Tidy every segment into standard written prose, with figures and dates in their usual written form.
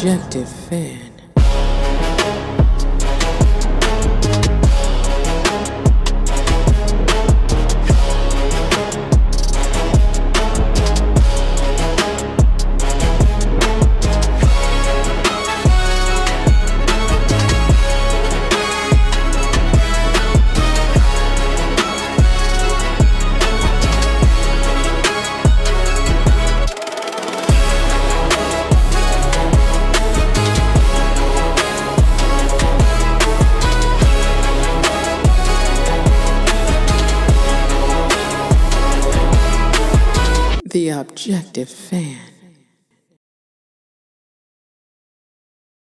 objective fan. The objective fan.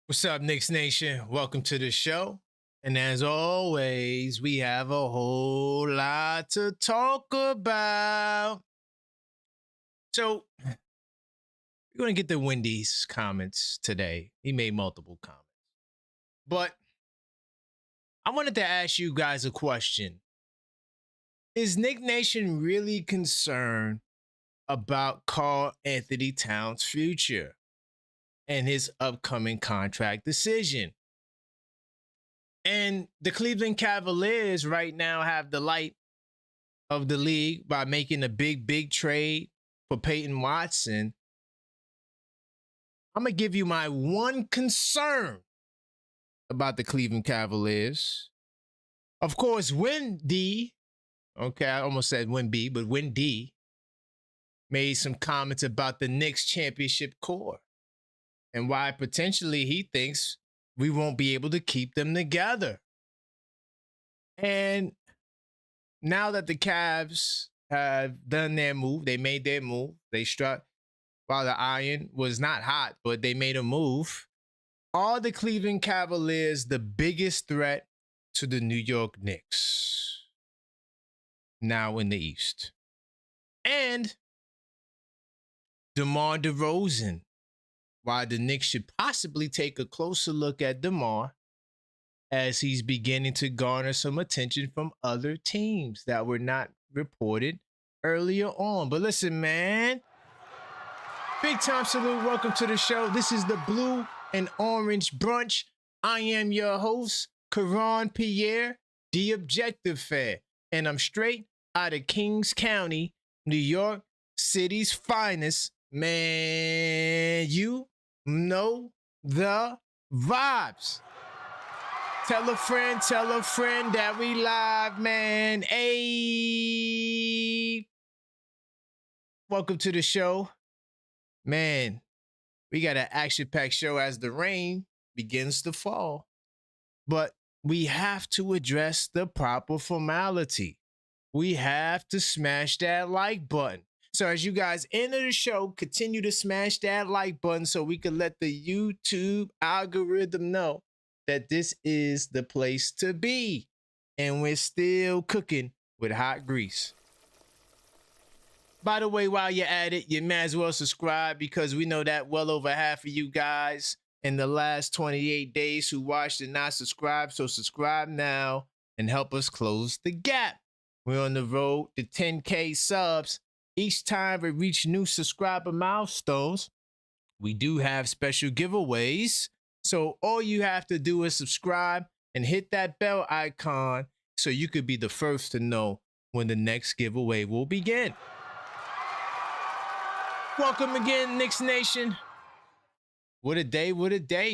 What's up, Knicks Nation? Welcome to the show. And as always, we have a whole lot to talk about. So, we're going to get to Wendy's comments today. He made multiple comments. But I wanted to ask you guys a question. Is Knick Nation really concerned about Karl Anthony Towns' future and his upcoming contract decision? And the Cleveland Cavaliers right now have the light of the league by making a big trade for Peyton Watson. I'm going to give you my one concern about the Cleveland Cavaliers. Of course, Wendy, okay, I almost said Wemby, but Wendy made some comments about the Knicks championship core and why potentially he thinks we won't be able to keep them together. And now that the Cavs have done their move, they made their move, they struck while the iron was not hot, but they made a move. Are the Cleveland Cavaliers the biggest threat to the New York Knicks now in the East? And DeMar DeRozan, why the Knicks should possibly take a closer look at DeMar as he's beginning to garner some attention from other teams that were not reported earlier on. But listen, man, big time salute. Welcome to the show. This is the Blue and Orange Brunch. I am your host, Karan Pierre, the Objective Fan, and I'm straight out of Kings County, New York City's finest. Man, you know the vibes. Tell a friend that we live, man. Hey, welcome to the show. Man, we got an action-packed show as the rain begins to fall. But we have to address the proper formality. We have to smash that like button. So as you guys enter the show, continue to smash that like button so we can let the YouTube algorithm know that this is the place to be. And we're still cooking with hot grease. By the way, while you're at it, you may as well subscribe because we know that well over half of you guys in the last 28 days who watched and not subscribed. So subscribe now and help us close the gap. We're on the road to 10K subs. Each time we reach new subscriber milestones, we do have special giveaways. So all you have to do is subscribe and hit that bell icon so you could be the first to know when the next giveaway will begin. Welcome again, Knicks Nation. What a day,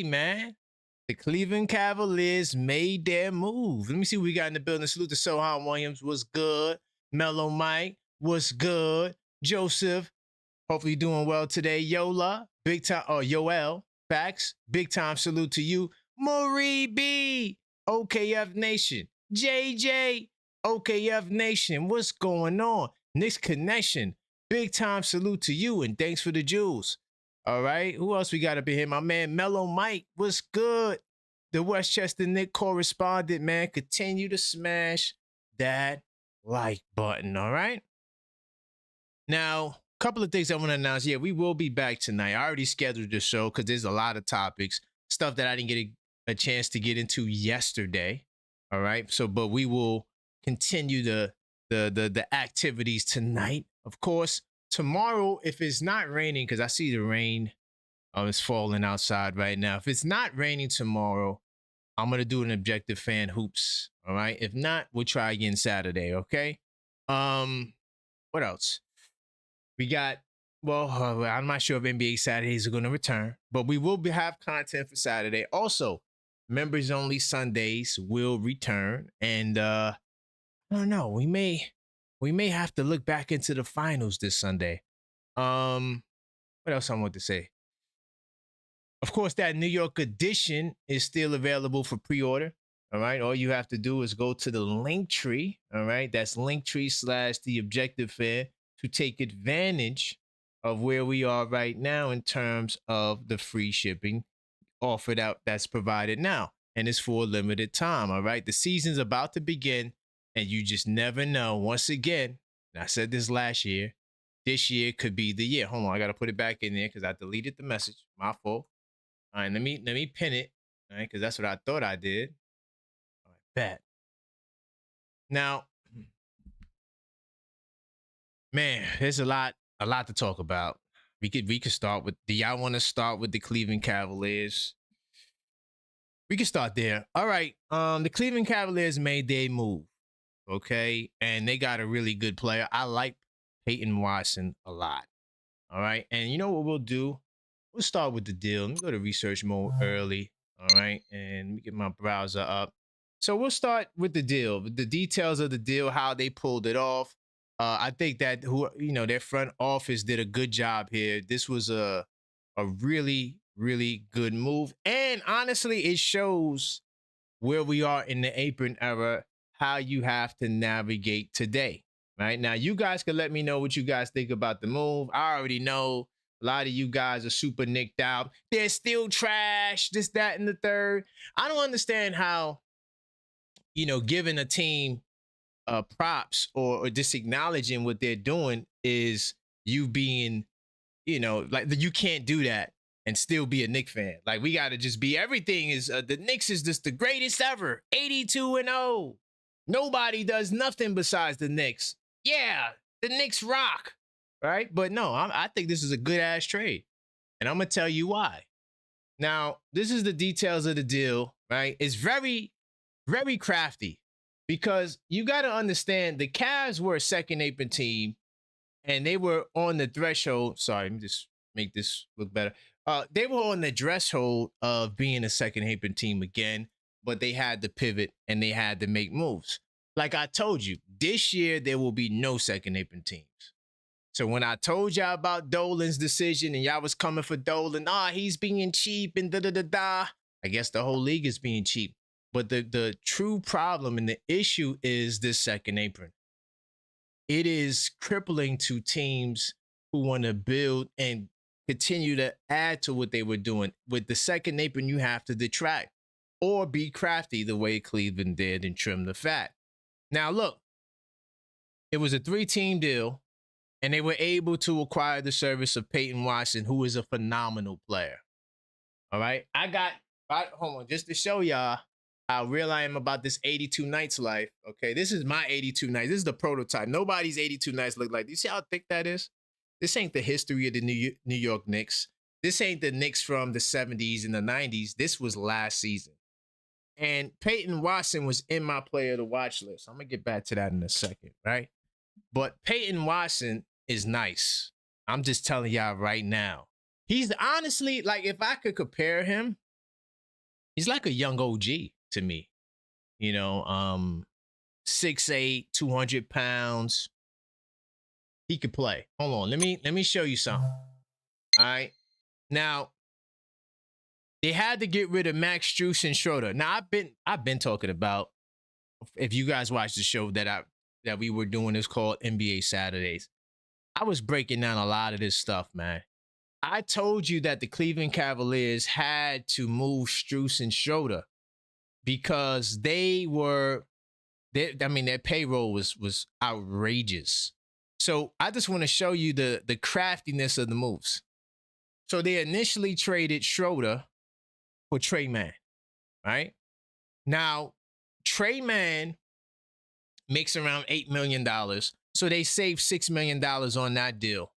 man. The Cleveland Cavaliers made their move. Let me see what we got in the building. Salute to Sohan Williams. What's good? Mellow Mike. What's good? Joseph, hopefully doing well today. Yola, big time, Yoel, facts, big time salute to you. Marie B, OKF Nation. JJ, OKF Nation, what's going on? Knicks Connection, big time salute to you and thanks for the jewels. All right, who else we got up in here? My man Mellow Mike, what's good? The Westchester Knick correspondent, man, continue to smash that like button, all right? Now, a couple of things I want to announce. Yeah, we will be back tonight. I already scheduled the show because there's a lot of topics, stuff that I didn't get a chance to get into yesterday. All right. So, but we will continue the activities tonight. Of course, tomorrow, if it's not raining, because I see the rain It's falling outside right now. If it's not raining tomorrow, I'm gonna do an objective fan hoops. All right. If not, we'll try again Saturday. Okay. What else? We got. Well, I'm not sure if NBA Saturdays are gonna return, but we will have content for Saturday. Also, members only Sundays will return, and I don't know. We may have to look back into the finals this Sunday. What else I want to say? Of course, that New York edition is still available for pre-order. All right. All you have to do is go to the link tree. All right. That's linktree / the objective fair to take advantage of where we are right now in terms of the free shipping offered out that's provided now. And it's for a limited time. All right. The season's about to begin, and you just never know. Once again, and I said this last year, this year could be the year. Hold on, I gotta put it back in there because I deleted the message. My fault. All right, let me pin it. All right, because that's what I thought I did. All right, bet. Now, man, there's a lot to talk about. We could start with. Do y'all want to start with the Cleveland Cavaliers? We can start there. All right. The Cleveland Cavaliers made their move. Okay, and they got a really good player. I like Peyton Watson a lot. All right, and you know what we'll do? We'll start with the deal. Let me go to research mode early. All right. And let me get my browser up. So we'll start with the deal, the details of the deal, how they pulled it off. I think that their front office did a good job here. This was a really, really good move. And honestly, it shows where we are in the apron era, how you have to navigate today. Right now, you guys can let me know what you guys think about the move. I already know a lot of you guys are super nicked out. They're still trash, this, that, and the third. I don't understand how, giving a team props or just acknowledging what they're doing is you being, like you can't do that and still be a Knicks fan. Like we got to just be, everything is, the Knicks is just the greatest ever, 82-0. Nobody does nothing besides the Knicks. Yeah, the Knicks rock. Right? But no, I think this is a good ass trade. And I'm going to tell you why. Now, this is the details of the deal, right? It's very, very crafty because you got to understand the Cavs were a second apron team and they were on the threshold. Sorry, let me just make this look better. They were on the threshold of being a second apron team again, but they had to pivot and they had to make moves. Like I told you, this year there will be no second apron teams. So when I told y'all about Dolan's decision and y'all was coming for Dolan, he's being cheap and da-da-da-da. I guess the whole league is being cheap. But the true problem and the issue is this second apron. It is crippling to teams who want to build and continue to add to what they were doing. With the second apron, you have to detract or be crafty the way Cleveland did and trim the fat. Now, look, it was a 3-team deal. And they were able to acquire the service of Peyton Watson, who is a phenomenal player. All right. Hold on, just to show y'all how real I am about this 82 nights life. Okay. This is my 82 nights. This is the prototype. Nobody's 82 nights look like. Do you see how thick that is? This ain't the history of the New York Knicks. This ain't the Knicks from the 70s and the 90s. This was last season. And Peyton Watson was in my player to watch list. I'm going to get back to that in a second. Right. But Peyton Watson is nice. I'm just telling y'all right now. He's honestly, like, if I could compare him, he's like a young OG to me. 6'8", 200 pounds. He could play. Hold on. Let me show you something. All right. Now, they had to get rid of Max Strus and Schroeder. Now, I've been talking about, if you guys watch the show that we were doing, is called NBA Saturdays. I was breaking down a lot of this stuff, man. I told you that the Cleveland Cavaliers had to move Strus and Schroeder because their payroll was outrageous. So I just want to show you the craftiness of the moves. So they initially traded Schroeder for Trey Mann, right? Now, Trey Mann makes around $8 million. So they saved $6 million on that deal.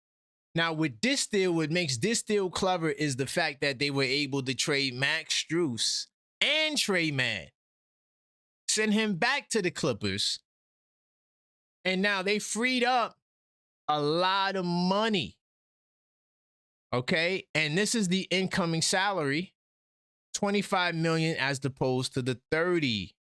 Now, with this deal, what makes this deal clever is the fact that they were able to trade Max Strus and Trey Mann, send him back to the Clippers, and now they freed up a lot of money. Okay, and this is the incoming salary, $25 million as opposed to the $30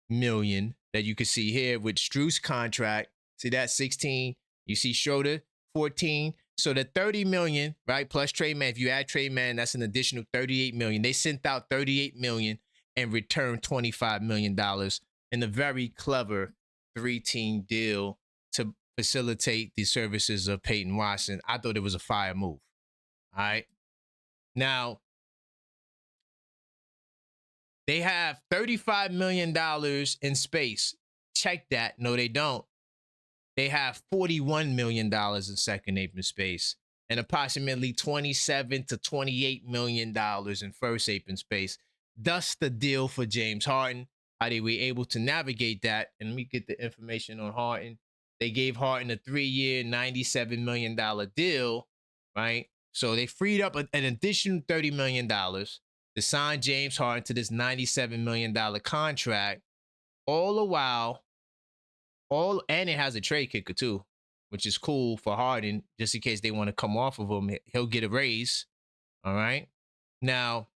million that you can see here with Strus contract. See that 16? You see Schroeder 14. So the $30 million, right, plus Trey Mann. If you add Trey Mann, that's an additional $38 million. They sent out $38 million and returned $25 million in a very clever 3-team deal to facilitate the services of Peyton Watson. I thought it was a fire move. All right. Now, they have $35 million in space. Check that. No, they don't. They have $41 million in second apron space and approximately $27 to $28 million in first apron space. Thus the deal for James Harden. How they were able to navigate that. And let me get the information on Harden. They gave Harden a 3-year, $97 million deal, right? So they freed up an additional $30 million to sign James Harden to this $97 million contract, all the while, and it has a trade kicker too, which is cool for Harden, just in case they want to come off of him. He'll get a raise. All right. Now,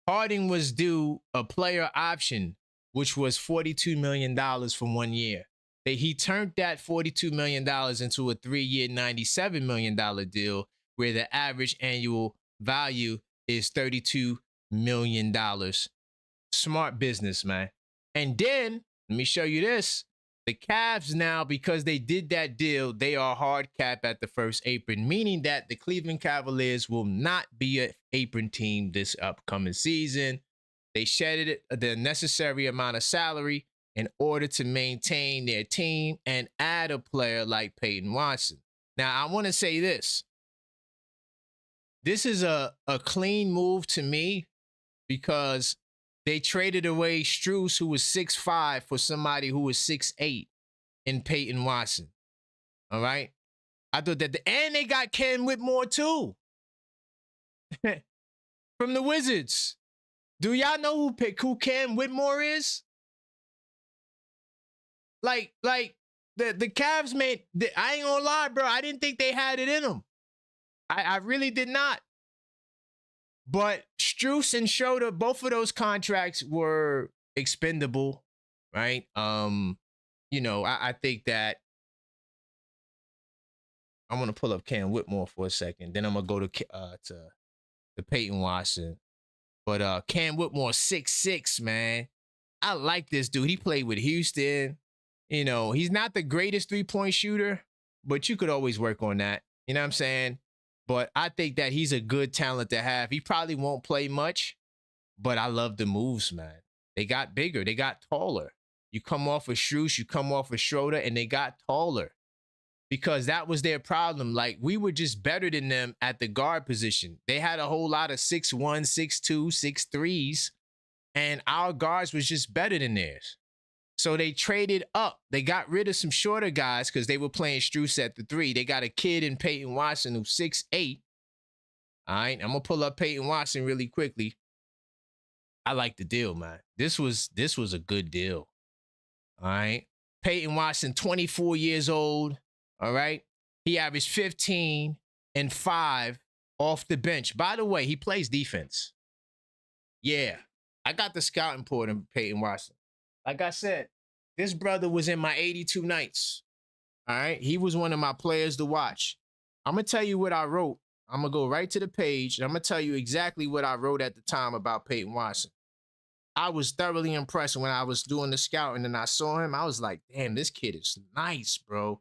Harden was due a player option, which was $42 million for 1 year. He turned that $42 million into a 3-year, $97 million deal, where the average annual value is $32 million. Smart business, man. And then, let me show you this. The Cavs now, because they did that deal, they are hard cap at the first apron, meaning that the Cleveland Cavaliers will not be an apron team this upcoming season. They shedded the necessary amount of salary in order to maintain their team and add a player like Peyton Watson. Now, I want to say this. This is a clean move to me because they traded away Strus, who was 6'5", for somebody who was 6'8", in Peyton Watson. All right? I thought that, and they got Ken Whitmore too. From the Wizards. Do y'all know who Ken Whitmore is? Like the Cavs made, I ain't gonna lie, bro. I didn't think they had it in them. I really did not. But Strus and Schroeder, both of those contracts were expendable, right? You know, I think that I'm gonna pull up Ken Whitmore for a second. Then I'm gonna go to Peyton Watson. But Ken Whitmore, 6'6", man. I like this dude. He played with Houston. You know, he's not the greatest three-point shooter, but you could always work on that. You know what I'm saying? But I think that he's a good talent to have. He probably won't play much, but I love the moves, man. They got bigger. They got taller. You come off of Strus, you come off of Schroeder, and they got taller because that was their problem. Like, we were just better than them at the guard position. They had a whole lot of 6'1", 6'2", 6'3s, and our guards was just better than theirs. So they traded up. They got rid of some shorter guys because they were playing Strus at the 3. They got a kid in Peyton Watson who's 6'8". All right, I'm going to pull up Peyton Watson really quickly. I like the deal, man. This was a good deal. All right. Peyton Watson, 24 years old. All right. He averaged 15 and 5 off the bench. By the way, he plays defense. Yeah. I got the scouting report on Peyton Watson. Like I said, this brother was in my 82 nights. All right. He was one of my players to watch. I'm going to tell you what I wrote. I'm going to go right to the page, and I'm going to tell you exactly what I wrote at the time about Peyton Watson. I was thoroughly impressed when I was doing the scouting and I saw him. I was like, damn, this kid is nice, bro.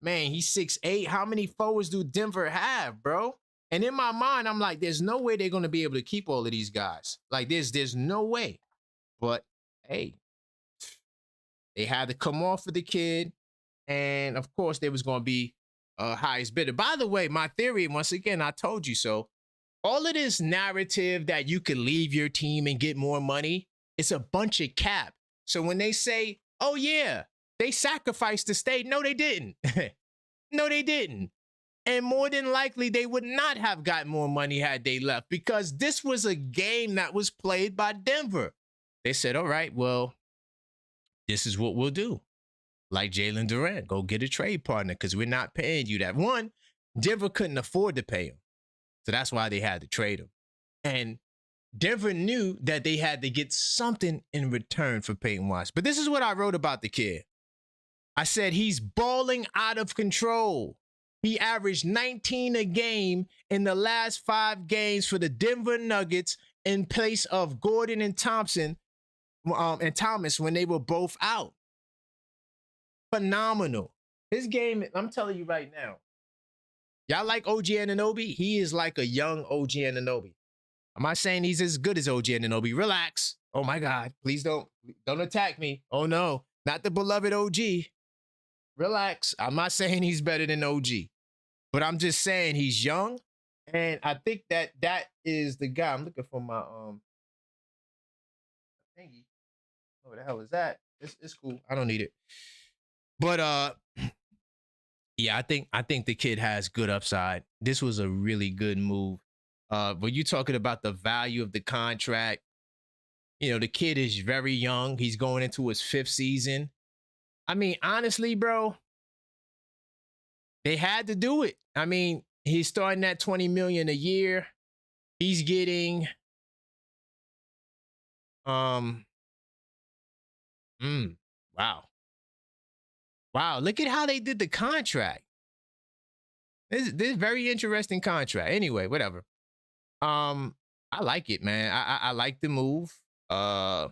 Man, he's 6'8". How many forwards do Denver have, bro? And in my mind, I'm like, there's no way they're going to be able to keep all of these guys. Like, there's no way. But, hey, they had to come off for the kid. And, of course, they was going to be highest bidder. By the way, my theory, once again, I told you so. All of this narrative that you could leave your team and get more money, it's a bunch of cap. So when they say, oh, yeah, they sacrificed to stay, no, they didn't. No, they didn't. And more than likely, they would not have gotten more money had they left, because this was a game that was played by Denver. They said, all right, well, this is what we'll do. Like Jalen Durant, go get a trade partner because we're not paying you that. One, Denver couldn't afford to pay him. So that's why they had to trade him. And Denver knew that they had to get something in return for Peyton Watson. But this is what I wrote about the kid. I said he's balling out of control. He averaged 19 a game in the last 5 games for the Denver Nuggets in place of Gordon and Thomas when they were both out. Phenomenal. His game, I'm telling you right now, y'all like OG Anunoby? He is like a young OG Anunoby. I'm not saying he's as good as OG Anunoby. Relax. Oh my God. Please don't attack me. Oh no. Not the beloved OG. Relax. I'm not saying he's better than OG. But I'm just saying he's young. And I think that is the guy. I'm looking for my thingy. What the hell is that? It's cool. I don't need it. But yeah, I think the kid has good upside. This was a really good move. When you're talking about the value of the contract, you know, the kid is very young. He's going into his 5th season. I mean, honestly, bro, they had to do it. I mean, he's starting at $20 million a year. He's getting Wow, look at how they did the contract. This is very interesting contract. Anyway, whatever. I like it, man. I like the move. I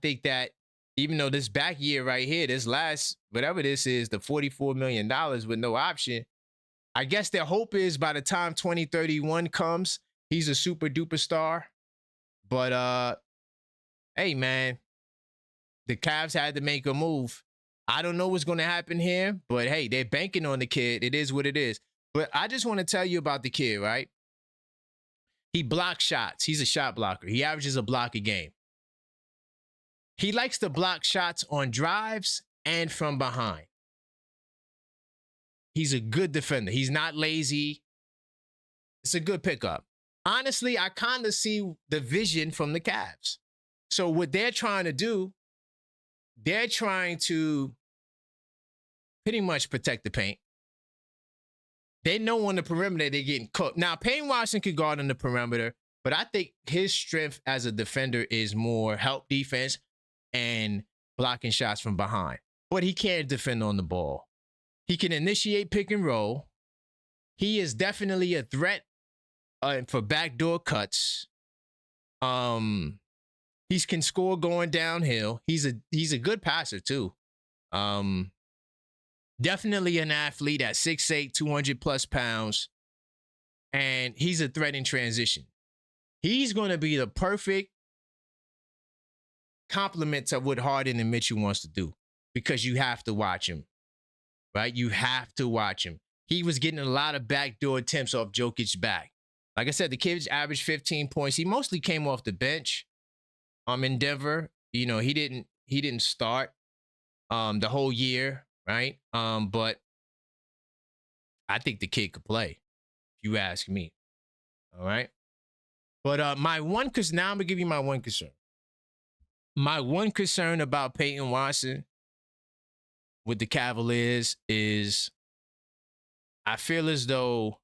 think that even though this back year right here, this last, whatever this is, the $44 million with no option, I guess their hope is by the time 2031 comes, he's a super duper star. But hey, man, the Cavs had to make a move. I don't know what's going to happen here, but hey, they're banking on the kid. It is what it is. But I just want to tell you about the kid, right? He blocks shots. He's a shot blocker. He averages a block a game. He likes to block shots on drives and from behind. He's a good defender. He's not lazy. It's a good pickup. Honestly, I kind of see the vision from the Cavs. So what they're trying to do, they're trying to pretty much protect the paint. They know on the perimeter they're getting cooked. Now, Peyton Watson could guard on the perimeter, but I think his strength as a defender is more help defense and blocking shots from behind. But he can't defend on the ball. He can initiate pick and roll. He is definitely a threat for backdoor cuts. He can score going downhill. He's a good passer too. Definitely an athlete at 6'8", 200 plus pounds. And he's a threat in transition. He's going to be the perfect complement to what Harden and Mitchell wants to do, because you have to watch him, right? You have to watch him. He was getting a lot of backdoor attempts off Jokic's back. Like I said, the kid averaged 15 points. He mostly came off the bench. In Denver, you know, he didn't start the whole year, right? But I think the kid could play, if you ask me. All right. But my one, because now I'm gonna give you my one concern. My one concern about Peyton Watson with the Cavaliers is I feel as though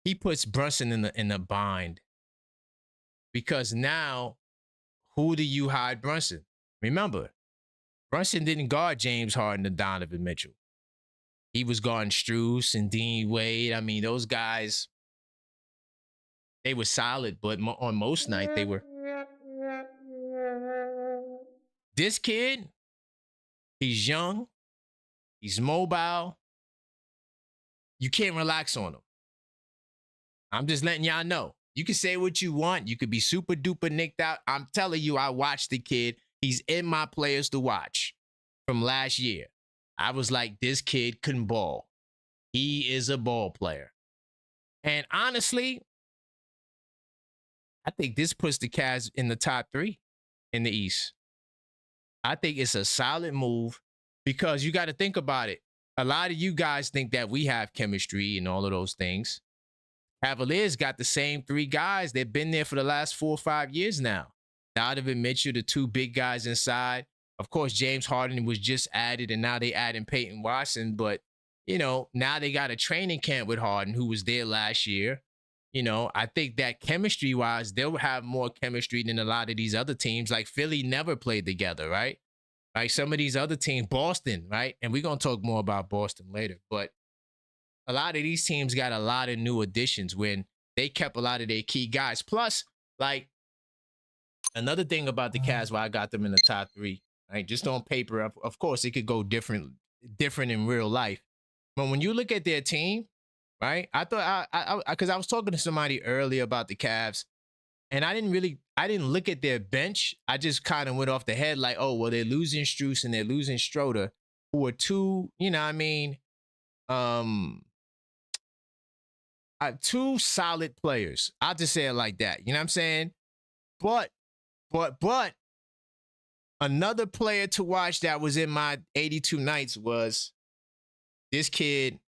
he puts Brunson in a bind. Because now, who do you hide Brunson? Remember, Brunson didn't guard James Harden and Donovan Mitchell. He was guarding Strus and Dean Wade. I mean, those guys, they were solid, but on most nights they were. This kid, he's young, he's mobile. You can't relax on him. I'm just letting y'all know. You can say what you want. You could be super duper nicked out. I'm telling you, I watched the kid. He's in my players to watch from last year. I was like, this kid can ball. He is a ball player. And honestly, I think this puts the Cavs in the top 3 in the East. I think it's a solid move because you got to think about it. a lot of you guys think that we have chemistry and all of those things. Cavaliers got the same three guys. They've been there for the last 4 or 5 years now. Donovan Mitchell, the two big guys inside. Of course, James Harden was just added, and now they adding Peyton Watson. But, now they got a training camp with Harden, who was there last year. I think that chemistry-wise, they'll have more chemistry than a lot of these other teams. Like Philly never played together, right? Like some of these other teams, Boston, right? And we're going to talk more about Boston later. But a lot of these teams got a lot of new additions when they kept a lot of their key guys. Plus, like, another thing about the Cavs, why I got them in the top 3, right? Just on paper, of course, it could go different in real life. But when you look at their team, right? I thought because I was talking to somebody earlier about the Cavs, and I didn't look at their bench. I just kind of went off the head like, oh, well, they're losing Strus and they're losing Schroeder, who are two, two solid players. I'll just say it like that. You know what I'm saying? But another player to watch that was in my 82 nights was this kid.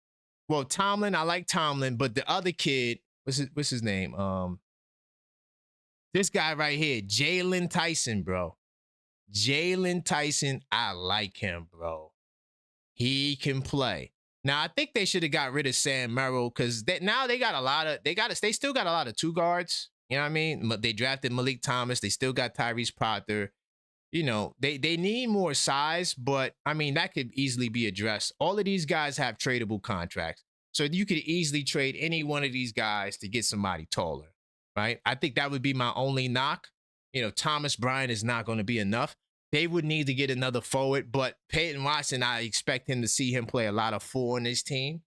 Well, Tomlin, I like Tomlin, but the other kid, what's his name? This guy right here, Jalen Tyson, bro. Jalen Tyson, I like him, bro. He can play. Now, I think they should have got rid of Sam Merrill because now they still got a lot of two guards. You know what I mean? They drafted Malik Thomas. They still got Tyrese Proctor. They need more size, but I mean, that could easily be addressed. All of these guys have tradable contracts. So you could easily trade any one of these guys to get somebody taller, right? I think that would be my only knock. Thomas Bryant is not going to be enough. They would need to get another forward, but Peyton Watson, I expect him to see him play a lot of 4 on his team,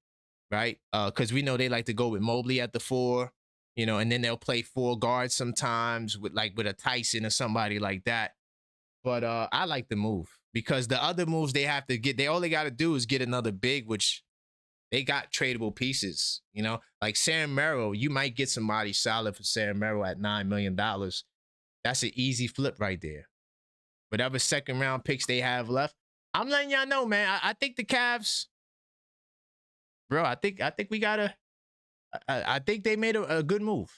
right? Because we know they like to go with Mobley at the 4, and then they'll play 4 guards sometimes with a Tyson or somebody like that. But I like the move because the other moves they have to get, all they got to do is get another big, which they got tradable pieces, like Sam Merrill. You might get somebody solid for Sam Merrill at $9 million. That's an easy flip right there. Whatever second round picks they have left, I'm letting y'all know, man. I think the Cavs, bro. I think we gotta. I think they made a good move.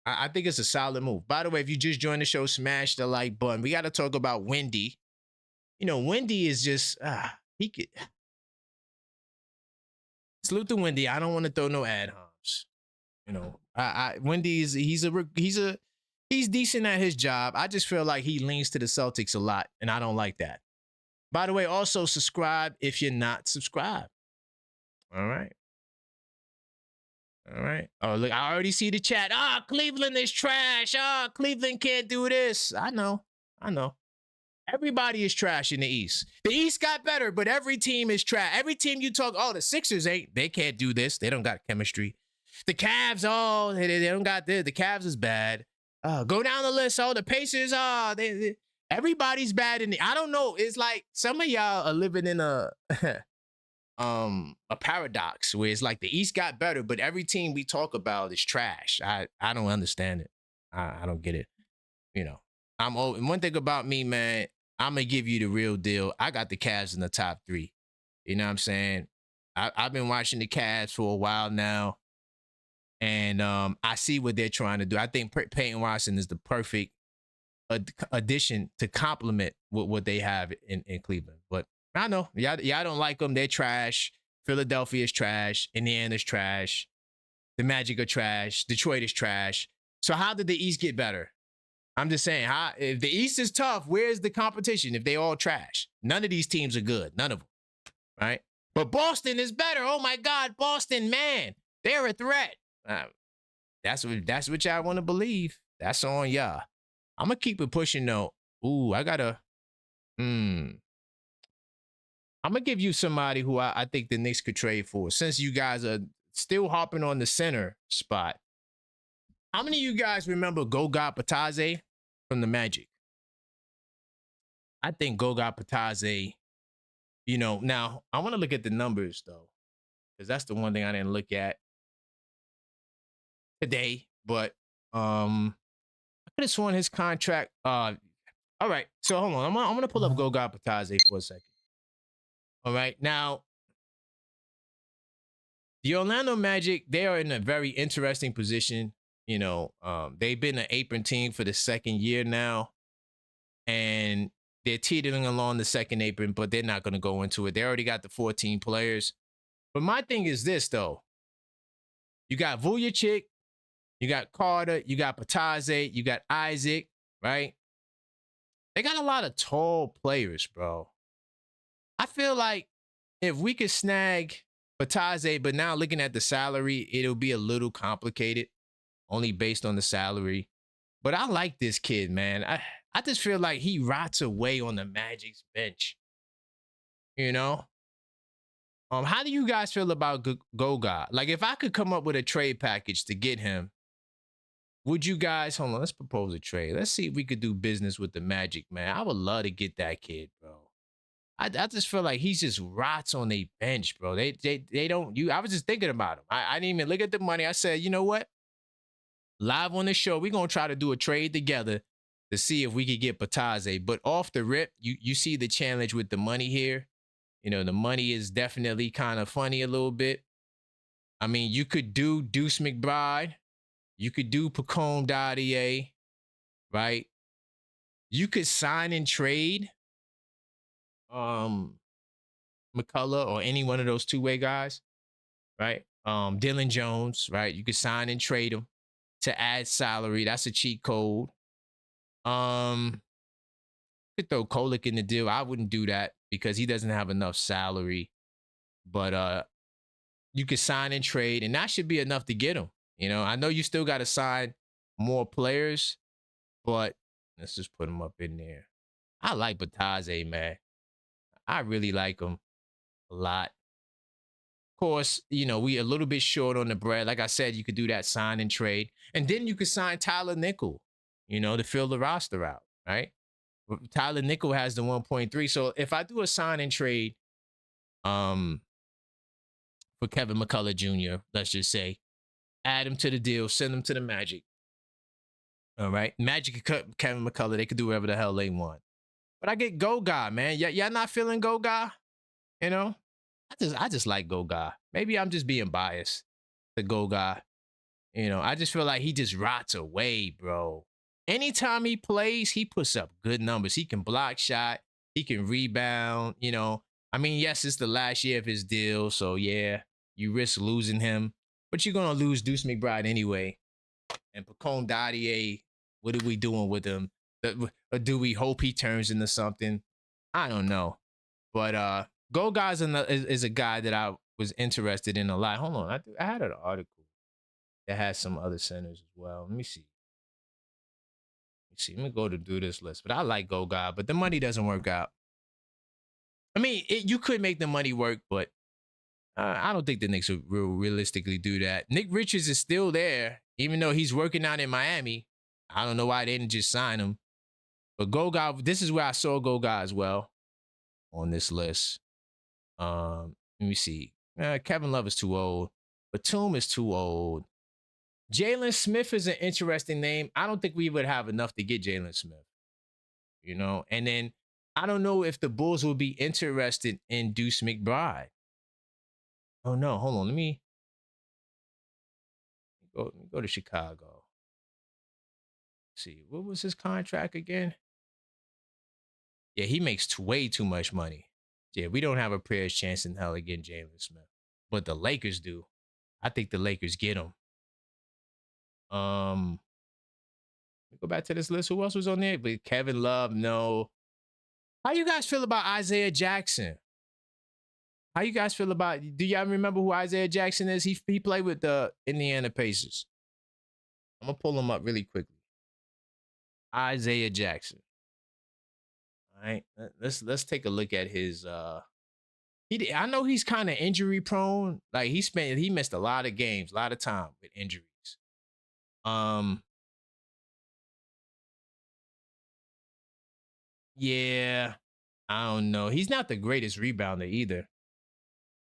I think it's a solid move. By the way, if you just joined the show, smash the like button. We got to talk about Wendy. Wendy is just he could salute to Wendy. I don't want to throw no ad homs. Wendy's he's decent at his job. I just feel like he leans to the Celtics a lot, and I don't like that. By the way, also subscribe if you're not subscribed. All right. Oh, look, I already see the chat. Cleveland is trash. Cleveland can't do this. I know. Everybody is trash in the East. The East got better, but every team is trash. Every team you talk, the Sixers they can't do this. They don't got chemistry. The Cavs, they don't got this. The Cavs is bad. Go down the list. The Pacers, everybody's bad in the. I don't know. It's like some of y'all are living in a paradox where it's like the East got better, but every team we talk about is trash. I don't understand it. I don't get it. I'm old. And one thing about me, man, I'm gonna give you the real deal. I got the Cavs in the top 3. You know what I'm saying? I've been watching the Cavs for a while now, and I see what they're trying to do. I think Peyton Watson is the perfect addition to complement what they have in Cleveland. But I know y'all don't like them. They're trash. Philadelphia is trash. Indiana's trash. The Magic are trash. Detroit is trash. So how did the East get better? I'm just saying, if the East is tough, where's the competition if they all trash? None of these teams are good. None of them, right? But Boston is better. Oh, my God, Boston, man. They're a threat. That's what y'all want to believe. That's on y'all. I'm going to keep it pushing, though. Ooh, I got to... I'm going to give you somebody who I think the Knicks could trade for. Since you guys are still hopping on the center spot. How many of you guys remember Goga Patadze from the Magic? I think Goga Patadze, now I want to look at the numbers, though, because that's the one thing I didn't look at today. But I could have sworn his contract. All right, so hold on. I'm going to pull up Goga Patadze for a second. All right, now The Orlando Magic, they are in a very interesting position. They've been an apron team for the second year now, and they're teetering along the second apron, but they're not going to go into it. They already got the 14 players. But my thing is this, though. You got Vujacic, you got Carter, you got Pataze, you got Isaac, right? They got a lot of tall players, bro. I feel like if we could snag Pataze, but now looking at the salary, it'll be a little complicated, only based on the salary. But I like this kid, man. I just feel like he rots away on the Magic's bench. How do you guys feel about Goga? Like, if I could come up with a trade package to get him, would you guys, hold on, let's propose a trade. Let's see if we could do business with the Magic, man. I would love to get that kid, bro. I just feel like he's just rots on their bench, bro. They don't, I was just thinking about him. I didn't even look at the money. I said, you know what? Live on the show, we're going to try to do a trade together to see if we could get Pataze. But off the rip, you see the challenge with the money here. The money is definitely kind of funny a little bit. I mean, you could do Deuce McBride. You could do Pacome Dadier, right? You could sign and trade McCullough or any one of those two-way guys, right? Dylan Jones, right? You could sign and trade him to add salary. That's a cheat code. You could throw Kolick in the deal. I wouldn't do that because he doesn't have enough salary. But you could sign and trade, and that should be enough to get him. I know you still got to sign more players, but let's just put him up in there. I like Bataze, man. I really like him a lot. Of course, we a little bit short on the bread. Like I said, you could do that sign and trade. And then you could sign Tyler Nickel, to fill the roster out, right? Tyler Nickel has the 1.3. So if I do a sign and trade for Kevin McCullough Jr., let's just say, add him to the deal, send him to the Magic. All right. Magic could cut Kevin McCullough. They could do whatever the hell they want. But I get Goga, man. Y'all not feeling Goga? I just like Goga. Maybe I'm just being biased to Goga. I just feel like he just rots away, bro. Anytime he plays, he puts up good numbers. He can block shot. He can rebound. I mean, yes, it's the last year of his deal. So, yeah, you risk losing him. But you're going to lose Deuce McBride anyway. And Pacome Dadier, what are we doing with him? Or do we hope he turns into something? I don't know. But Goga is a guy that I was interested in a lot. Hold on. I had an article that has some other centers as well. Let me see. Let me go to do this list. But I like Goga, but the money doesn't work out. I mean, you could make the money work, but I don't think the Knicks would realistically do that. Nick Richards is still there, even though he's working out in Miami. I don't know why they didn't just sign him. But Goga, this is where I saw Goga as well on this list. Let me see. Kevin Love is too old. Batum is too old. Jalen Smith is an interesting name. I don't think we would have enough to get Jalen Smith. And then I don't know if the Bulls will be interested in Deuce McBride. Oh no, hold on. Let me go to Chicago. Let's see, what was his contract again? Yeah, he makes way too much money. Yeah, we don't have a prayer's chance in hell again, Jalen Smith. But the Lakers do. I think the Lakers get him. Let me go back to this list. Who else was on there? But Kevin Love, no. How you guys feel about Isaiah Jackson? How you guys feel about? Do y'all remember who Isaiah Jackson is? He played with the Indiana Pacers. I'm gonna pull him up really quickly. Isaiah Jackson. All right, let's take a look at his. I know he's kind of injury prone. Like he missed a lot of games, a lot of time with injuries. Yeah, I don't know. He's not the greatest rebounder either.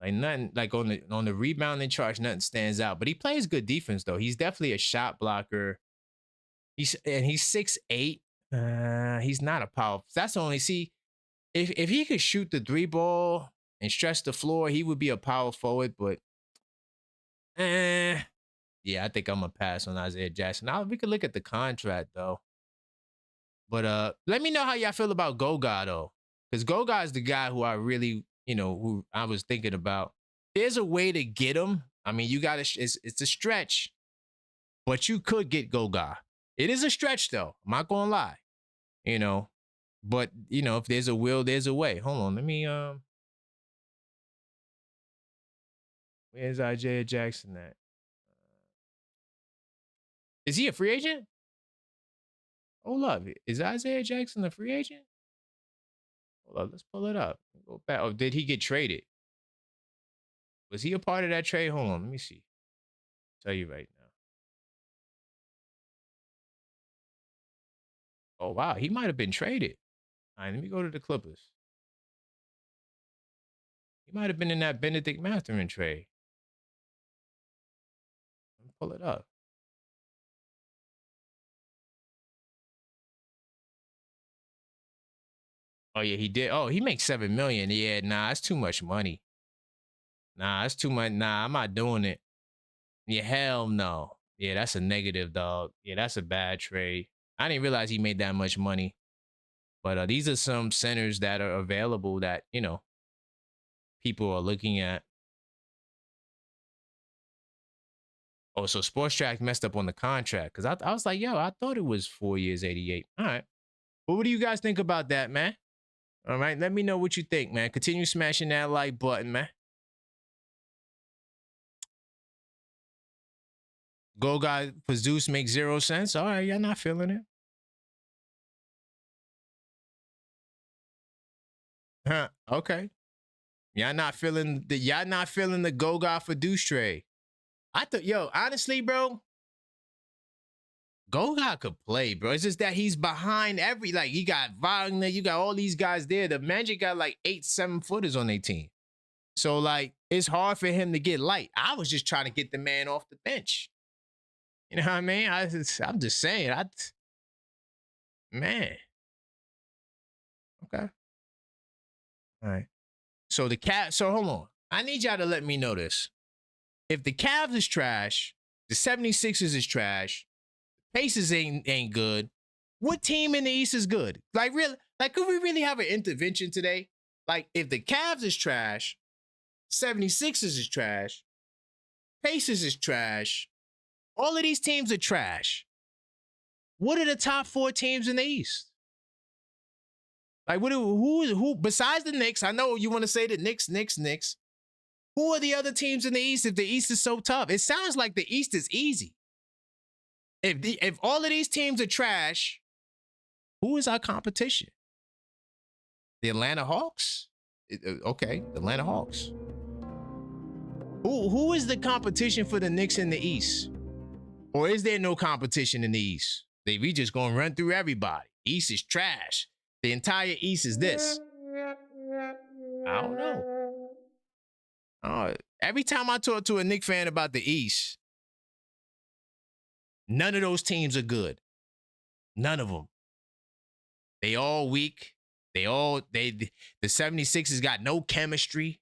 Like nothing, like on the rebounding charts, nothing stands out. But he plays good defense though. He's definitely a shot blocker. He's 6'8". He's not a power. That's only if he could shoot the 3 ball and stretch the floor, he would be a power forward. But Yeah, I think I'm gonna pass on Isaiah Jackson. Now we could look at the contract though. But let me know how y'all feel about Goga though. Because Goga is the guy who I really, who I was thinking about. There's a way to get him. I mean, you gotta it's a stretch, but you could get Goga. It is a stretch though. I'm not gonna lie. But if there's a will, there's a way. Hold on, let me where's Isaiah Jackson at? Is he a free agent? Hold up. Is Isaiah Jackson a free agent? Hold up, let's pull it up. Go back. Oh, did he get traded? Was he a part of that trade? Hold on, let me see. Tell you right now. Oh wow, he might have been traded. All right, let me go to the Clippers. He might have been in that Benedict Mathurin trade. Let me pull it up. Oh yeah, he did. Oh, he makes $7 million. Yeah, nah, that's too much money. Nah, that's too much. Nah, I'm not doing it. Yeah, hell no. Yeah, that's a negative, dog. Yeah, that's a bad trade. I didn't realize he made that much money. But these are some centers that are available that, people are looking at. Oh, so Sports Track messed up on the contract. Because I was like, yo, I thought it was 4 years, 88. All right. Well, what do you guys think about that, man? All right. Let me know what you think, man. Continue smashing that like button, man. Go guy for Zeus makes 0 cents. All right, y'all not feeling it. Huh. Okay. Y'all not feeling the Go guy for Deuce trade. I thought, yo, honestly, bro, Goga could play, bro. It's just that he's behind you got Wagner, you got all these guys there. The Magic got like 8 7-footers on their team. So like it's hard for him to get light. I was just trying to get the man off the bench. You know what I mean? I'm just saying. Man. Okay. All right. So the Cavs, so hold on. I need y'all to let me know this. If the Cavs is trash, the 76ers is trash, Pacers ain't good. What team in the East is good? Like, really? Like, could we really have an intervention today? Like, if the Cavs is trash, 76ers is trash, Pacers is trash, all of these teams are trash. What are the top 4 teams in the East? Like, who besides the Knicks? I know you want to say the Knicks. Who are the other teams in the East if the East is so tough? It sounds like the East is easy. If all of these teams are trash, who is our competition? The Atlanta Hawks? Okay, the Atlanta Hawks. Who is the competition for the Knicks in the East? Or is there no competition in the East? We just gonna run through everybody. East is trash. The entire East is this. I don't know. Every time I talk to a Knicks fan about the East, none of those teams are good. None of them. They all weak. The 76ers got no chemistry.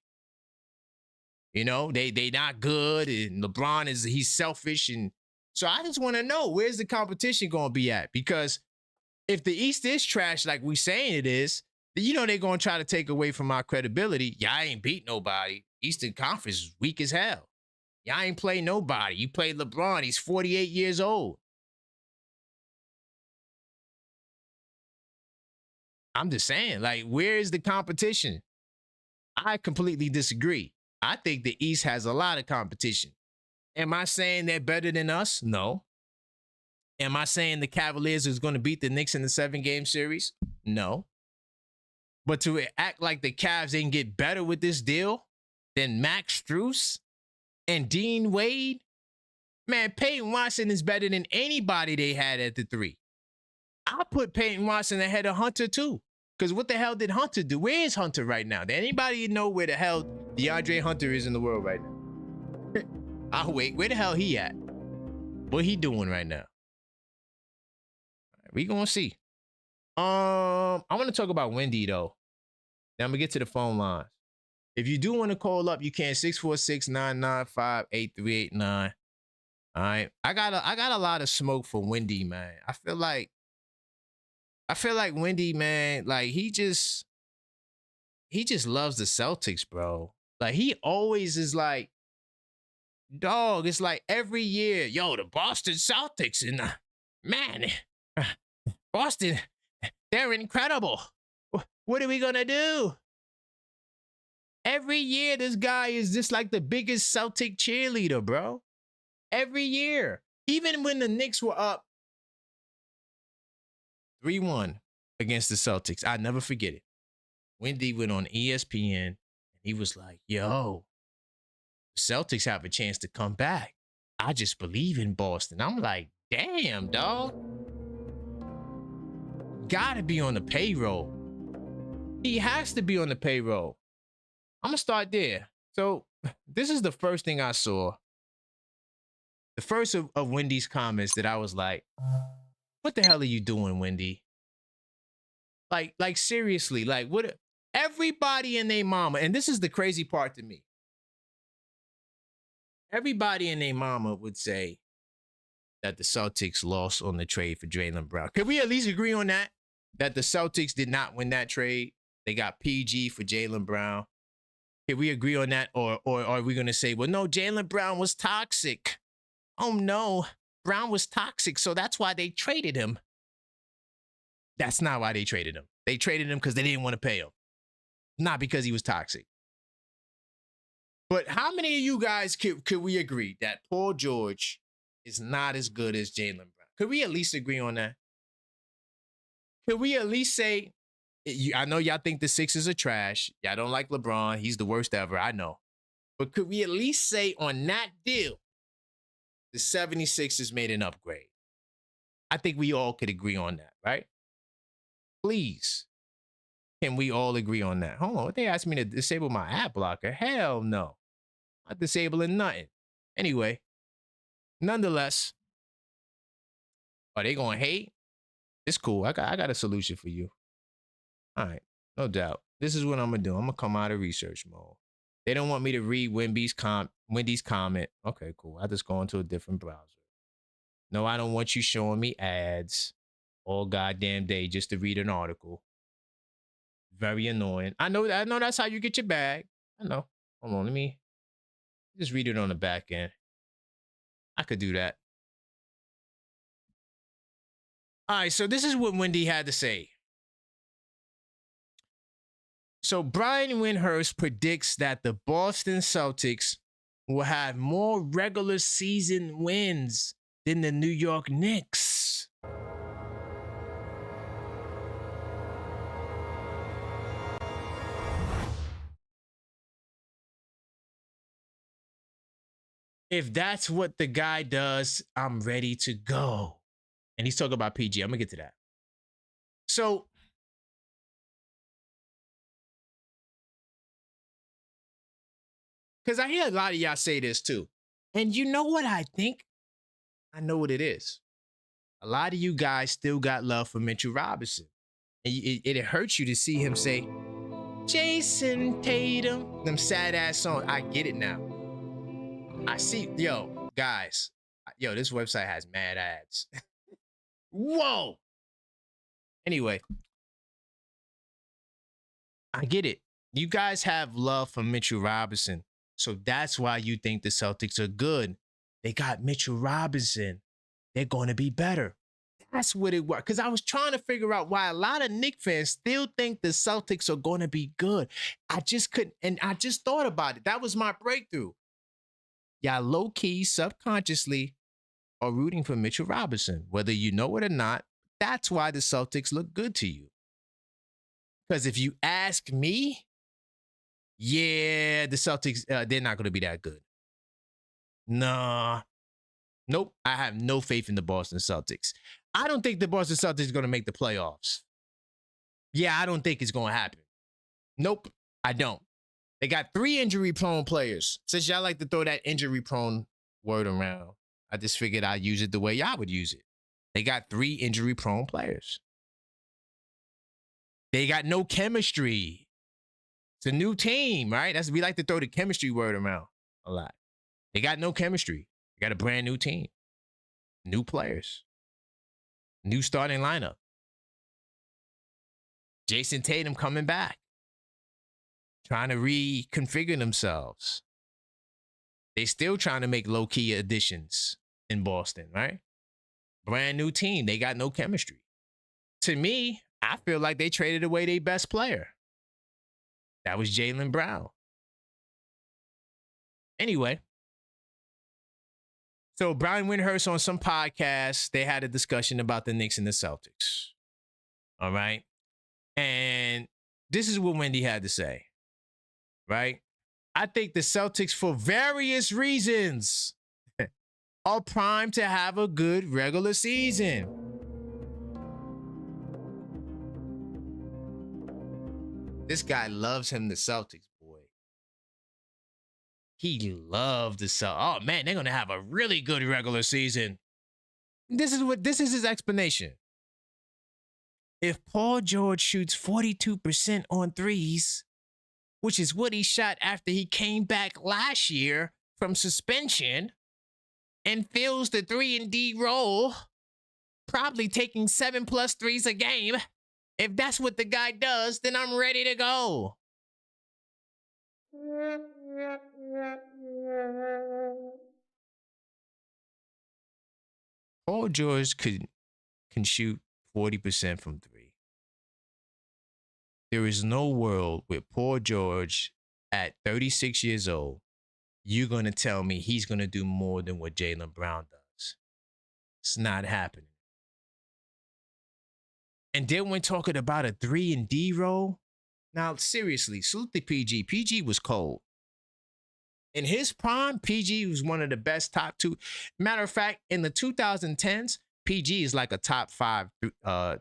You know, they not good. And LeBron he's selfish. And so I just want to know, where's the competition going to be at? Because if the East is trash like we saying it is, then they're going to try to take away from our credibility. Y'all ain't beat nobody. Eastern Conference is weak as hell. Y'all ain't play nobody. You played LeBron. He's 48 years old. I'm just saying, like, where is the competition? I completely disagree. I think the East has a lot of competition. Am I saying they're better than us? No. Am I saying the Cavaliers is going to beat the Knicks in the 7-game series? No. But to act like the Cavs didn't get better with this deal than Max Strus and Dean Wade, man, Peyton Watson is better than anybody they had at the 3. I put Peyton Watson ahead of Hunter too. Because what the hell did Hunter do? Where is Hunter right now? Did anybody know where the hell DeAndre Hunter is in the world right now? I'll wait. Where the hell he at? What he doing right now? We gonna see. I want to talk about Wendy though. Then I'm gonna get to the phone lines. If you do want to call up, you can 646-995-8389. All right. I got a lot of smoke for Windy, man. I feel like Windy, man, like he just loves the Celtics, bro. Like he always is like, dog, it's like every year, yo, the Boston Celtics and man, Boston, they're incredible. What are we gonna do? Every year, this guy is just like the biggest Celtic cheerleader, bro. Every year. Even when the Knicks were up 3-1 against the Celtics, I never forget it. Windy went on ESPN and he was like, yo, Celtics have a chance to come back. I just believe in Boston. I'm like, damn, dog. Gotta be on the payroll. He has to be on the payroll. I'm gonna start there. So this is the first thing I saw. The first of Wendy's comments that I was like, what the hell are you doing, Wendy? Like seriously, like what? Everybody and their mama, and this is the crazy part to me. Everybody and their mama would say that the Celtics lost on the trade for Jaylen Brown. Can we at least agree on that? That the Celtics did not win that trade. They got PG for Jaylen Brown. Can we agree on that? Or are we going to say, well, no, Jaylen Brown was toxic. Oh, no, Brown was toxic, so that's why they traded him. That's not why they traded him. They traded him because they didn't want to pay him. Not because he was toxic. But how many of you guys could we agree that Paul George is not as good as Jaylen Brown? Could we at least agree on that? Could we at least say, I know y'all think the Sixers are trash. Y'all don't like LeBron. He's the worst ever. I know. But could we at least say on that deal, the 76ers made an upgrade? I think we all could agree on that, right? Please. Can we all agree on that? Hold on. They asked me to disable my ad blocker. Hell no. Not disabling nothing. Anyway, nonetheless, are they going to hate? It's cool. I got a solution for you. All right. No doubt. This is what I'm going to do. I'm going to come out of research mode. They don't want me to read Wendy's comment. Okay, cool. I just go into a different browser. No, I don't want you showing me ads all goddamn day just to read an article. Very annoying. I know that's how you get your bag. I know. Hold on, let me just read it on the back end. I could do that. All right, so this is what Wendy had to say. So Brian Windhorst predicts that the Boston Celtics will have more regular season wins than the New York Knicks. If that's what the guy does, I'm ready to go. And he's talking about PG. I'm going to get to that. So, because I hear a lot of y'all say this too. And you know what I think? I know what it is. A lot of you guys still got love for Mitchell Robinson. And it hurts you to see him say, Jason Tatum, them sad ass songs. I get it now. I see, yo, guys, yo, this website has mad ads. Whoa. Anyway, I get it. You guys have love for Mitchell Robinson. So that's why you think the Celtics are good. They got Mitchell Robinson. They're going to be better. That's what it was. Because I was trying to figure out why a lot of Knicks fans still think the Celtics are going to be good. I just couldn't. And I just thought about it. That was my breakthrough. Y'all low-key, subconsciously are rooting for Mitchell Robinson. Whether you know it or not, that's why the Celtics look good to you. Because if you ask me, yeah, the Celtics, they're not going to be that good. Nah. Nope. I have no faith in the Boston Celtics. I don't think the Boston Celtics are going to make the playoffs. Yeah, I don't think it's going to happen. Nope, I don't. They got 3 injury-prone players. Since y'all like to throw that injury-prone word around, I just figured I'd use it the way y'all would use it. They got 3 injury-prone players. They got no chemistry. It's a new team, right? We like to throw the chemistry word around a lot. They got no chemistry. They got a brand new team, new players, new starting lineup. Jason Tatum coming back, trying to reconfigure themselves. They still trying to make low-key additions in Boston, right? Brand new team. They got no chemistry. To me, I feel like they traded away their best player. That was Jaylen Brown. Anyway, so Brian Windhorst on some podcast, they had a discussion about the Knicks and the Celtics. All right. And this is what Wendy had to say, right? I think the Celtics, for various reasons, are primed to have a good regular season. This guy loves him, the Celtics, boy. He loved the Celtics. Oh, man, they're going to have a really good regular season. This is his explanation. If Paul George shoots 42% on threes, which is what he shot after he came back last year from suspension, and fills the 3-and-D role, probably taking 7+ threes a game, if that's what the guy does, then I'm ready to go. Paul George can shoot 40% from three. There is no world with Paul George at 36 years old, you're going to tell me he's going to do more than what Jaylen Brown does. It's not happening. And then when talking about a 3-and-D role, now seriously, salute to PG. PG was cold. In his prime, PG was one of the best top two. Matter of fact, in the 2010s, PG is like a top 5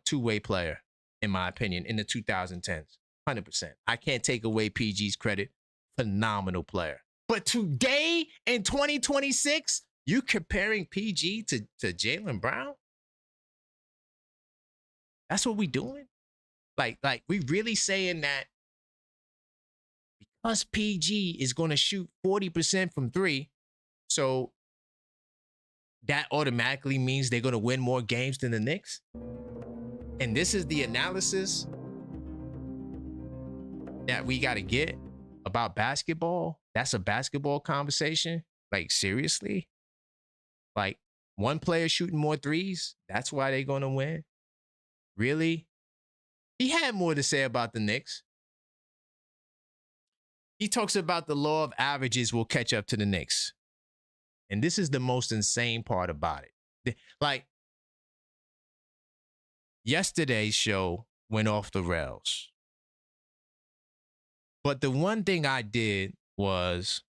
two-way player, in my opinion, in the 2010s. 100%. I can't take away PG's credit. Phenomenal player. But today, in 2026, you comparing PG to Jaylen Brown? That's what we doing? Like we really saying that because PG is going to shoot 40% from three, so that automatically means they're going to win more games than the Knicks? And this is the analysis that we got to get about basketball? That's a basketball conversation? Like, seriously? Like, one player shooting more threes? That's why they're going to win? Really? He had more to say about the Knicks. He talks about the law of averages will catch up to the Knicks. And this is the most insane part about it. Like, yesterday's show went off the rails. But the one thing I did was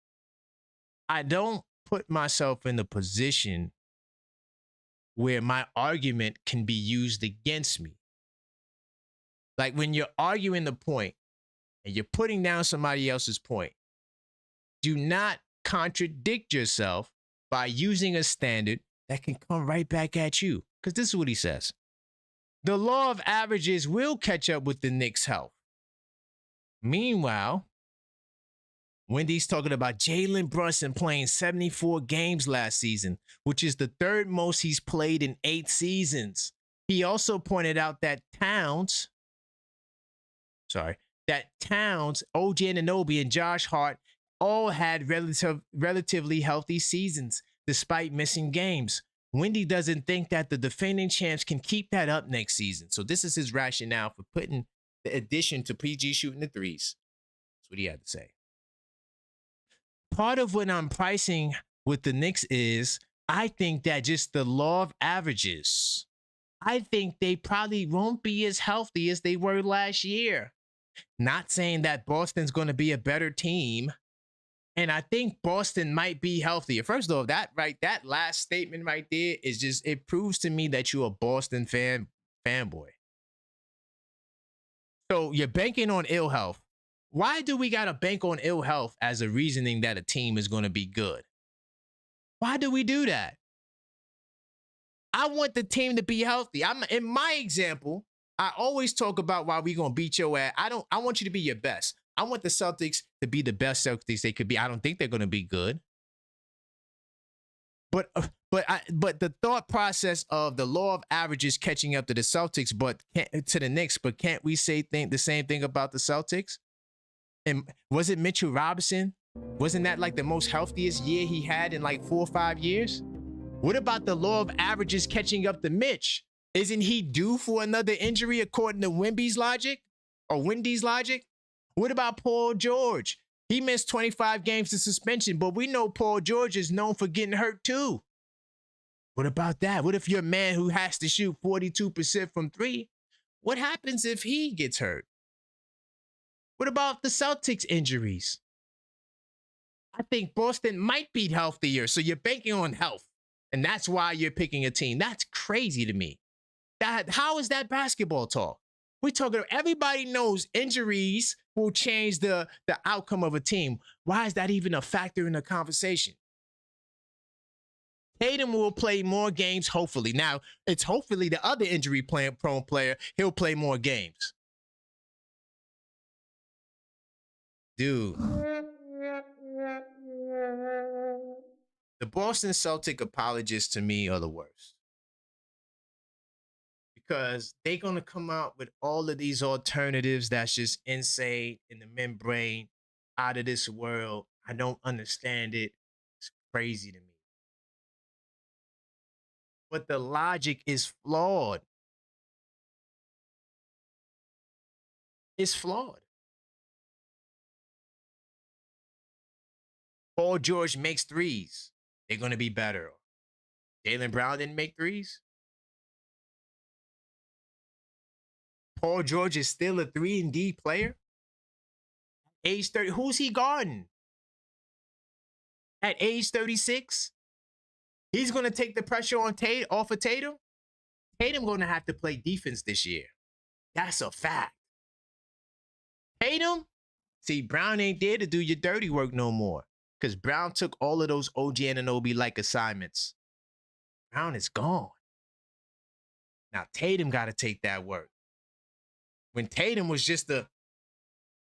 I don't put myself in a position where my argument can be used against me. Like when you're arguing the point and you're putting down somebody else's point, do not contradict yourself by using a standard that can come right back at you. Because this is what he says. The law of averages will catch up with the Knicks' health. Meanwhile, Wendy's talking about Jalen Brunson playing 74 games last season, which is the third most he's played in 8 seasons. He also pointed out that Towns, OG Anunoby, and Josh Hart all had relatively healthy seasons despite missing games. Wendy doesn't think that the defending champs can keep that up next season. So this is his rationale for putting the addition to PG shooting the threes. That's what he had to say. Part of what I'm pricing with the Knicks is I think that just the law of averages, I think they probably won't be as healthy as they were last year. Not saying that Boston's going to be a better team. And I think Boston might be healthier. First of all, that last statement right there is just, it proves to me that you're a Boston fanboy. So you're banking on ill health. Why do we got to bank on ill health as a reasoning that a team is going to be good? Why do we do that? I want the team to be healthy. In my example, I always talk about why we going to beat your ass. I want you to be your best. I want the Celtics to be the best Celtics they could be. I don't think they're going to be good. But the thought process of the law of averages catching up to the Celtics, but to the Knicks, but can't we think the same thing about the Celtics? And was it Mitchell Robinson? Wasn't that like the most healthiest year he had in like 4 or 5 years? What about the law of averages catching up to Mitch? Isn't he due for another injury according to Wendy's logic? Or Wendy's logic? What about Paul George? He missed 25 games to suspension, but we know Paul George is known for getting hurt too. What about that? What if your man who has to shoot 42% from three, what happens if he gets hurt? What about the Celtics injuries? I think Boston might be healthier, so you're banking on health, and that's why you're picking a team. That's crazy to me. How is that basketball talk? We're talking, everybody knows injuries will change the outcome of a team. Why is that even a factor in the conversation? Tatum will play more games, hopefully. Now, it's hopefully the other injury-prone player, he'll play more games. Dude. The Boston Celtic apologists to me are the worst. Because they're going to come out with all of these alternatives that's just insane in the membrane, out of this world. I don't understand it. It's crazy to me. But the logic is flawed. It's flawed. Paul George makes threes. They're going to be better. Jaylen Brown didn't make threes. Paul George is still a 3-and-D player. Age 30. Who's he guarding? At age 36? He's going to take the pressure on off of Tatum? Tatum going to have to play defense this year. That's a fact. Tatum? See, Brown ain't there to do your dirty work no more. Because Brown took all of those OG Anunoby-like assignments. Brown is gone. Now, Tatum got to take that work. When Tatum was just to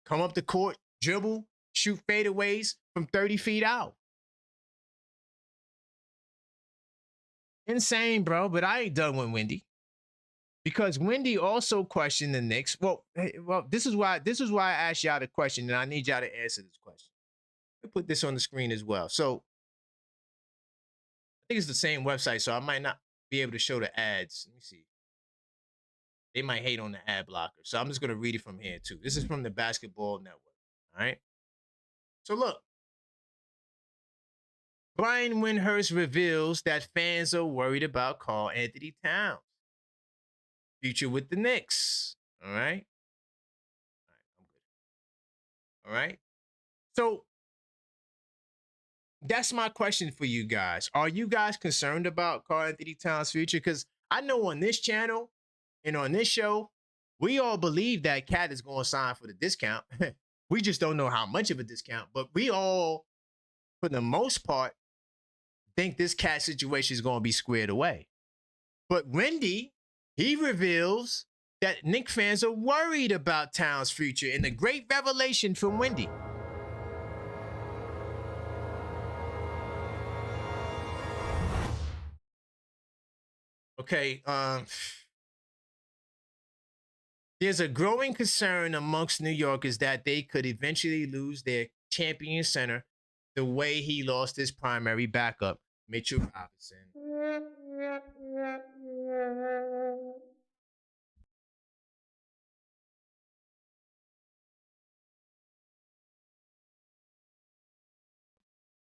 come up the court, dribble, shoot fadeaways from 30 feet out. Insane, bro, but I ain't done with Wendy. Because Wendy also questioned the Knicks. Well, this is why I asked y'all the question, and I need y'all to answer this question. Let me put this on the screen as well. So, I think it's the same website, so I might not be able to show the ads. Let me see. They might hate on the ad blocker. So I'm just going to read it from here, too. This is from the Basketball Network. All right. So look. Brian Windhorst reveals that fans are worried about Karl Anthony Towns' future with the Knicks. All right. I'm good. All right. So that's my question for you guys. Are you guys concerned about Karl Anthony Towns' future? Because I know on this channel, and on this show, we all believe that Cat is going to sign for the discount. We just don't know how much of a discount. But we all, for the most part, think this Cat situation is going to be squared away. But Wendy, he reveals that Knicks fans are worried about Towns' future. And the great revelation from Wendy. Okay, there's a growing concern amongst New Yorkers that they could eventually lose their champion center the way he lost his primary backup, Mitchell Robinson.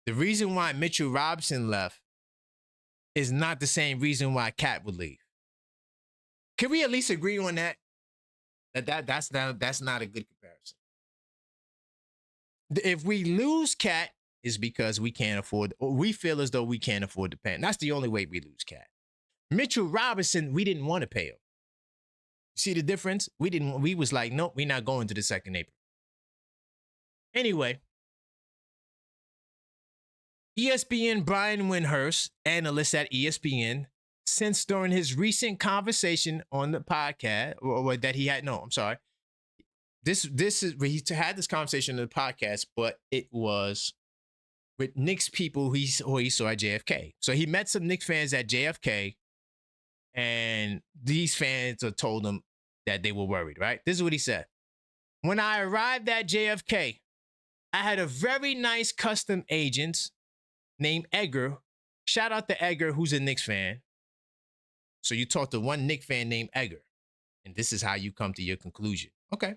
The reason why Mitchell Robinson left is not the same reason why Cat would leave. Can we at least agree on that? That's not a good comparison. If we lose Cat, it's because we can't afford, or we feel as though we can't afford to pay him. That's the only way we lose Cat. Mitchell Robinson, we didn't want to pay him. See the difference? We was like, nope, we're not going to the second April. Anyway, ESPN Brian Windhorst, analyst at ESPN, since during his recent conversation on the podcast, or that he had, no, I'm sorry. this is where he had this conversation in the podcast, but it was with Knicks people who he saw at JFK. So he met some Knicks fans at JFK, and these fans told him that they were worried, right? This is what he said. When I arrived at JFK, I had a very nice custom agent named Edgar. Shout out to Edgar, who's a Knicks fan. So you talked to one Knicks fan named Edgar, and this is how you come to your conclusion. Okay.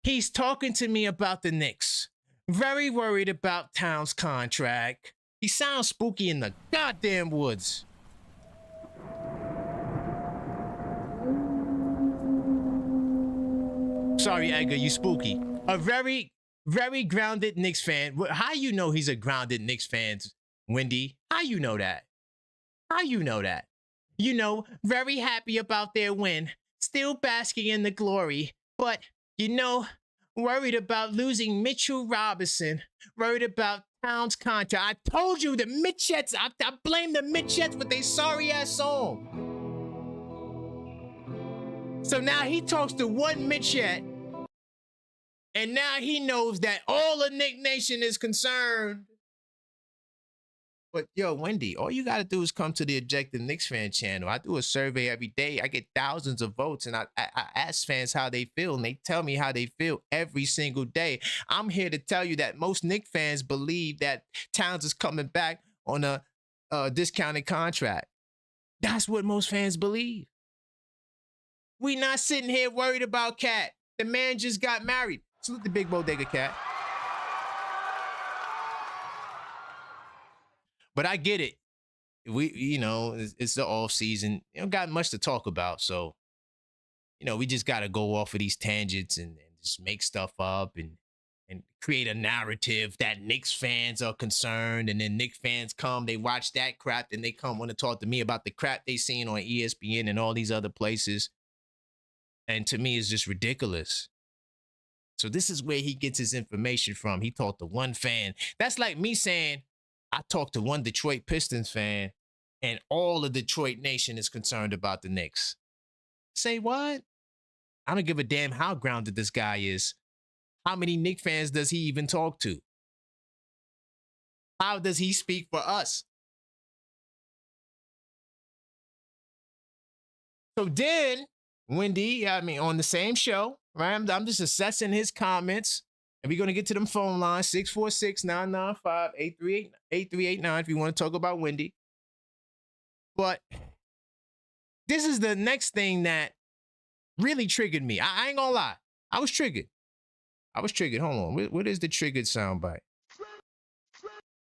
He's talking to me about the Knicks. Very worried about Towns' contract. He sounds spooky in the goddamn woods. Sorry, Edgar, you spooky. A very, very grounded Knicks fan. How you know he's a grounded Knicks fan, Wendy? How you know that? How you know that? You know, very happy about their win. Still basking in the glory. But, you know, worried about losing Mitchell Robinson. Worried about Towns' contract. I told you the Mitchettes, I blame the Mitchettes with their sorry-ass song. So now he talks to one Mitchett, and now he knows that all of Knick Nation is concerned. But yo, Wendy, all you gotta do is come to the Objective Knicks fan channel. I do a survey every day. I get thousands of votes, and I ask fans how they feel, and they tell me how they feel every single day. I'm here to tell you that most Knicks fans believe that Towns is coming back on a discounted contract. That's what most fans believe. We not sitting here worried about Cat. The man just got married. Salute the big bodega Cat. But I get it. It's the off season. You don't got much to talk about. So, we just got to go off of these tangents and just make stuff up and create a narrative that Knicks fans are concerned. And then Knicks fans come, they watch that crap, and they come want to talk to me about the crap they seen on ESPN and all these other places. And to me, it's just ridiculous. So this is where he gets his information from. He talked to one fan. That's like me saying, I talked to one Detroit Pistons fan, and all of Detroit Nation is concerned about the Knicks. Say what? I don't give a damn how grounded this guy is. How many Knicks fans does he even talk to? How does he speak for us? So then, Wendy, on the same show, right? I'm just assessing his comments. And we're going to get to them phone lines, 646-995-8389 if you want to talk about Wendy. But this is the next thing that really triggered me. I ain't going to lie. I was triggered. Hold on. What is the triggered soundbite?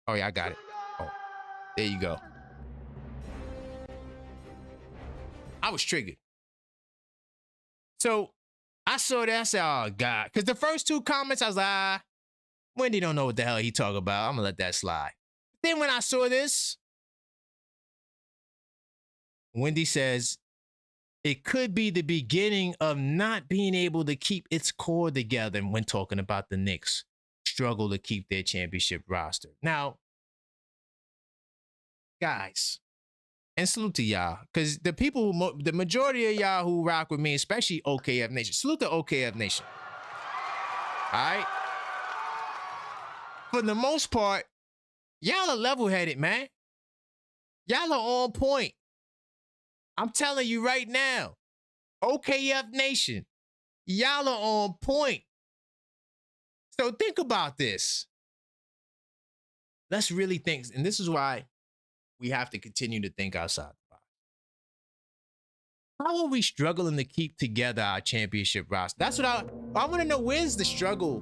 Oh, yeah, I got it. Oh, there you go. I was triggered. So I saw that. I said, oh, God. Because the first two comments, I was like, Wendy don't know what the hell he talking about. I'm going to let that slide. Then when I saw this, Wendy says, it could be the beginning of not being able to keep its core together when talking about the Knicks struggle to keep their championship roster. Now, guys, and salute to y'all, because the majority of y'all who rock with me, especially OKF Nation, salute to OKF Nation. All right? For the most part, y'all are level-headed, man. Y'all are on point. I'm telling you right now, OKF Nation, y'all are on point. So think about this. Let's really think, and this is why we have to continue to think outside the box. How are we struggling to keep together our championship roster? That's what I want to know. Where's the struggle?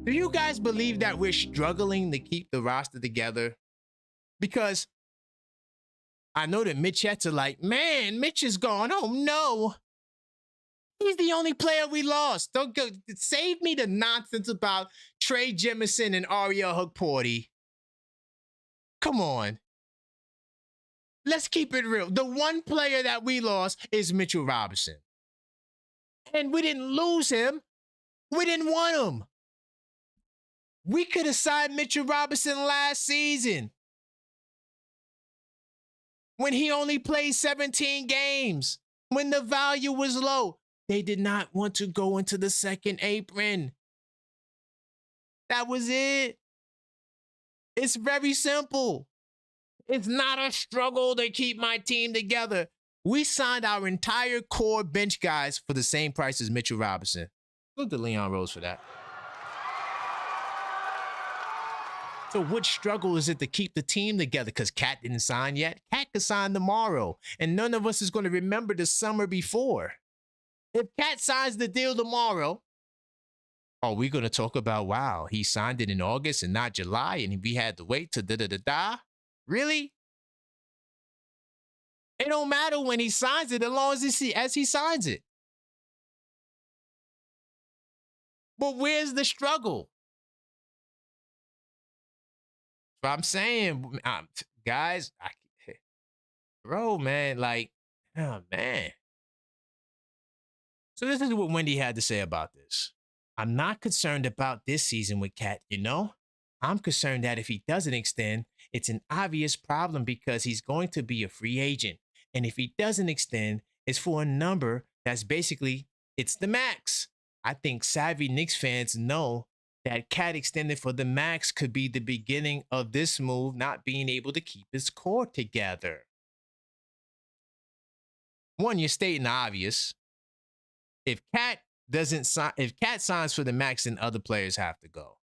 Do you guys believe that we're struggling to keep the roster together? Because I know that Mitchettes are like, man, Mitch is gone. Oh, no. He's the only player we lost. Don't go. Save me the nonsense about Trey Jemison and Ariel Hukporti. Come on. Let's keep it real. The one player that we lost is Mitchell Robinson. And we didn't lose him. We didn't want him. We could have signed Mitchell Robinson last season when he only played 17 games, when the value was low. They did not want to go into the second apron. That was it. It's very simple. It's not a struggle to keep my team together. We signed our entire core bench guys for the same price as Mitchell Robinson. Look at Leon Rose for that. So what struggle is it to keep the team together? Because Cat didn't sign yet. Cat could sign tomorrow. And none of us is going to remember the summer before. If Cat signs the deal tomorrow, are we going to talk about, wow, he signed it in August and not July, and we had to wait to da-da-da-da? Really? It don't matter when he signs it as long as he signs it. But where's the struggle? So I'm saying, guys, bro, man, like, oh, man. So this is what Wendy had to say about this. I'm not concerned about this season with Cat, you know? I'm concerned that if he doesn't extend, it's an obvious problem because he's going to be a free agent. And if he doesn't extend, it's for a number that's basically, it's the max. I think savvy Knicks fans know that Cat extended for the max could be the beginning of this move not being able to keep his core together. One, you're stating the obvious. If Cat signs for the max, then other players have to go.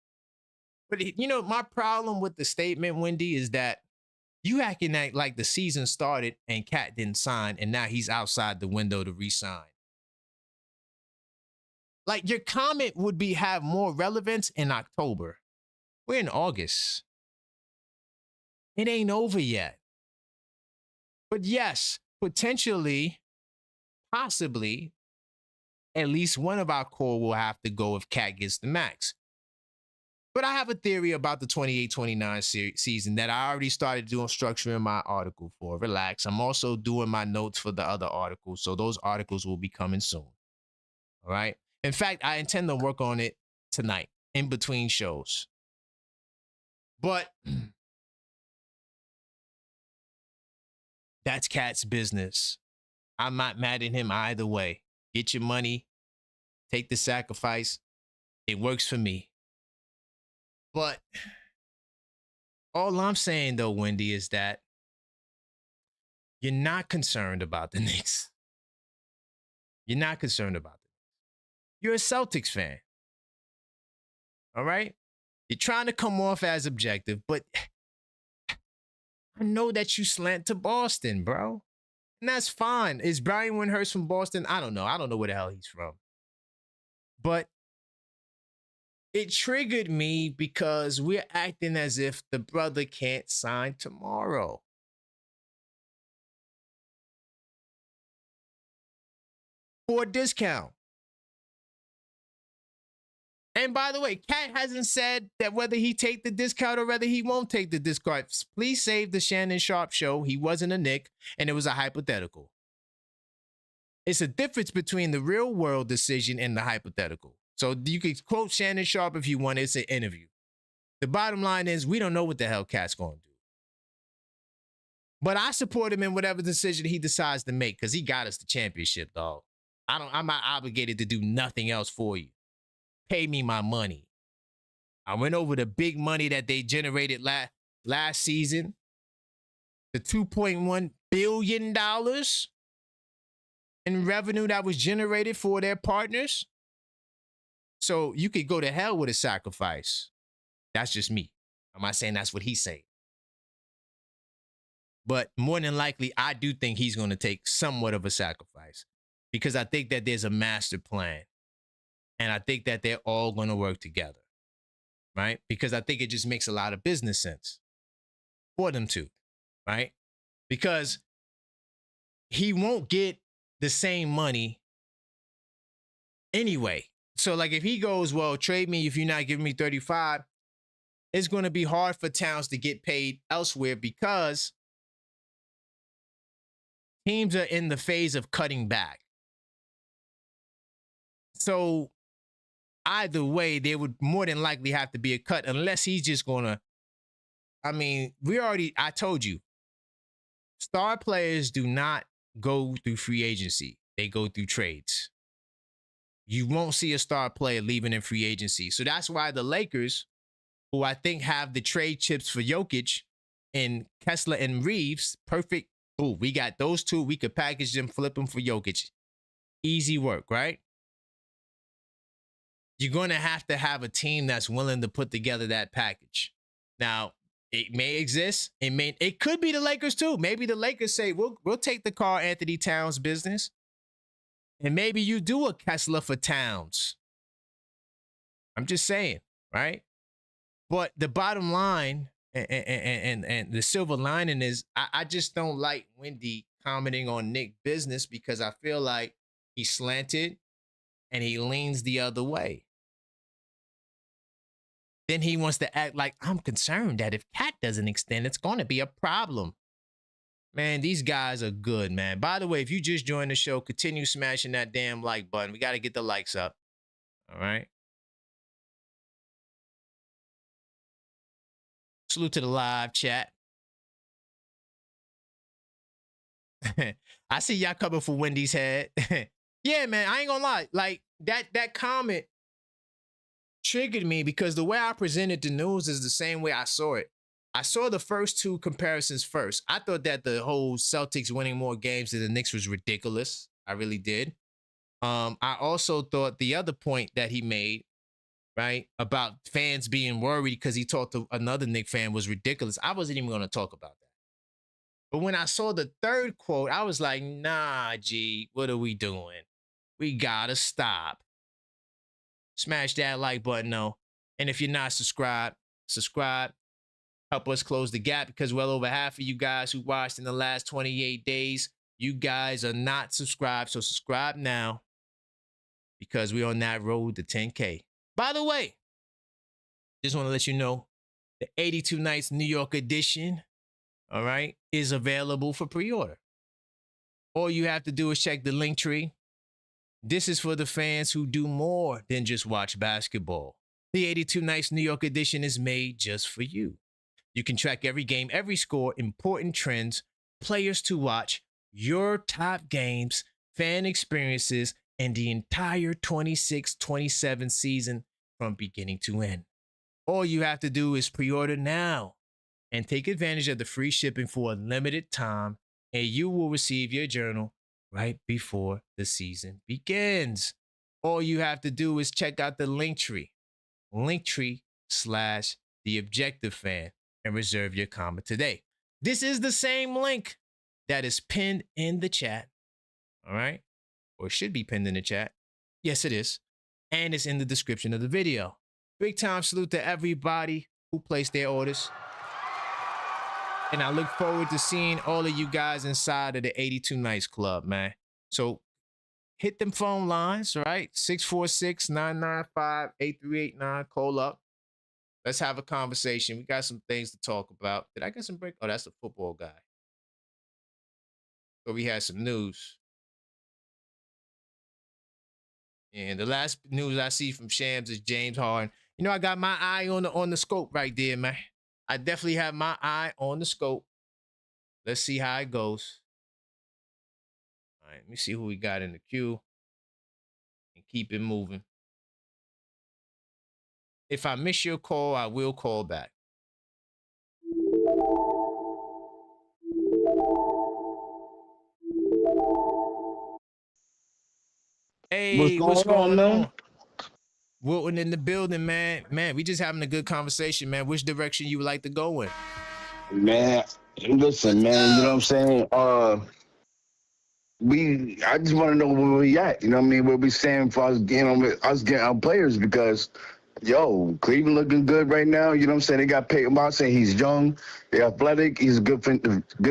But you know, my problem with the statement, Wendy, is that you acting like the season started and Cat didn't sign, and now he's outside the window to re-sign. Like, your comment would have more relevance in October. We're in August. It ain't over yet. But yes, potentially, possibly, at least one of our core will have to go if Cat gets the max. But I have a theory about the 28-29 season that I already started doing structuring my article for. Relax. I'm also doing my notes for the other articles, so those articles will be coming soon. All right? In fact, I intend to work on it tonight in between shows. But that's Cat's business. I'm not mad at him either way. Get your money. Take the sacrifice. It works for me. But all I'm saying, though, Wendy, is that you're not concerned about the Knicks. You're not concerned about them. You're a Celtics fan. All right? You're trying to come off as objective, but I know that you slant to Boston, bro. And that's fine. Is Brian Windhorst from Boston? I don't know. I don't know where the hell he's from. But it triggered me because we're acting as if the brother can't sign tomorrow. For a discount. And by the way, Cat hasn't said that whether he take the discount or whether he won't take the discount. Please save the Shannon Sharp show. He wasn't a Knick, and it was a hypothetical. It's a difference between the real world decision and the hypothetical. So you could quote Shannon Sharp if you want. It's an interview. The bottom line is we don't know what the hell Cat's going to do. But I support him in whatever decision he decides to make because he got us the championship, dog. I'm not obligated to do nothing else for you. Pay me my money. I went over the big money that they generated last season. The $2.1 billion in revenue that was generated for their partners. So you could go to hell with a sacrifice. That's just me. I'm not saying that's what he's saying. But more than likely, I do think he's going to take somewhat of a sacrifice because I think that there's a master plan. And I think that they're all going to work together, right? Because I think it just makes a lot of business sense for them to, right? Because he won't get the same money anyway. So like if he goes, well, trade me if you're not giving me 35, it's going to be hard for Towns to get paid elsewhere because teams are in the phase of cutting back. So either way, there would more than likely have to be a cut unless he's just going to, I told you, star players do not go through free agency. They go through trades. You won't see a star player leaving in free agency. So that's why the Lakers, who I think have the trade chips for Jokic and Kessler and Reeves, perfect. Oh, we got those two. We could package them, flip them for Jokic. Easy work, right? You're going to have a team that's willing to put together that package. Now, it may exist. It could be the Lakers too. Maybe the Lakers say, we'll take the Karl Anthony Towns business. And maybe you do a Kessler for Towns. I'm just saying, right? But the bottom line and the silver lining is I just don't like Wendy commenting on Nick business because I feel like he's slanted and he leans the other way. Then he wants to act like I'm concerned that if Cat doesn't extend, it's going to be a problem. Man, these guys are good, man. By the way, if you just joined the show, continue smashing that damn like button. We got to get the likes up. All right. Salute to the live chat. I see y'all coming for Wendy's head. Yeah, man, I ain't gonna lie. Like that comment triggered me because the way I presented the news is the same way I saw it. I saw the first two comparisons first. I thought that the whole Celtics winning more games than the Knicks was ridiculous. I really did. I also thought the other point that he made, right, about fans being worried because he talked to another Knicks fan was ridiculous. I wasn't even going to talk about that. But when I saw the third quote, I was like, nah, G, what are we doing? We got to stop. Smash that like button, though. And if you're not subscribed, subscribe. Help us close the gap because well over half of you guys who watched in the last 28 days, you guys are not subscribed. So subscribe now because we're on that road to 10K. By the way, just want to let you know the 82 Nights New York edition, all right, is available for pre-order. All you have to do is check the link tree. This is for the fans who do more than just watch basketball. The 82 Nights New York edition is made just for you. You can track every game, every score, important trends, players to watch, your top games, fan experiences, and the entire 26-27 season from beginning to end. All you have to do is pre-order now and take advantage of the free shipping for a limited time, and you will receive your journal right before the season begins. All you have to do is check out the Linktree /The Objective Fan, and reserve your comment today. This is the same link that is pinned in the chat, all right? Or should be pinned in the chat. Yes, it is. And it's in the description of the video. Big time salute to everybody who placed their orders. And I look forward to seeing all of you guys inside of the 82 Nights Club, man. So hit them phone lines, all right? 646-995-8389. Call up. Let's have a conversation. We got some things to talk about. Did I get some break? Oh, that's the football guy. So we had some news. And the last news I see from Shams is James Harden. You know, I got my eye on the scope right there, man. I definitely have my eye on the scope. Let's see how it goes. All right, let me see who we got in the queue. And keep it moving. If I miss your call, I will call back. Hey, what's going on? Wilton in the building, man. Man, we just having a good conversation, man. Which direction you would like to go in? Man, listen, man, you know what I'm saying? I just want to know where we at, you know what I mean? Where we stand for us getting our players because, yo, Cleveland looking good right now, you know what I'm saying? They got Peyton Watson, he's young, they're athletic, he's a good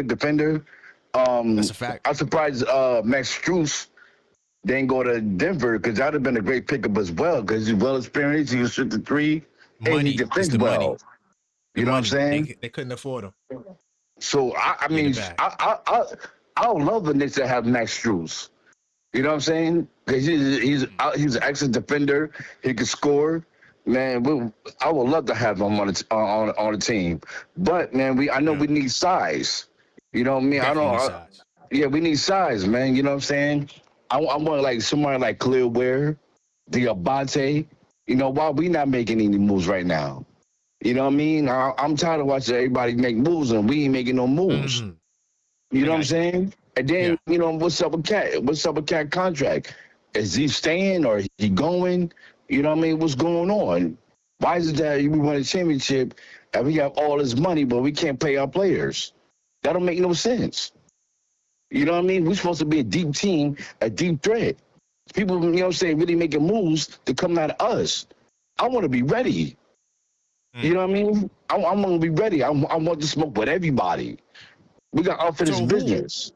defender. That's a fact. I'm surprised Max Strus didn't go to Denver because that would have been a great pickup as well because he's well experienced, he can shoot the three, and he defends well. Money. You know what I'm saying? They couldn't afford him. So I mean, I would love the Knicks to have Max Strus. You know what I'm saying? Because he's an excellent defender. He can score. Man, I would love to have him on the team. But man, I know we need size. You know what I mean? Definitely we need size, man. You know what I'm saying? I want like somebody like Khalil Ware. the Abate. You know, why we not making any moves right now? You know what I mean? I'm tired of watching everybody make moves and we ain't making no moves. Mm-hmm. You know what I'm saying? And then, you know, what's up with Cat? What's up with Cat contract? Is he staying or is he going? You know what I mean? What's going on? Why is it that we won a championship and we have all this money, but we can't pay our players? That don't make no sense. You know what I mean? We're supposed to be a deep team, a deep threat. People, you know what I'm saying, really making moves to come out of us. I want to be ready. You know what I mean? I'm going to be ready. I want to smoke with everybody. We got unfinished business.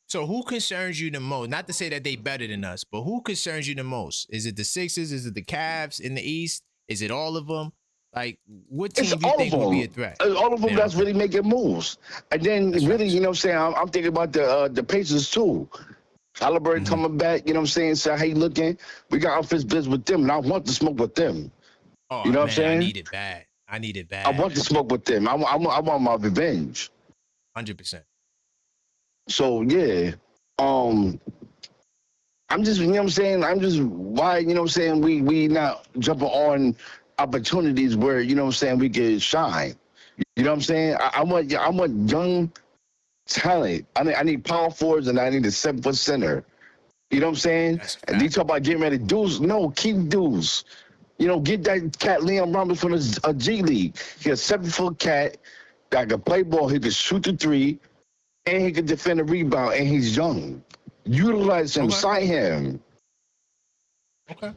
So who concerns you the most? Not to say that they better than us, but who concerns you the most? Is it the Sixers? Is it the Cavs in the East? Is it all of them? Like, what team do you think would be a threat? All of them that's really making moves. And then that's really, you know what I'm saying, I'm thinking about the Pacers too. Halliburton coming back, you know what I'm saying, so how he looking. We got unfinished business with them, and I want to smoke with them. Oh, you know what I'm saying? I need it bad. I want to smoke with them. I want my revenge. 100%. So yeah, I'm just, you know what I'm saying. I'm just why, you know what I'm saying. We not jumping on opportunities where, you know what I'm saying, we can shine. You know what I'm saying. I want young talent. I need power forwards and I need a 7-foot center. You know what I'm saying. And you talk about getting ready to dudes. No, keep dudes. You know, get that cat Leon Roberts from a G League. He's a 7-foot cat that can play ball. He can shoot the three. And he can defend a rebound, and he's young. Utilize him, sign him. Okay.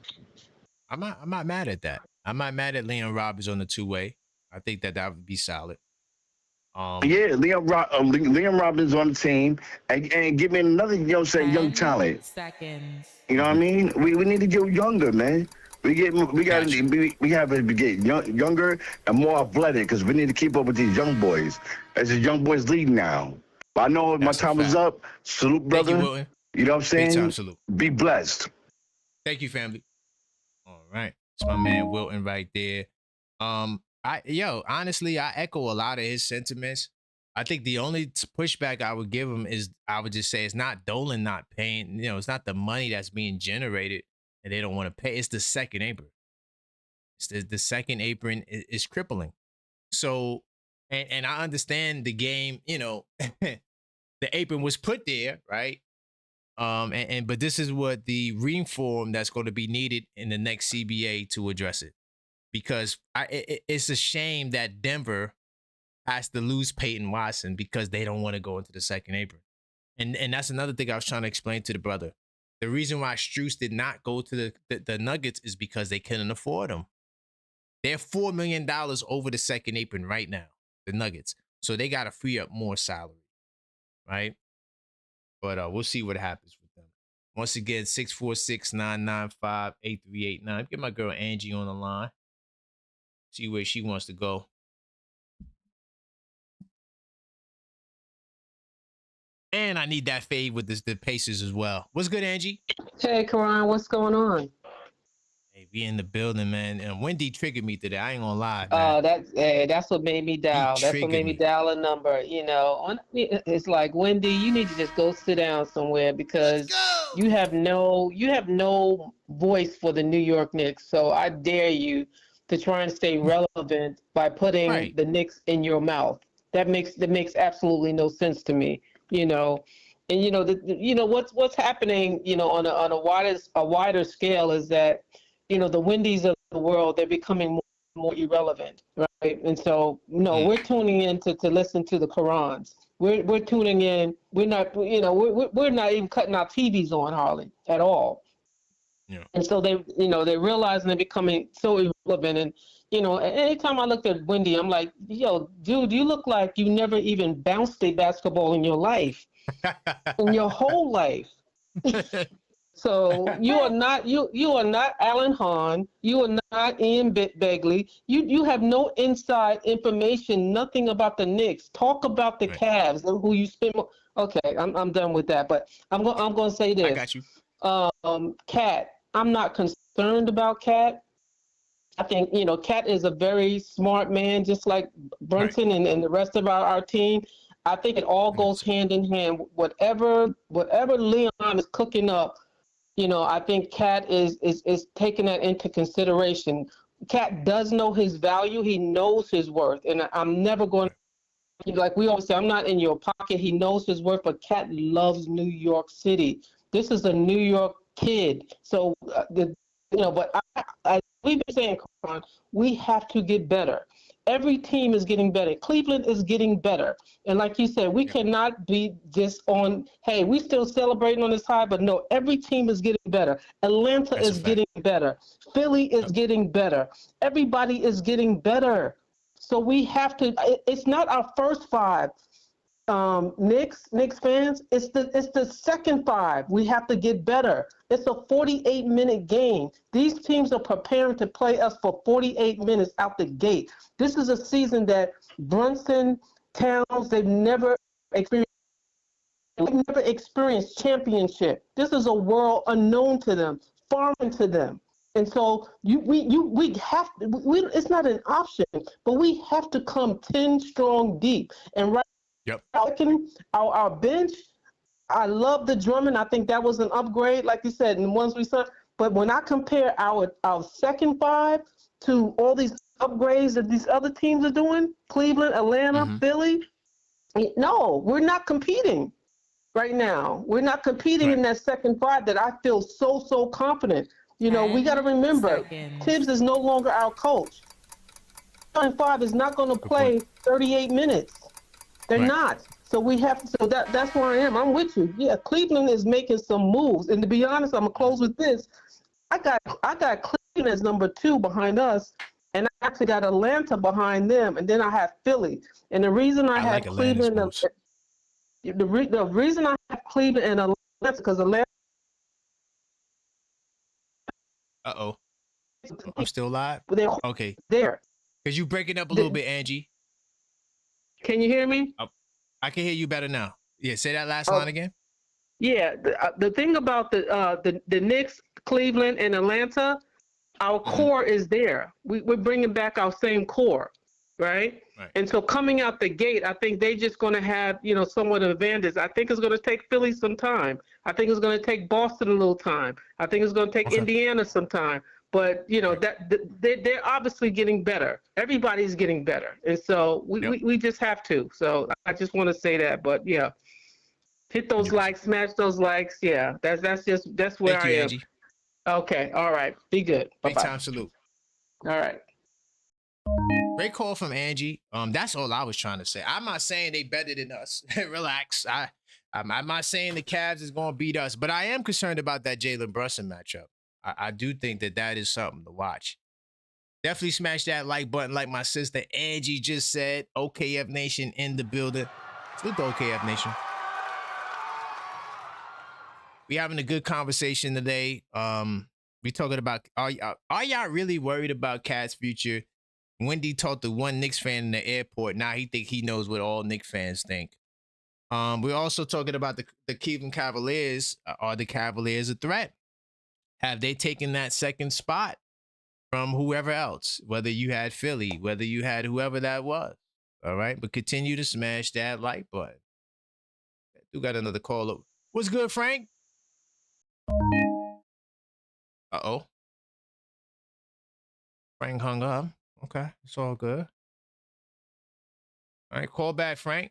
I'm not mad at that. I'm not mad at Leon Roberts on the 2-way. I think that would be solid. Yeah, Leon Robbins on the team, and give me another, you know what I'm saying, young talent. Seconds. You know what I mean? We need to get younger, man. We have to get younger and more athletic because we need to keep up with these young boys. As the young boys lead now. But I know my time is up. Salute, brother. Thank you, Wilton. You know what I'm saying? Big time salute. Be blessed. Thank you, family. All right. It's my man Wilton right there. Honestly, I echo a lot of his sentiments. I think the only pushback I would give him is I would just say it's not Dolan not paying. You know, it's not the money that's being generated and they don't want to pay. It's the second apron. It's the second apron is crippling. So, and I understand the game, you know, the apron was put there, right? But this is what the reform that's going to be needed in the next CBA to address it. Because it's a shame that Denver has to lose Peyton Watson because they don't want to go into the second apron. And that's another thing I was trying to explain to the brother. The reason why Strus did not go to the Nuggets is because they couldn't afford him. They're $4 million over the second apron right now, the Nuggets. So they got to free up more salary, right? But we'll see what happens with them. Once again, 646-995-8389. Get my girl Angie on the line. See where she wants to go. And I need that fade with the Pacers as well. What's good, Angie? Hey, Karan, what's going on? Hey, we in the building, man. And Wendy triggered me today. I ain't gonna lie, man. That's what made me dial. That's what made me dial a number. You know, it's like, Wendy, you need to just go sit down somewhere because you have no voice for the New York Knicks. So I dare you to try and stay relevant by putting the Knicks in your mouth. That makes absolutely no sense to me. You know, and what's happening, you know, on a wider scale is that, you know, the Wendy's of the world, they're becoming more irrelevant, right? And so, we're tuning in to listen to the Qurans. We're tuning in. We're not, you know, we're not even cutting our TVs on, Harley, at all. Yeah. And so they're realizing they're becoming so irrelevant. And, you know, anytime I looked at Wendy, I'm like, yo, dude, you look like you never even bounced a basketball in your life, in your whole life. So you are not Alan Hahn. You are not Ian Begley. You have no inside information, nothing about the Knicks. Talk about the Cavs, who you spend. Okay, I'm done with that. But I'm going to say this. I got you. Cat, I'm not concerned about Cat. I think, you know, Cat is a very smart man, just like Brunson and the rest of our team. I think it all goes hand in hand. Whatever Leon is cooking up I think Cat is taking that into consideration. Cat does know his value. He knows his worth. And I'm never going to, like we always say, I'm not in your pocket. He knows his worth, but Cat loves New York City. This is a New York kid. So, but we've been saying, we have to get better. Every team is getting better. Cleveland is getting better. And like you said, we cannot be just on, hey, we still celebrating on this high, but no, every team is getting better. Atlanta is getting better. Philly is getting better. Everybody is getting better. So we have to, it's not our first five. Knicks fans, it's the second five. We have to get better. It's a 48-minute game. These teams are preparing to play us for 48 minutes out the gate. This is a season that Brunson, Towns, they've never experienced. They've never experienced championship. This is a world unknown to them, foreign to them. And so we have to, it's not an option, but we have to come 10 strong deep. And our bench, I love the Drummond. I think that was an upgrade, like you said, and the ones we saw. But when I compare our second five to all these upgrades that these other teams are doing, Cleveland, Atlanta, Philly, no, we're not competing right now. We're not competing in that second five that I feel so confident. We got to remember, Tibbs is no longer our coach. Starting five is not going to play 38 minutes. They're not. So we have to, so that's where I am. I'm with you. Yeah, Cleveland is making some moves. And to be honest, I'm gonna close with this. I got Cleveland as number 2 behind us, and I actually got Atlanta behind them, and then I have Philly. And the reason I have Cleveland, the reason I have Cleveland and Atlanta is because Atlanta. I'm still live. Okay. There. Because you breaking up a little bit, Angie. Can you hear me? I can hear you better now. Yeah, say that last line again. Yeah, the thing about the Knicks, Cleveland, and Atlanta, our core is there. We're bringing back our same core, right? And so coming out the gate, I think they're just going to have, somewhat of advantage. I think it's going to take Philly some time. I think it's going to take Boston a little time. I think it's going to take Indiana some time. But they're obviously getting better. Everybody's getting better, and so we just have to. So I just want to say that. But yeah, hit those likes, smash those likes. Yeah, that's where I am. Angie. Okay, all right, be good. Big time salute. All right. Great call from Angie. That's all I was trying to say. I'm not saying they better than us. Relax. I'm not saying the Cavs is going to beat us, but I am concerned about that Jalen Brunson matchup. I do think that is something to watch. Definitely smash that like button like my sister Angie just said. OKF Nation in the building. Salute the OKF Nation. We having a good conversation today. We talking about, are y'all really worried about Cat's future? Wendy talked to one Knicks fan in the airport. Now he think he knows what all Knicks fans think. We're also talking about the Cleveland Cavaliers. Are the Cavaliers a threat? Have they taken that second spot from whoever else? Whether you had Philly, whether you had whoever that was. All right. But continue to smash that like button. We got another call up. What's good, Frank? Uh-oh. Frank hung up. Okay. It's all good. All right. Call back, Frank.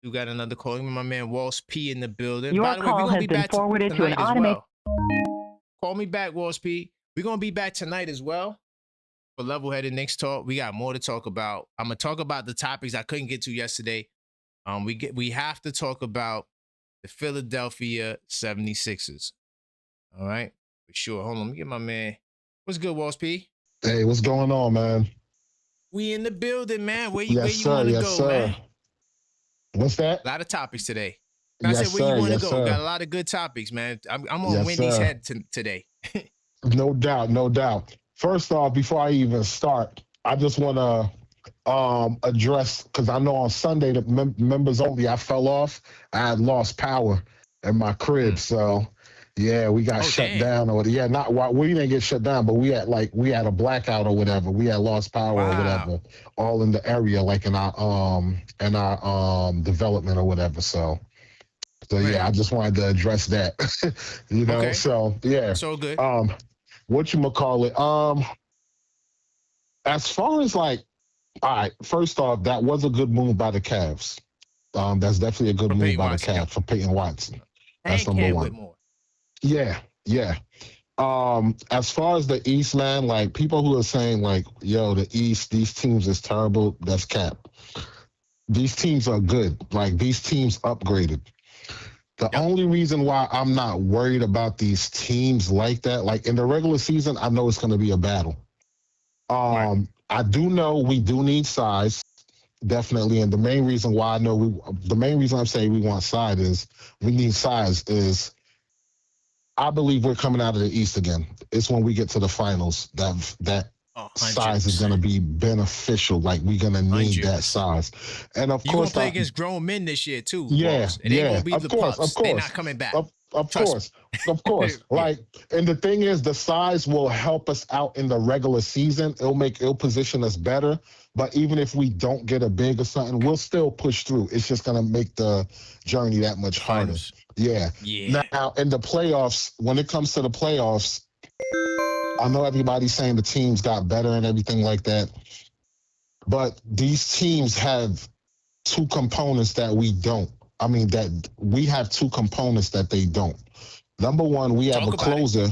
You got another call. My man Walsh P in the building. Your call has been forwarded to an automated. Call me back, Walsh P. We're going to be back tonight as well for Level-Headed Knicks Talk. We got more to talk about. I'm going to talk about the topics I couldn't get to yesterday. We have to talk about the Philadelphia 76ers. All right? For sure. Hold on. Let me get my man. What's good, Walsh P? Hey, what's going on, man? We in the building, man. Where you want to go, man? What's that? A lot of topics today. I said, where you want to go? Sir. Got a lot of good topics, man. I'm on Wendy's head today. No doubt. First off, before I even start, I just want to address, because I know on Sunday, the members only, I fell off. I had lost power in my crib. So, yeah, we got shut down. We didn't get shut down, but we had a blackout or whatever. We had lost power or whatever, all in the area, like in our development or whatever. So So yeah, I just wanted to address that. You know, Okay. so yeah. So good. Whatchamacallit? As far as like, all right, first off, that was a good move by the Cavs. That's definitely a good move by the Cavs for Peyton Watson. That's number one. Whitmore. Yeah. As far as the East, man, like people who are saying like, yo, the East, these teams is terrible, that's cap. These teams are good. Like these teams upgraded. The only reason why I'm not worried about these teams like that, like in the regular season, I know it's going to be a battle. I do know we do need size, definitely. And the main reason why the main reason I'm saying we want size is I believe we're coming out of the East again. It's when we get to the finals that size is going to be beneficial. Like we're going to need that size. And of course, you're going to play against grown men this year too. Yeah, it ain't gonna be the pups. They're not coming back. Of course. Like, and the thing is, the size will help us out in the regular season. It'll position us better. But even if we don't get a big or something, we'll still push through. It's just gonna make the journey that much harder. Yeah. Now in the playoffs, when it comes to the playoffs, I know everybody's saying the teams got better and everything like that, but these teams have two components that we don't. I mean, that we have two components that they don't. Number one, we have a closer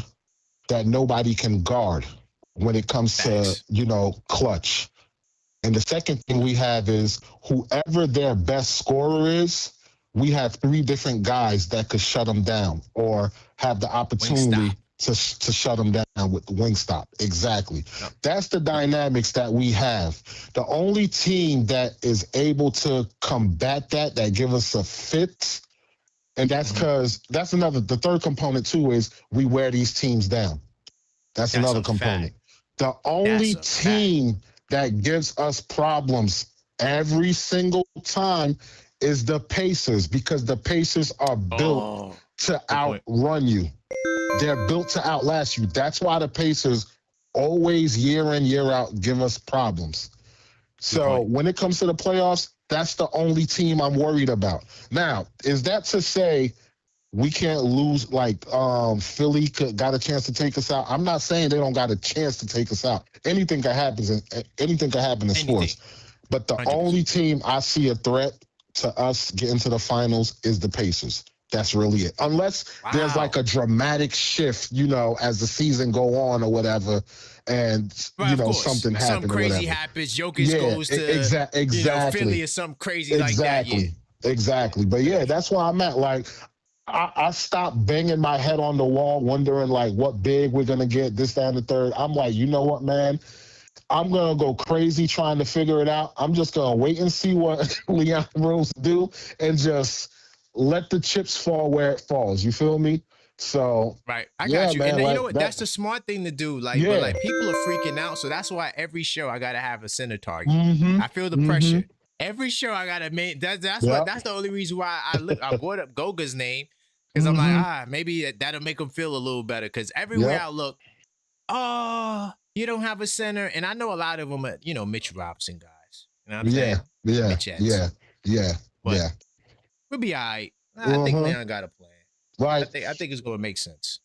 that nobody can guard when it comes to, clutch. And the second thing we have is whoever their best scorer is, we have three different guys that could shut them down or have the opportunity to shut them down with the wing stop. Exactly. Yep. That's the dynamics that we have. The only team that is able to combat that give us a fit, and that's because the third component too is we wear these teams down. That's another component. The only team that gives us problems every single time is the Pacers, because the Pacers are built to outrun you. They're built to outlast you. That's why the Pacers always, year in, year out, give us problems. So when it comes to the playoffs, that's the only team I'm worried about. Now, is that to say we can't lose, like Philly got a chance to take us out? I'm not saying they don't got a chance to take us out. Anything can happen in sports. But the 100%. Only team I see a threat to us getting to the finals is the Pacers. That's really it. Unless there's like a dramatic shift, as the season go on or whatever, and something happens. Some crazy happens. Jokic goes to exactly. Philly or something crazy like that. Yeah. Exactly. But yeah, that's where I'm at. Like, I stopped banging my head on the wall, wondering like what big we're gonna get, this, that, and the third. I'm like, you know what, man? I'm gonna go crazy trying to figure it out. I'm just gonna wait and see what Leon Rose do, and just let the chips fall where it falls. You feel me? So I got you. Man, and you know what? That's the smart thing to do. Like, but like people are freaking out. So that's why every show I gotta have a center target. I feel the pressure. Every show I gotta make. That's the only reason why I brought up Goga's name, because I'm like, maybe that'll make him feel a little better. Because everywhere I look, you don't have a center, and I know a lot of them are, Mitch Robinson guys. You know what I'm saying? Yeah. We'll be all right. I think Leon got a plan. Right. I think it's going to make sense.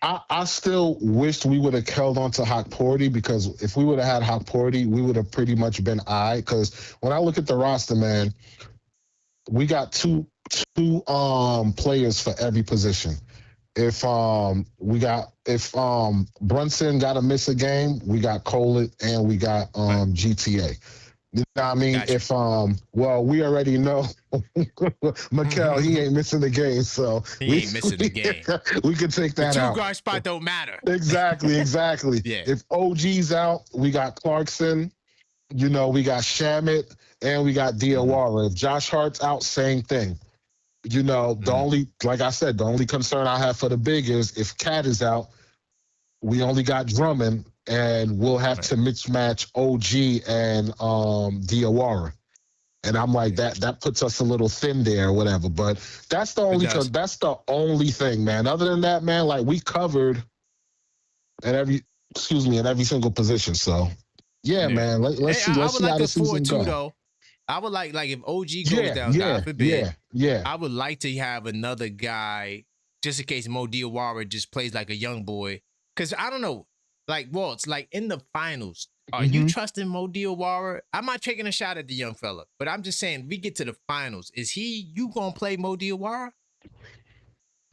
I still wished we would have held on to Hokporty, because if we would have had Hokporty, we would have pretty much been all right. Because when I look at the roster, man, we got two players for every position. If Brunson got to miss a game, we got Colett and we got GTA. You know what I mean? Gotcha. We already know Mikal, he ain't missing the game, so he ain't missing the game. We can take that out. The two-guard spot don't matter. Exactly. Yeah. If OG's out, we got Clarkson, we got Shamet, and we got Diawara. If Josh Hart's out, same thing. The only, like I said, the only concern I have for the big is if Cat is out, we only got Drummond, and we'll have to mismatch OG and Diawara. And I'm like, that puts us a little thin there or whatever. But that's the only thing, man. Other than that, man, like we covered in every single position. So yeah. Man, let's see how the season go. I would like if OG goes down, God forbid. Yeah. I would like to have another guy just in case Mo Diawara just plays like a young boy. Because I don't know, like Waltz, like in the finals, are you trusting Mo Diawara? I'm not taking a shot at the young fella, but I'm just saying, we get to the finals. Is you gonna play Mo Diawara?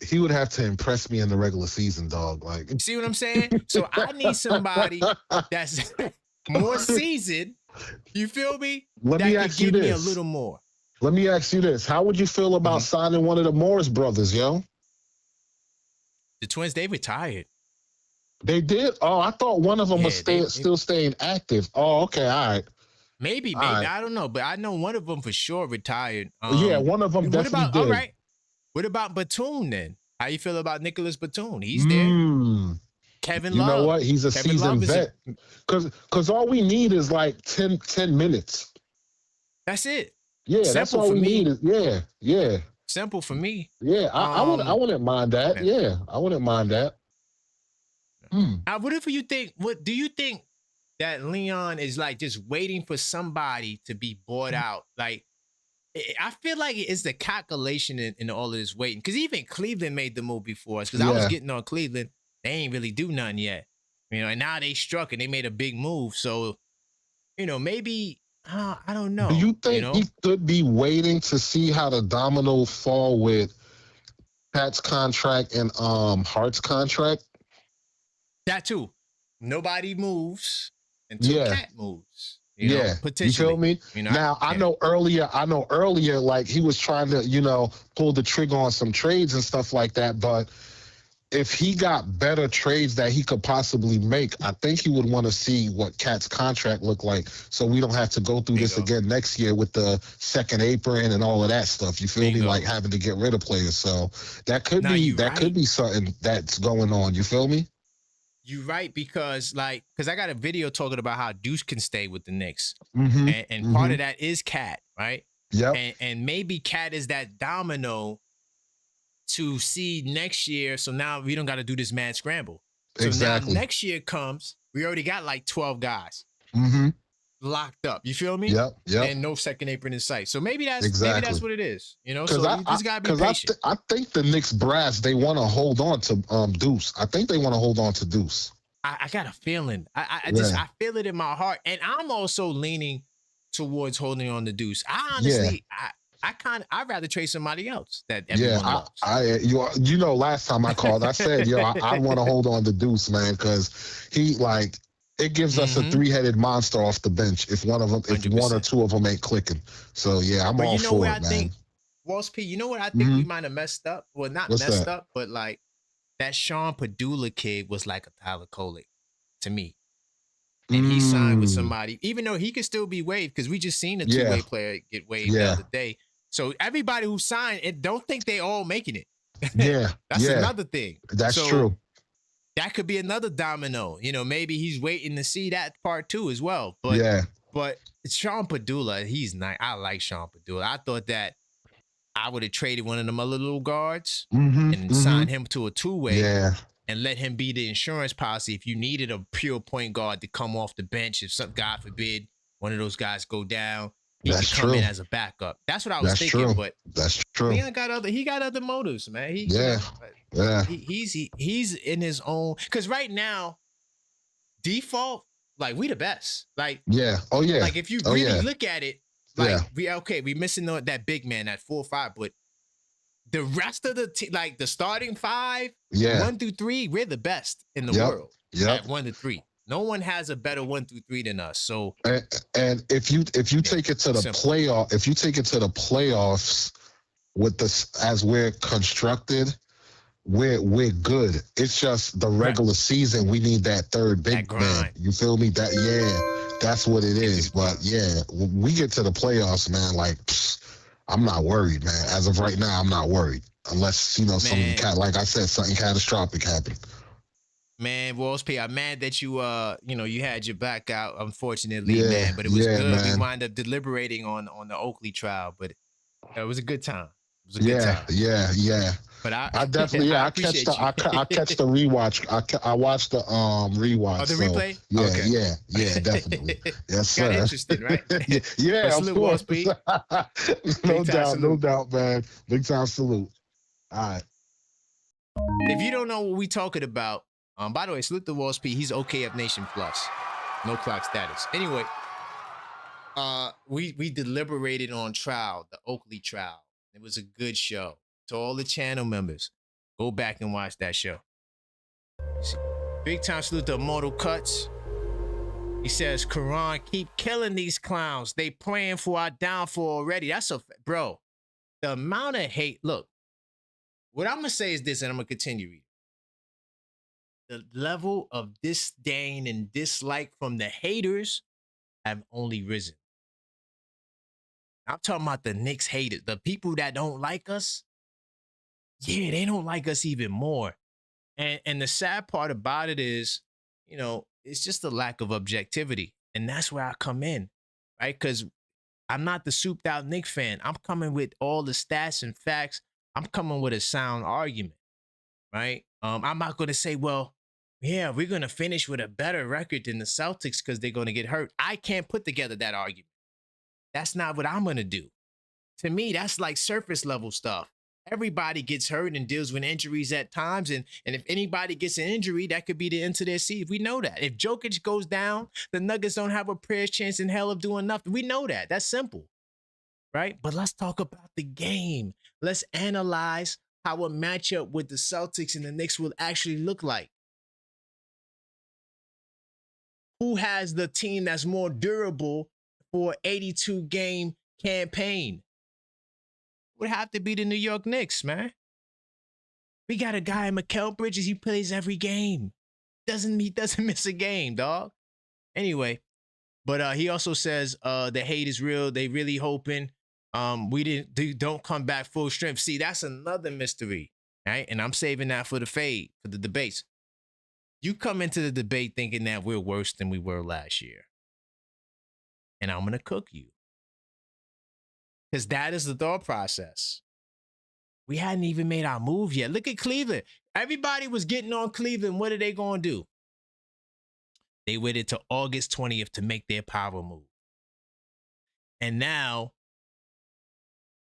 He would have to impress me in the regular season, dog. Like, see what I'm saying? So I need somebody that's more seasoned. You feel me? Let me ask you this. Me a little more. Let me ask you this. How would you feel about signing one of the Morris brothers, yo? The twins, they retired. They did? Oh, I thought one of them was still staying active. Oh, okay, all right. Maybe. Right. I don't know. But I know one of them for sure retired. Yeah, one of them definitely did. All right. What about Batum then? How you feel about Nicholas Batum? He's there. Kevin Love. You know what? He's a seasoned vet. Because all we need is like 10 minutes. That's it. Yeah, that's all we need. Yeah. Simple for me. Yeah, I wouldn't mind that. Yeah, I wouldn't mind that. What do you think that Leon is like just waiting for somebody to be bought out? Like, I feel like it's the calculation in all of this waiting. Because even Cleveland made the move before us. Because I was getting on Cleveland. They ain't really do nothing yet. And now they struck and they made a big move. So, maybe, I don't know. Do you think he could be waiting to see how the domino fall with Pat's contract and Hart's contract? That too. Nobody moves until Cat moves. Potentially. You feel me? Now I know earlier, like he was trying to, pull the trigger on some trades and stuff like that. But if he got better trades that he could possibly make, I think he would want to see what Cat's contract looked like, so we don't have to go through this again next year with the second apron and all of that stuff. You feel me? Like having to get rid of players. So that could be something that's going on. You feel me? You're right, because I got a video talking about how Deuce can stay with the Knicks. And part of that is Cat, right? Yep. And maybe Cat is that domino to see next year. So now we don't got to do this mad scramble. So now next year comes, we already got like 12 guys locked up. You feel me? Yep. And no second apron in sight. So maybe that's what it is. So you just got to be patient. I think the Knicks brass, they want to hold on to Deuce. I think they want to hold on to Deuce. I got a feeling. I feel it in my heart. And I'm also leaning towards holding on to Deuce. I honestly, I'd rather trade somebody else that everyone loves. Last time I called, I said, I want to hold on to Deuce, man, because it gives us a three-headed monster off the bench if one or two of them ain't clicking. So I'm all for it, man. Walls P, you know what I think we might have messed up? Well, not messed up, but like that Sean Padula kid was like a Tyler Kolek to me. And he signed with somebody, even though he could still be waived, because we just seen a two-way player get waived the other day. So everybody who signed it, don't think they all making it. That's another thing. That's true. That could be another domino. Maybe he's waiting to see that part too as well. But Sean Padula, he's nice. I like Sean Padula. I thought that I would have traded one of them other little guards and signed him to a two-way and let him be the insurance policy if you needed a pure point guard to come off the bench. If God forbid, one of those guys go down, he can come in as a backup. That's what I was thinking. But that's true. He got other motives, man. He's in his own, because right now, default, like we the best. Like like if you really look at it, like we missing that big man at 4-5, but the rest of the like the starting five, 1 through 3, we're the best in the world. At 1 to 3. No one has a better 1 through 3 than us. So and if you take it to the playoff, if you take it to the playoffs with this as we're constructed, we're good. It's just the regular season. We need that third big man. You feel me? That's what it is. But when we get to the playoffs, man, like I'm not worried, man. As of right now, I'm not worried unless something like I said, something catastrophic happened. Man, Walls P, I'm mad that you had your back out, unfortunately, man. But it was good. Man. We wound up deliberating on the Oakley trial, but it was a good time. It was a good time. But I definitely, I catch the rewatch. I watched the rewatch. Oh, the replay? Yeah, okay. yeah, definitely. Yes, sir. Got interested, right? Yeah, of course. No doubt, man. Big time salute. All right. If you don't know what we talking about, by the way, salute to Wall Speed. He's OKF Nation Plus. No clock status. Anyway, we deliberated on trial, the Oakley trial. It was a good show. To all the channel members, go back and watch that show. Big time salute to Immortal Cuts. He says, Quran, keep killing these clowns. They praying for our downfall already. That's bro. The amount of hate. Look, what I'm gonna say is this, and I'm gonna continue reading. The level of disdain and dislike from the haters have only risen. I'm talking about the Knicks haters, the people that don't like us. Yeah, they don't like us even more. And the sad part about it is, you know, it's just a lack of objectivity. And that's where I come in, right? Because I'm not the souped out Knicks fan. I'm coming with all the stats and facts. I'm coming with a sound argument, right? I'm not going to say, well, yeah, we're going to finish with a better record than the Celtics because they're going to get hurt. I can't put together that argument. That's not what I'm going to do. To me, that's like surface level stuff. Everybody gets hurt and deals with injuries at times. And if anybody gets an injury, that could be the end of their season. We know that. If Jokic goes down, the Nuggets don't have a prayer chance in hell of doing nothing. We know that. That's simple, right? But let's talk about the game. Let's analyze how a matchup with the Celtics and the Knicks will actually look like. Who has the team that's more durable for an 82-game campaign? Would have to be the New York Knicks, man. We got a guy, Mikal Bridges, he plays every game. He doesn't miss a game, dog. Anyway, but he also says the hate is real. They really hoping we don't come back full strength. See, that's another mystery, right? And I'm saving that for the fade, for the debates. You come into the debate thinking that we're worse than we were last year. And I'm going to cook you. Because that is the thought process. We hadn't even made our move yet. Look at Cleveland. Everybody was getting on Cleveland. What are they going to do? They waited till August 20th to make their power move. And now,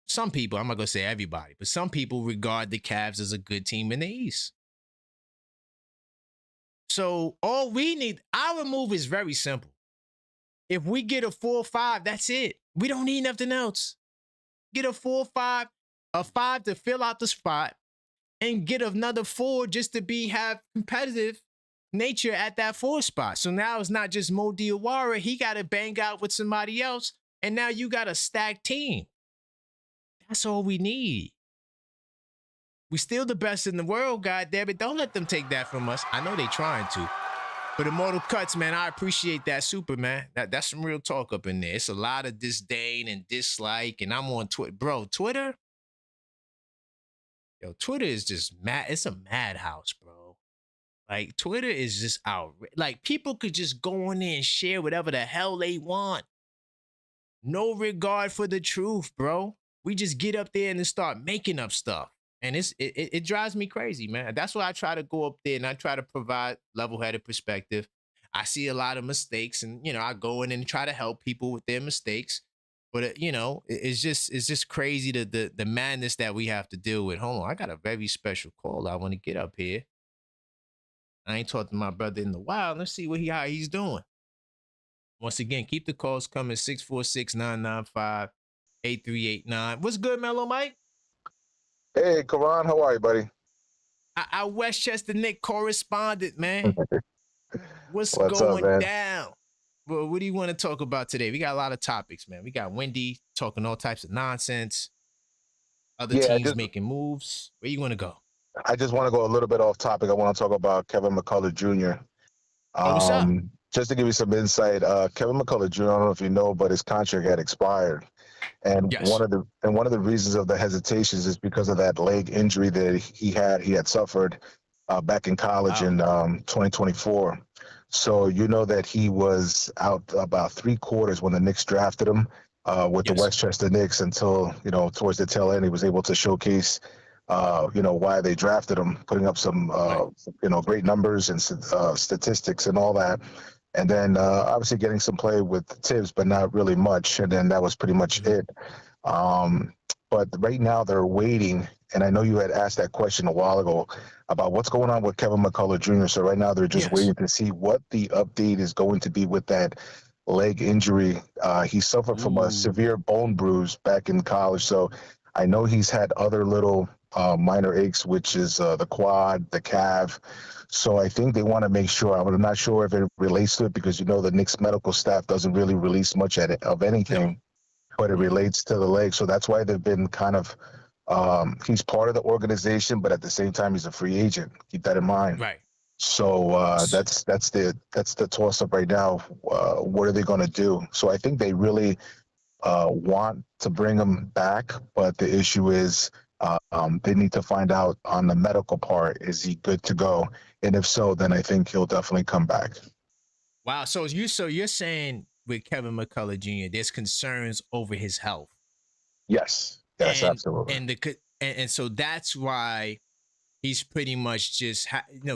some people, I'm not going to say everybody, but some people regard the Cavs as a good team in the East. So all we need, our move is very simple. If we get a 4-5, that's it. We don't need nothing else. Get a 4-5, a 5 to fill out the spot, and get another 4 just to have competitive nature at that 4 spot. So now it's not just Mo Diawara. He got to bang out with somebody else, and now you got a stacked team. That's all we need. We still the best in the world, goddammit. Don't let them take that from us. I know they trying to. But Immortal Cuts, man, I appreciate that super, man. That's some real talk up in there. It's a lot of disdain and dislike, and I'm on Twitter. Bro, Twitter? Yo, Twitter is just mad. It's a madhouse, bro. Like, Twitter is just out. Like, people could just go on there and share whatever the hell they want. No regard for the truth, bro. We just get up there and then start making up stuff. And it drives me crazy, man. That's why I try to go up there and I try to provide level-headed perspective. I see a lot of mistakes, and I go in and try to help people with their mistakes. But it's just crazy the madness that we have to deal with. Hold on, I got a very special call. I want to get up here. I ain't talked to my brother in a while. Let's see how he's doing. Once again, keep the calls coming. 646-995-8389. What's good, Mellow Mike? Hey, Karan, how are you, buddy? Our Westchester Knicks correspondent, man. What's going up, down? Well, what do you want to talk about today? We got a lot of topics, man. We got Wendy talking all types of nonsense. Other teams making moves. Where you want to go? I just want to go a little bit off topic. I want to talk about Kevin McCullough Jr. What's up? Just to give you some insight, Kevin McCullough Jr., I don't know if you know, but his contract had expired. And yes. one of the reasons of the hesitations is because of that leg injury that he had suffered back in college in 2024. So you know that he was out about 3 quarters when the Knicks drafted him with the Westchester Knicks until towards the tail end he was able to showcase why they drafted him, putting up some, great numbers and statistics and all that. And then obviously getting some play with Tibbs, but not really much. And then that was pretty much it. But right now they're waiting. And I know you had asked that question a while ago about what's going on with Kevin McCullough Jr. So right now they're just waiting to see what the update is going to be with that leg injury. He suffered from a severe bone bruise back in college. So I know he's had other little minor aches, which is the quad, the calf. So I think they want to make sure. I'm not sure if it relates to it because, the Knicks medical staff doesn't really release much of anything, but it relates to the leg. So that's why they've been kind of he's part of the organization, but at the same time, he's a free agent. Keep that in mind. Right. So that's the toss up right now. What are they going to do? So I think they really want to bring him back, but the issue is they need to find out on the medical part, is he good to go? And if so, then I think he'll definitely come back. Wow. So you're saying with Kevin McCullough Jr., there's concerns over his health. Yes, absolutely. And so that's why he's pretty much just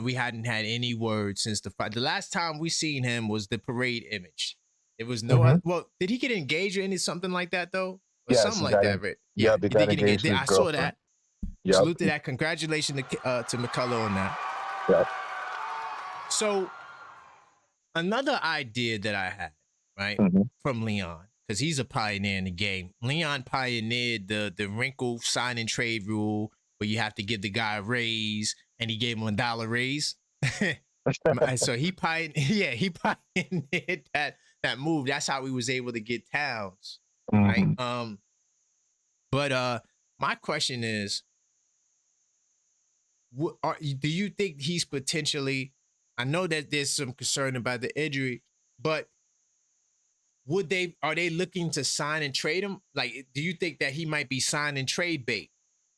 we hadn't had any word since the fight. The last time we seen him was the parade image. It was no other, well, did he get engaged or something like that though? Or something like that, right? Yeah, he got engaged. I saw that. Yep. Salute to that. Congratulations to McCullough on that. Yep. So another idea that I had, right, from Leon, because he's a pioneer in the game. Leon pioneered the wrinkle sign and trade rule where you have to give the guy a raise, and he gave him $1 raise. So he pioneered that move. That's how we was able to get Towns, right? But my question is, do you think he's potentially? I know that there's some concern about the injury, but are they looking to sign and trade him? Like, do you think that he might be sign and trade bait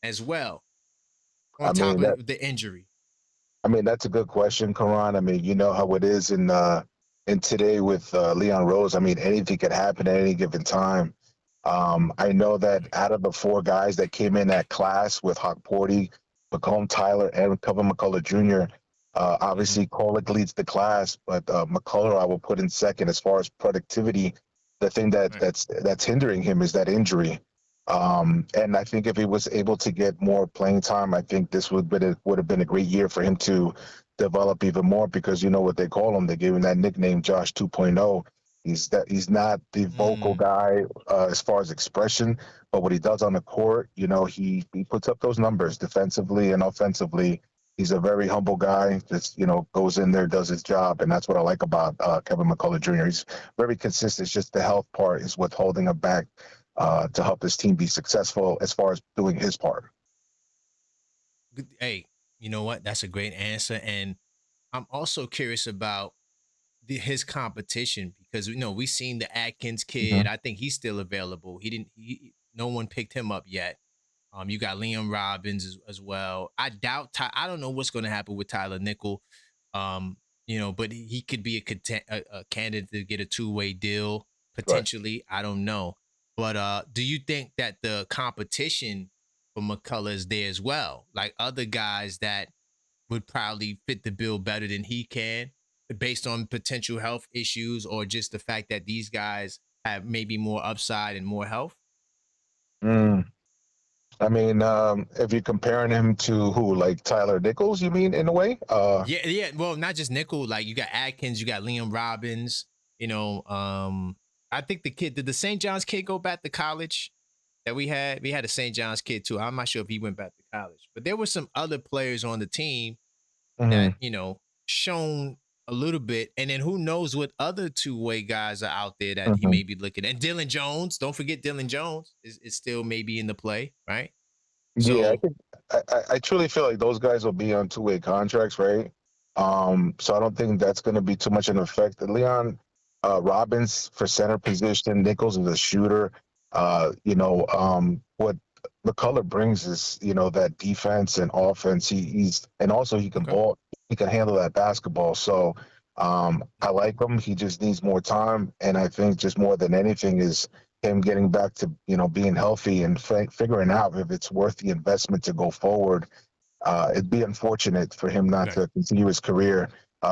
as well on top of the injury? I mean, that's a good question, Karan. I mean, you know how it is in today with Leon Rose. I mean, anything could happen at any given time. I know that out of the 4 guys that came in that class with Hawk Porty, McComb, Tyler, and Kevin McCullough Jr., obviously Kolek leads the class, but McCullough I will put in second as far as productivity. The thing that's hindering him is that injury. And I think if he was able to get more playing time, I think this would have been a great year for him to develop even more, because you know what they call him. They gave him that nickname, Josh 2.0. He's not the vocal guy as far as expression, but what he does on the court, he puts up those numbers defensively and offensively. He's a very humble guy. Just goes in there, does his job, and that's what I like about Kevin McCullough Jr. He's very consistent. It's just the health part is what's holding him back to help his team be successful as far as doing his part. Hey, you know what? That's a great answer, and I'm also curious about his competition, because we seen the Atkins kid. I think he's still available. No one picked him up yet. You got Liam Robbins as well. I don't know what's going to happen with Tyler Nickel. But he could be a candidate to get a 2-way deal potentially. Right. I don't know. But do you think that the competition for McCullough is there as well? Like other guys that would probably fit the bill better than he can, based on potential health issues, or just the fact that these guys have maybe more upside and more health? I mean, if you're comparing him to who, like Tyler Nichols, you mean, in a way? Yeah. Well, not just Nickel. Like you got Atkins, you got Liam Robbins. I think did the St. John's kid go back to college that we had? We had a St. John's kid too. I'm not sure if he went back to college, but there were some other players on the team that, shown a little bit. And then who knows what other 2-way guys are out there that he may be looking at. And Dylan Jones, don't forget Dylan Jones is still maybe in the play, right? So, yeah, I truly feel like those guys will be on 2-way contracts, right? So I don't think that's going to be too much of an effect. Leon Robbins for center position, Nichols is a shooter. What McCullough brings is, that defense and offense. He can ball. He can handle that basketball. So I like him. He just needs more time. And I think just more than anything is him getting back to, being healthy and figuring out if it's worth the investment to go forward. It'd be unfortunate for him not to continue his career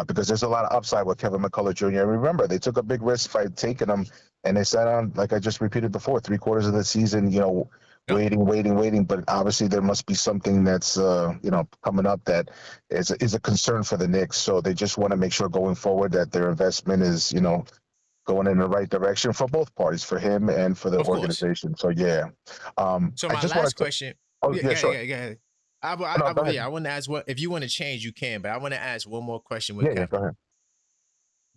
because there's a lot of upside with Kevin McCullough Jr. And remember, they took a big risk by taking him, and they sat on, like I just repeated before, 3/4 of the season, waiting. But obviously, there must be something that's, coming up that is a concern for the Knicks. So they just want to make sure going forward that their investment is, going in the right direction for both parties, for him and for the organization. So, yeah. So my last question. Oh, yeah, sure. Go ahead. I want to ask if you want to change, you can, but I want to ask one more question with Kevin. Go ahead.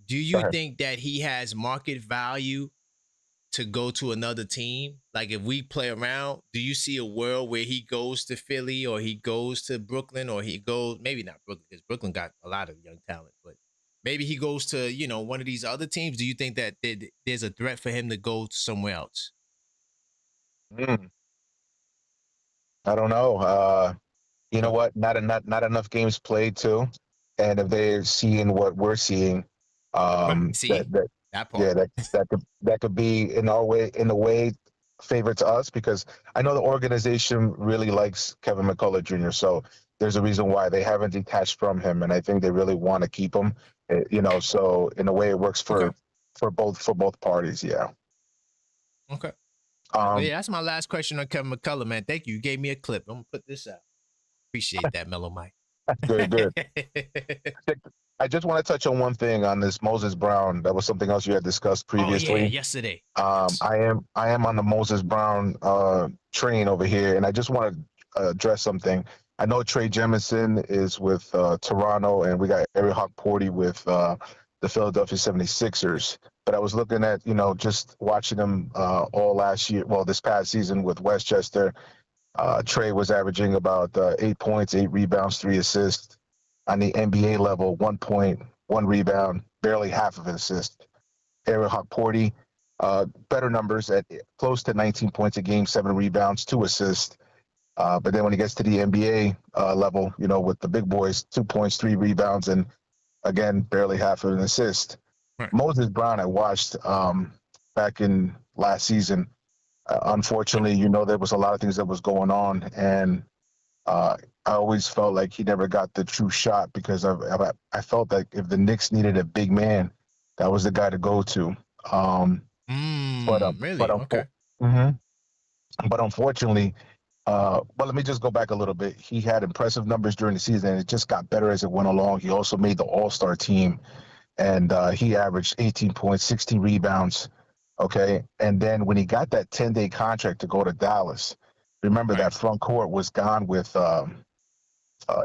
Do you think that he has market value to go to another team? Like if we play around, do you see a world where he goes to Philly or he goes to Brooklyn or he goes, maybe not Brooklyn because Brooklyn got a lot of young talent, but maybe he goes to, one of these other teams? Do you think that there's a threat for him to go somewhere else? I don't know. You know what? Not enough games played too, and if they're seeing what we're seeing, that could be in a way favor to us, because I know the organization really likes Kevin McCullough Jr. So there's a reason why they haven't detached from him, and I think they really want to keep him. So in a way, it works for both parties. Yeah. Okay. Yeah, that's my last question on Kevin McCullough, man. Thank you. You gave me a clip. I'm gonna put this out. Appreciate that, Mellow Mike. Good. I just want to touch on one thing on this Moses Brown. That was something else you had discussed previously. Yesterday. I am on the Moses Brown train over here, and I just want to address something. I know Trey Jemison is with Toronto, and we got Eric Hawk-Porty with the Philadelphia 76ers. But I was looking at, just watching them all last year, this past season with Westchester. Trey was averaging about 8 points, 8 rebounds, 3 assists. On the NBA level, 1 point, 1 rebound, barely half of an assist. Eric Hawk-Porty, better numbers at close to 19 points a game, 7 rebounds, 2 assists. But then when he gets to the NBA level, with the big boys, 2 points, 3 rebounds, and again, barely half of an assist. Right. Moses Brown, I watched back in last season. Unfortunately, there was a lot of things that was going on, and I always felt like he never got the true shot, because I felt like if the Knicks needed a big man, that was the guy to go to. Really? Okay. But unfortunately, let me just go back a little bit. He had impressive numbers during the season, and it just got better as it went along. He also made the All-Star team, and he averaged 18 points, 16 rebounds. Okay. And then when he got that 10-day contract to go to Dallas, remember that front court was gone with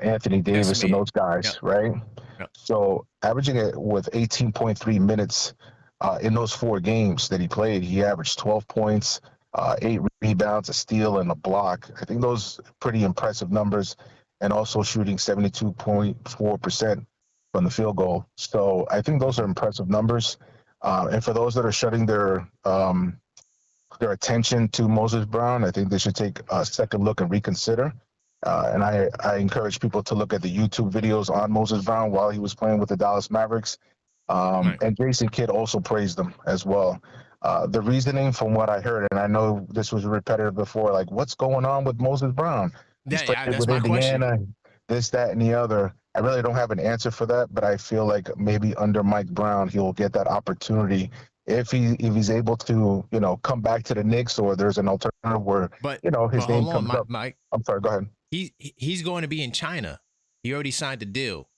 Anthony Davis and those guys, right? Yep. So averaging it with 18.3 minutes in those 4 games that he played, he averaged 12 points, 8 rebounds, a steal, and a block. I think those pretty impressive numbers, and also shooting 72.4% from the field goal. So I think those are impressive numbers. And for those that are shutting their attention to Moses Brown, I think they should take a second look and reconsider. And I encourage people to look at the YouTube videos on Moses Brown while he was playing with the Dallas Mavericks. And Jason Kidd also praised him as well. The reasoning, from what I heard, and I know this was repetitive before, like, what's going on with Moses Brown? He's played with Indiana, this, that, and the other. I really don't have an answer for that, but I feel like maybe under Mike Brown, he'll get that opportunity if he's able to, come back to the Knicks, or there's an alternative where, his name comes up. Mike. I'm sorry, go ahead. He's going to be in China. He already signed the deal.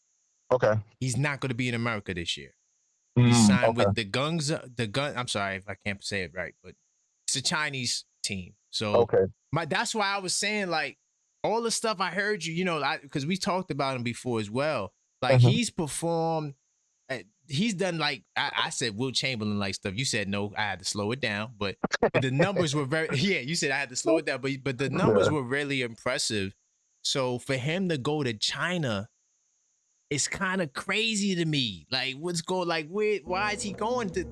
Okay. He's not going to be in America this year. He signed with the Guns. I'm sorry if I can't say it right, but it's a Chinese team. So that's why I was saying, like, all the stuff I heard because we talked about him before as well. Like, he's performed. He's done, like, I said Will Chamberlain like stuff. You said no, I had to slow it down, but the numbers were very. Yeah, you said I had to slow it down, but the numbers were really impressive. So for him to go to China, it's kind of crazy to me. Like, why is he going to?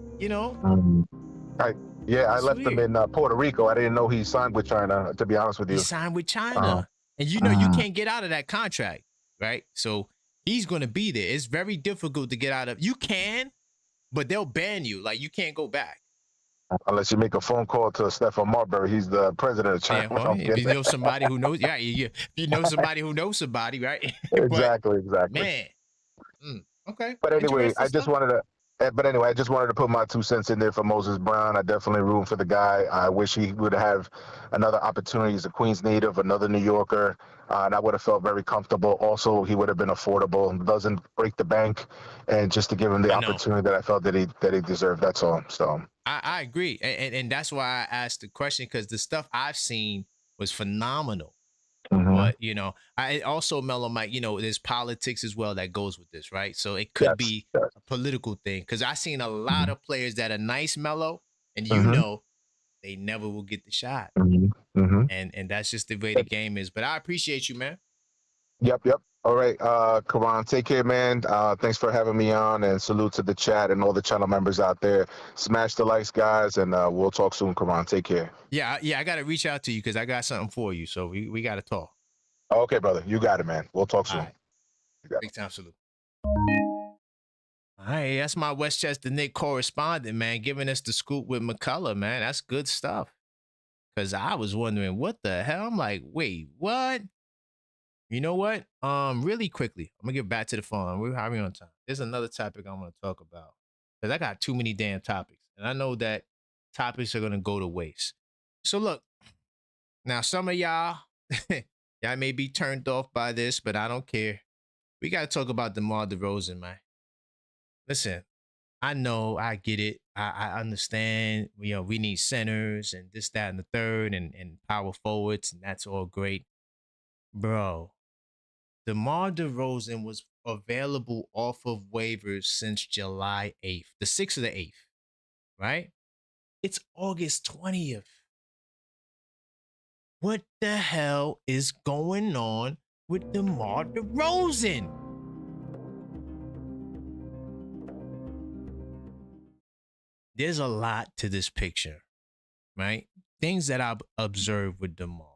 I left him in Puerto Rico. I didn't know he signed with China, to be honest with you. He signed with China. And you can't get out of that contract, right? So he's going to be there. It's very difficult to get out of. You can, but they'll ban you. Like, you can't go back. Unless you make a phone call to Stefan Marbury, he's the president of China. Yeah, well, if you know somebody who knows, yeah, if you know somebody who knows somebody, right? Exactly. Man, okay. But anyway, Interesting stuff. I just wanted to put my 2 cents in there for Moses Brown. I definitely room for the guy. I wish he would have another opportunity. He's a Queens native, another New Yorker, and I would have felt very comfortable. Also, he would have been affordable, doesn't break the bank, and just to give him the opportunity that I felt that he deserved. That's all. So I agree, and that's why I asked the question, because the stuff I've seen was phenomenal. But I also, Mellow Mike, there's politics as well that goes with this, right? So it could be a political thing, because I've seen a lot of players that are nice, Mellow, and they never will get the shot, and that's just the way the game is. But I appreciate you, man. Yep. All right, Karan, take care, man. Thanks for having me on, and salute to the chat and all the channel members out there. Smash the likes, guys, and we'll talk soon, Karan. Take care. Yeah, I got to reach out to you because I got something for you, so we got to talk. Okay, brother. You got it, man. We'll talk soon. Right. Big time salute. All right, that's my Westchester Knicks correspondent, man, giving us the scoop with McCullough, man. That's good stuff. Because I was wondering, what the hell? I'm like, wait, what? You know what? Really quickly, I'm going to get back to the phone. We're having on time. There's another topic I want to talk about, because I got too many damn topics. And I know that topics are going to go to waste. So look, now some of y'all, y'all may be turned off by this, but I don't care. We got to talk about DeMar DeRozan, man. Listen, I know, I get it. I understand, we need centers and this, that, and the third, and power forwards, and that's all great. Bro, DeMar DeRozan was available off of waivers since July 8th, the 6th of the 8th, right? It's August 20th. What the hell is going on with DeMar DeRozan? There's a lot to this picture, right? Things that I've observed with DeMar,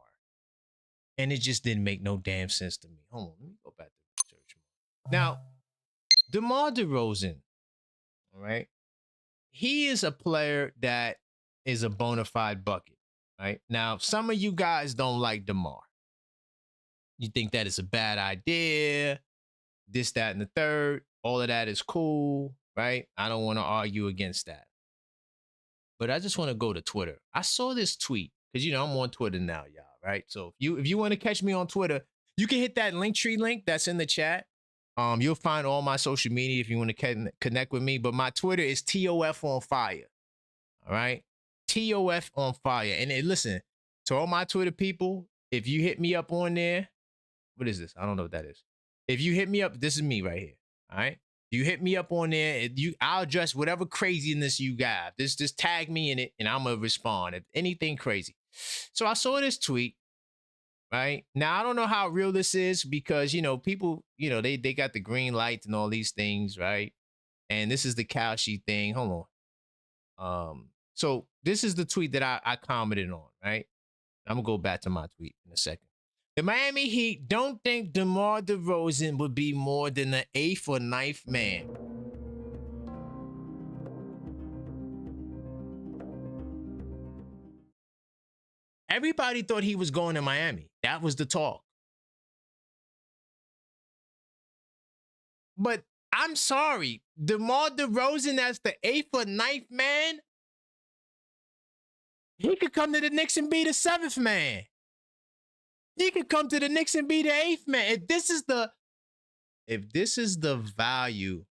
and it just didn't make no damn sense to me. Hold on, let me go back to the research. Now, DeMar DeRozan, all right, he is a player that is a bona fide bucket, right? Now, some of you guys don't like DeMar. You think that it's a bad idea, this, that, and the third. All of that is cool, right? I don't want to argue against that. But I just want to go to Twitter. I saw this tweet, because, I'm on Twitter now, y'all, right? So if you want to catch me on Twitter, you can hit that Linktree link that's in the chat. You'll find all my social media if you want to connect with me. But my Twitter is TOF on fire. All right? TOF on fire. And listen, to all my Twitter people, if you hit me up on there, what is this? I don't know what that is. If you hit me up, this is me right here. All right? You hit me up on there, I'll address whatever craziness you got. Just tag me in it, and I'm going to respond if anything crazy. So I saw this tweet, right? Now, I don't know how real this is, because, people, they got the green light and all these things, right? And this is the cow sheet thing. Hold on. So this is the tweet that I commented on, right? I'm going to go back to my tweet in a second. The Miami Heat don't think DeMar DeRozan would be more than the 8th or 9th man. Everybody thought he was going to Miami. That was the talk. But I'm sorry, DeMar DeRozan as the 8th or 9th man, he could come to the Knicks and be the 7th man. He could come to the Knicks and be the 8th man. If this is the value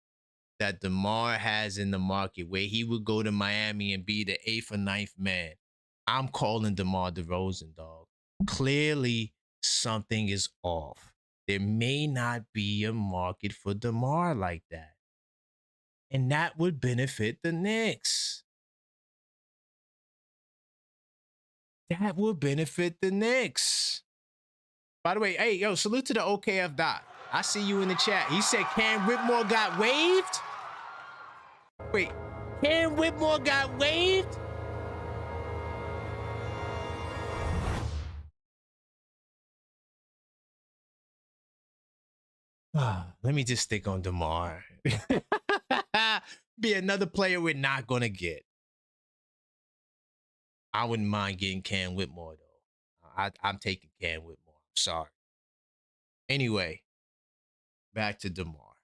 that DeMar has in the market, where he would go to Miami and be the 8th or 9th man, I'm calling DeMar DeRozan, dog. Clearly, something is off. There may not be a market for DeMar like that. And that would benefit the Knicks. That would benefit the Knicks. By the way, hey, yo, salute to the OKF Doc. I see you in the chat. He said Cam Whitmore got waived? Wait, Cam Whitmore got waived? Let me just stick on DeMar. Be another player we're not going to get. I wouldn't mind getting Cam Whitmore, though. I'm taking Cam Whitmore. I'm sorry. Anyway, back to DeMar.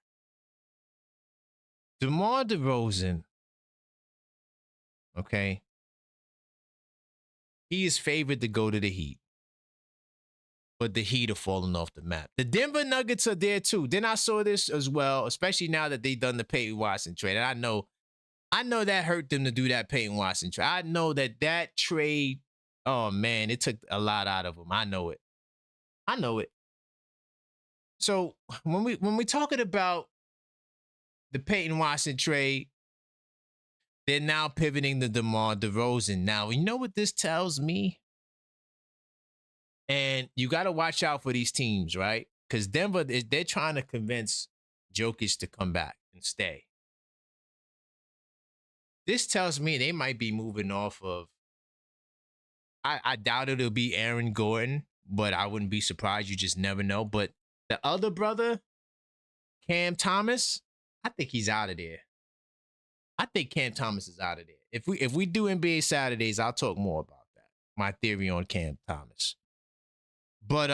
DeMar DeRozan, okay, he is favored to go to the Heat. But the Heat are falling off the map. The Denver Nuggets are there too. Then I saw this as well, especially now that they've done the Peyton Watson trade. And I know that hurt them to do that Peyton Watson trade. I know that trade, oh man, it took a lot out of them. I know it. So when we talking about the Peyton Watson trade, they're now pivoting to DeMar DeRozan. Now, you know what this tells me? And you got to watch out for these teams, right? Because Denver, they're trying to convince Jokic to come back and stay. This tells me they might be moving off of, I doubt it'll be Aaron Gordon, but I wouldn't be surprised. You just never know. But the other brother, Cam Thomas, I think he's out of there. I think Cam Thomas is out of there. If we do NBA Saturdays, I'll talk more about that. My theory on Cam Thomas. But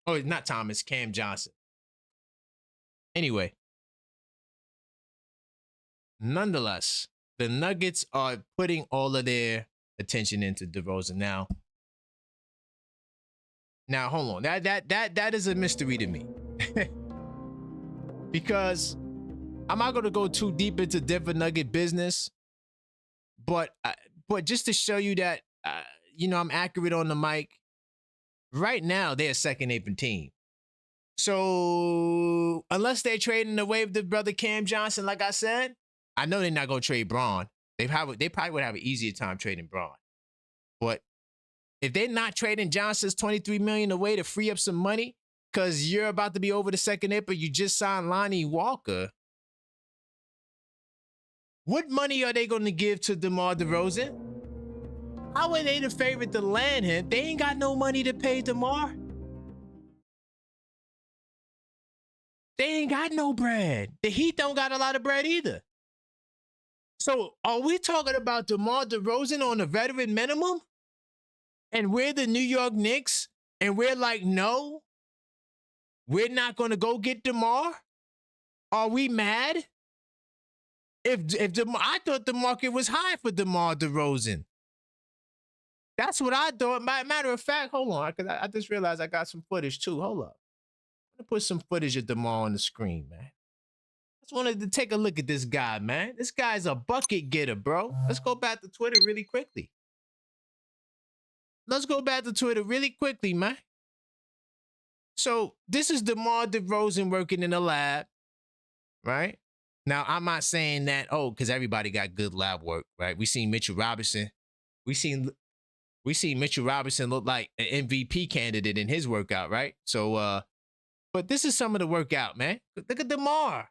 not Thomas, Cam Johnson. Anyway, nonetheless, the Nuggets are putting all of their attention into DeRozan now. Now, hold on. That is a mystery to me. Because I'm not going to go too deep into Denver Nugget business, but just to show you that I'm accurate on the mic. Right now, they're a second apron team. So unless they're trading away with the brother Cam Johnson, like I said, I know they're not going to trade Braun. They probably would have an easier time trading Braun. But if they're not trading Johnson's $23 million away to free up some money, because you're about to be over the second apron, you just signed Lonnie Walker. What money are they going to give to DeMar DeRozan? How are they the favorite to land him? They ain't got no money to pay DeMar. They ain't got no bread. The Heat don't got a lot of bread either. So are we talking about DeMar DeRozan on a veteran minimum? And we're the New York Knicks? And we're like, no, we're not going to go get DeMar? Are we mad? I thought the market was high for DeMar DeRozan. That's what I thought. Matter of fact, hold on, because I just realized I got some footage too. Hold up. I'm going to put some footage of DeMar on the screen, man. I just wanted to take a look at this guy, man. This guy's a bucket getter, bro. Let's go back to Twitter really quickly. Man. So this is DeMar DeRozan working in the lab, right? Now, I'm not saying that, because everybody got good lab work, right? We seen Mitchell Robinson. We seen Mitchell Robinson look like an MVP candidate in his workout, right? So, but this is some of the workout, man. Look at DeMar.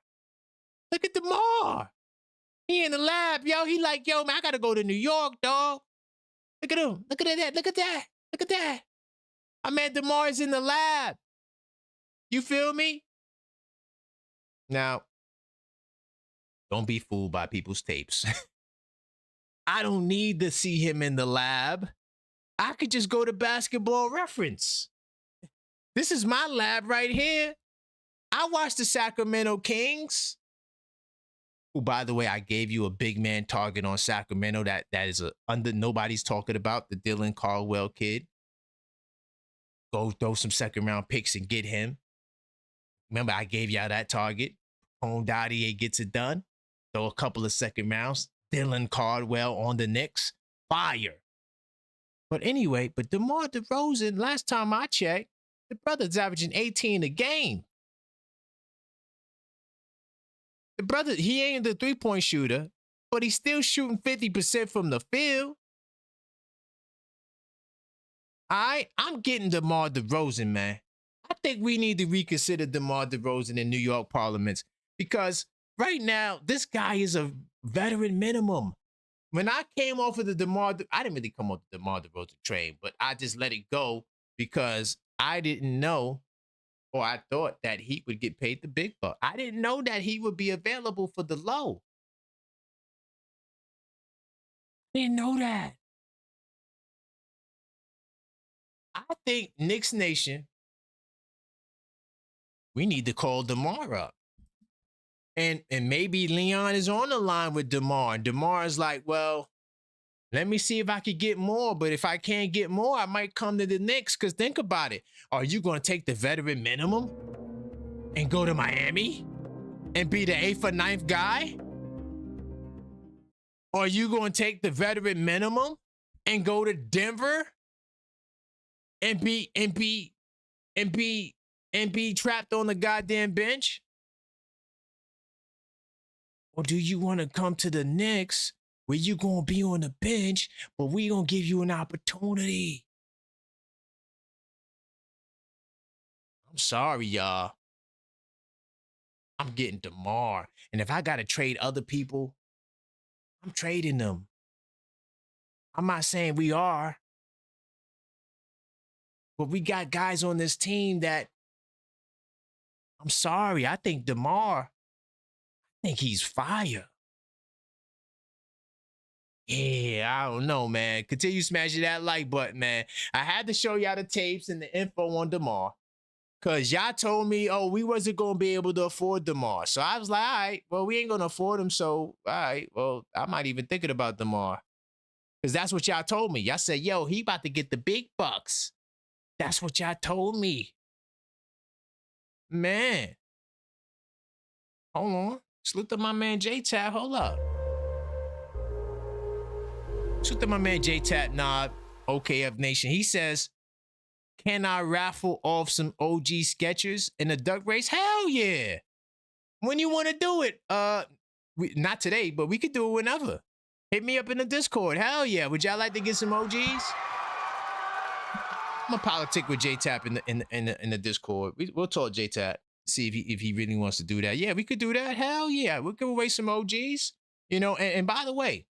He in the lab, yo. He like, yo, man, I got to go to New York, dog. Look at him. Look at that. My man DeMar is in the lab. You feel me? Now, don't be fooled by people's tapes. I don't need to see him in the lab. I could just go to Basketball Reference. This is my lab right here. I watched the Sacramento Kings. Who, by the way, I gave you a big man target on Sacramento. That is nobody's talking about, the Dylan Caldwell kid. Go throw some second round picks and get him. Remember, I gave y'all that target. Home Dottie gets it done. Throw a couple of second rounds. Dylan Caldwell on the Knicks. Fire. But anyway, DeMar DeRozan, last time I checked, the brother's averaging 18 a game. The brother, he ain't the three-point shooter, but he's still shooting 50% from the field. I'm getting DeMar DeRozan, man. I think we need to reconsider DeMar DeRozan in New York parliaments because right now, this guy is a veteran minimum. When I came off of I didn't really come off the DeMar DeRozan train, but I just let it go because I didn't know, or I thought that he would get paid the big buck. I didn't know that he would be available for the low. Didn't know that. I think Knicks Nation, we need to call DeMar up. And maybe Leon is on the line with DeMar. And DeMar is like, well, let me see if I could get more. But if I can't get more, I might come to the Knicks. Because think about it. Are you going to take the veteran minimum and go to Miami and be the 8th or 9th guy? Or are you going to take the veteran minimum and go to Denver and be trapped on the goddamn bench? Or do you want to come to the Knicks where you going to be on the bench, but we going to give you an opportunity? I'm sorry, y'all. I'm getting DeMar. And if I got to trade other people, I'm trading them. I'm not saying we are. But we got guys on this team that, I'm sorry, I think DeMar, I think he's fire. Yeah, I don't know, man. Continue smashing that like button, man. I had to show y'all the tapes and the info on DeMar. Because y'all told me, oh, we wasn't going to be able to afford DeMar. So I was like, all right, well, we ain't going to afford him. So, all right, well, I'm not even thinking about DeMar. Because that's what y'all told me. Y'all said, yo, he about to get the big bucks. That's what y'all told me. Man. Hold on. Salute to my man J-Tab. Hold up. Salute to my man J-Tab Knob, OKF Nation. He says, can I raffle off some OG Skechers in the duck race? Hell yeah. When you want to do it? Not today, but we could do it whenever. Hit me up in the Discord. Hell yeah. Would y'all like to get some OGs? I'm gonna politic with J-Tap in the Discord. We'll talk J-Tap, see if he really wants to do that. Yeah, we could do that. Hell yeah, we'll give away some OGs. You know, and by the way,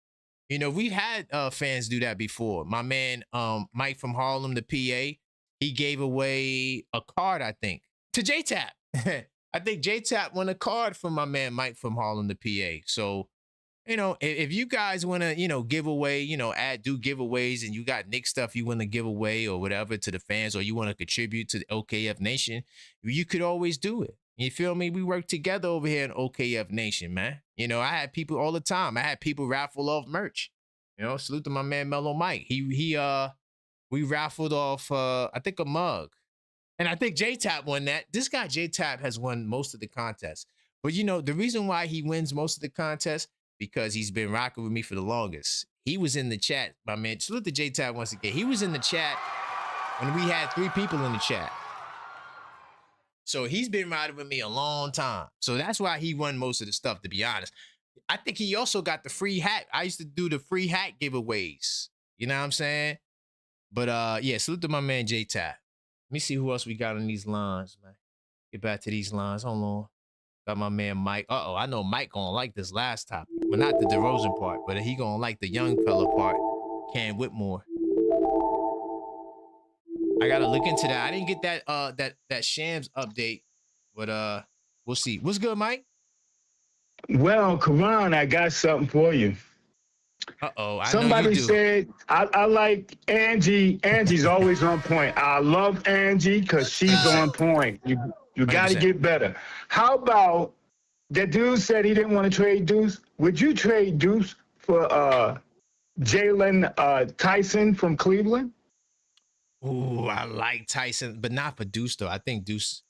you know, we've had fans do that before. My man Mike from Harlem, the PA, he gave away a card, I think, to J-Tap. I think J-Tap won a card from my man Mike from Harlem, the PA. So, you know, if you guys want to, you know, give away, you know, do giveaways and you got Knicks stuff you want to give away or whatever to the fans, or you want to contribute to the OKF Nation, you could always do it. You feel me? We work together over here in OKF Nation, man. You know, I had people all the time. I had people raffle off merch. You know, salute to my man Mellow Mike. We raffled off, I think, a mug. And I think J-Tap won that. This guy J-Tap has won most of the contests. But, you know, the reason why he wins most of the contests, because he's been rocking with me for the longest. He was in the chat, my man. Salute to J-Tap once again. He was in the chat when we had 3 people in the chat. So he's been riding with me a long time. So that's why he won most of the stuff, to be honest. I think he also got the free hat. I used to do the free hat giveaways. You know what I'm saying? But yeah, salute to my man J-Tap. Let me see who else we got on these lines, man. Get back to these lines. Hold on. Got my man Mike. Uh-oh, I know Mike gonna like this last topic. Well, not the DeRozan part, but he gonna like the young fella part. Cam Whitmore. I gotta look into that. I didn't get that Shams update, but we'll see. What's good, Mike? Well, Karan, I got something for you. Uh-oh. Somebody said, I like Angie. Angie's always on point. I love Angie because she's on point. You got to get better. How about that dude said he didn't want to trade Deuce? Would you trade Deuce for Jalen Tyson from Cleveland? Ooh, I like Tyson, but not for Deuce, though. I think Deuce,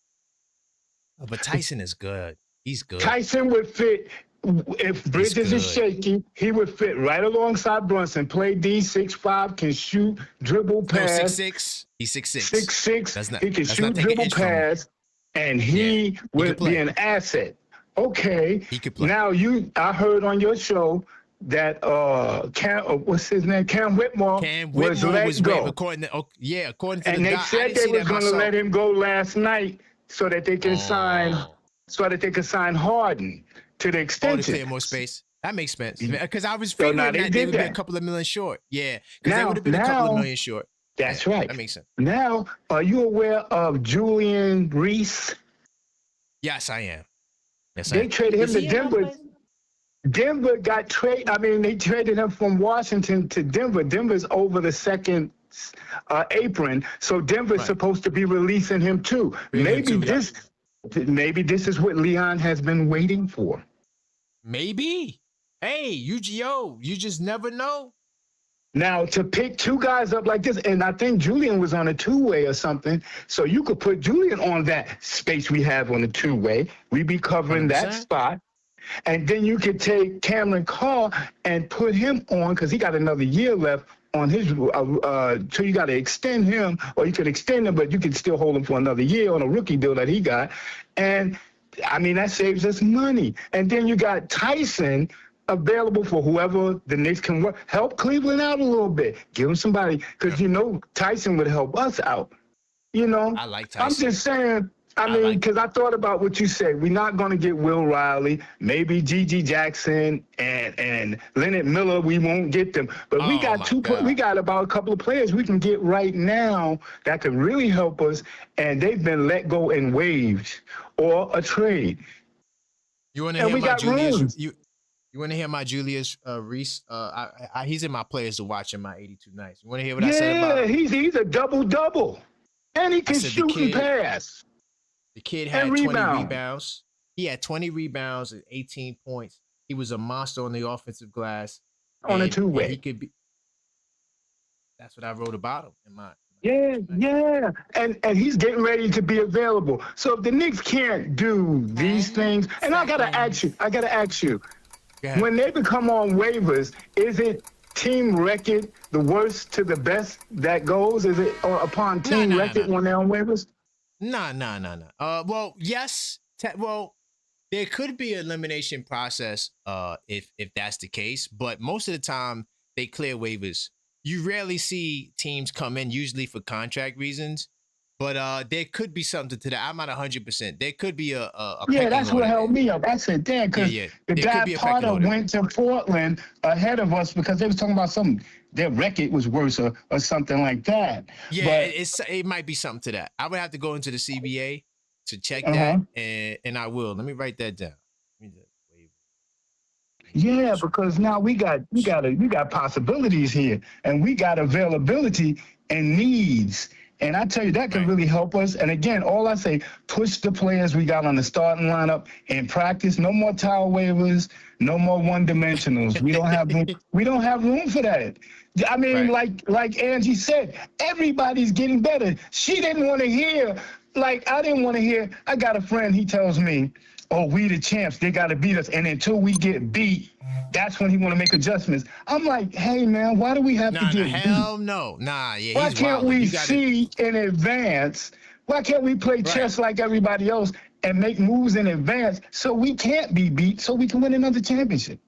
but Tyson is good. He's good. Tyson would fit. If Bridges is shaky, he would fit right alongside Brunson. Play D, 6'5", can shoot, dribble, pass. No, 6'6". He's 6'6". 6'6". He can shoot, dribble, pass, and he would be an asset. Okay. He could play. Now I heard on your show that what's his name? Cam Whitmore was let go. According to and they said they were going to let him go last night so that they can sign Harden to the extension. To clear more space. That makes sense. Because I was figuring that they would be a couple of million short. Yeah, because they would have been a couple of million short. That's right. That makes sense. Now, are you aware of Julian Reese? Yes, I am. They traded him to Denver. Denver got traded. I mean, they traded him from Washington to Denver. Denver's over the second apron, so Denver's supposed to be releasing him too. Maybe this is what Leon has been waiting for. Maybe. Hey, UGO, you just never know. Now, to pick two guys up like this, and I think Julian was on a two-way or something, so you could put Julian on that space we have on the two-way. We'd be covering 100%. That spot. And then you could take Cameron Carr and put him on, because he got another year left on his, so you got to extend him, or you could extend him, but you can still hold him for another year on a rookie deal that he got. And, I mean, that saves us money. And then you got Tyson available for whoever the Knicks can work. Help Cleveland out a little bit. Give him somebody, because, Tyson would help us out. I like Tyson. I'm just saying, because I thought about what you said. We're not going to get Will Riley, maybe G.G. Jackson and Leonard Miller. We won't get them. But we got we got about a couple of players we can get right now that could really help us, and they've been let go and waived or a trade. You want to hear my Julius? You want to hear my Julius Reese? He's in my players to watch in my 82 nights. You want to hear what I said about him? Yeah, he's a double-double. And he can shoot and pass. The kid had 20 rebounds. He had 20 rebounds and 18 points. He was a monster on the offensive glass. On a two-way. He could be. That's what I wrote about him in my. Yeah. And he's getting ready to be available. So if the Knicks can't do these things, and I gotta ask you, when they become on waivers, is it team record the worst to the best that goes? Is it or upon team record when they're on waivers? No. Well, yes. Well, there could be an elimination process if that's the case, but most of the time they clear waivers. You rarely see teams come in, usually for contract reasons. But there could be something to that. I'm not 100%. There could be a that's what held me up. I said, damn, because the guy Potter went to Portland ahead of us because they was talking about something. Their record was worse or something like that. Yeah, but it might be something to that. I would have to go into the CBA to check that, and I will. Let me write that down. Yeah, because now we got possibilities here, and we got availability and needs. And I tell you, that can really help us. And again, all I say, push the players we got on the starting lineup in practice. No more towel waivers, no more one-dimensionals. We don't have room for that. I mean, like Angie said, everybody's getting better. She didn't want to hear, I didn't want to hear. I got a friend, he tells me, oh, we the champs, they got to beat us. And until we get beat, that's when he want to make adjustments. I'm like, hey, man, why do we have to get beat? Hell no. Nah, yeah, why can't we see in advance? Why can't we play chess like everybody else and make moves in advance so we can't be beat, so we can win another championship?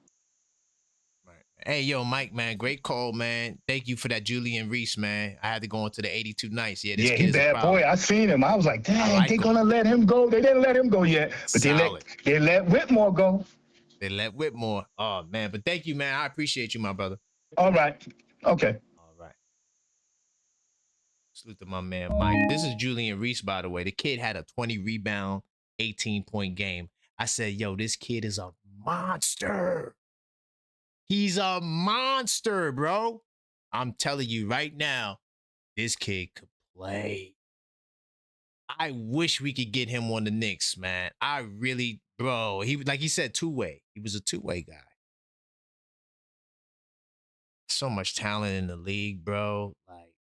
Hey, yo, Mike, man, great call, man. Thank you for that Julian Reese, man. I had to go into the 82 nights. Yeah, this kid's bad boy. I seen him. I was like, dang, they're going to let him go. They didn't let him go yet, but they let Whitmore go. They let Whitmore. Oh, man. But thank you, man. I appreciate you, my brother. All right. Okay. All right. Salute to my man, Mike. This is Julian Reese, by the way. The kid had a 20-rebound, 18-point game. I said, yo, this kid is a monster. He's a monster, bro. I'm telling you right now, this kid could play. I wish we could get him on the Knicks, man. I really, bro. He, like he said, two-way. He was a two-way guy. So much talent in the league, bro. Like,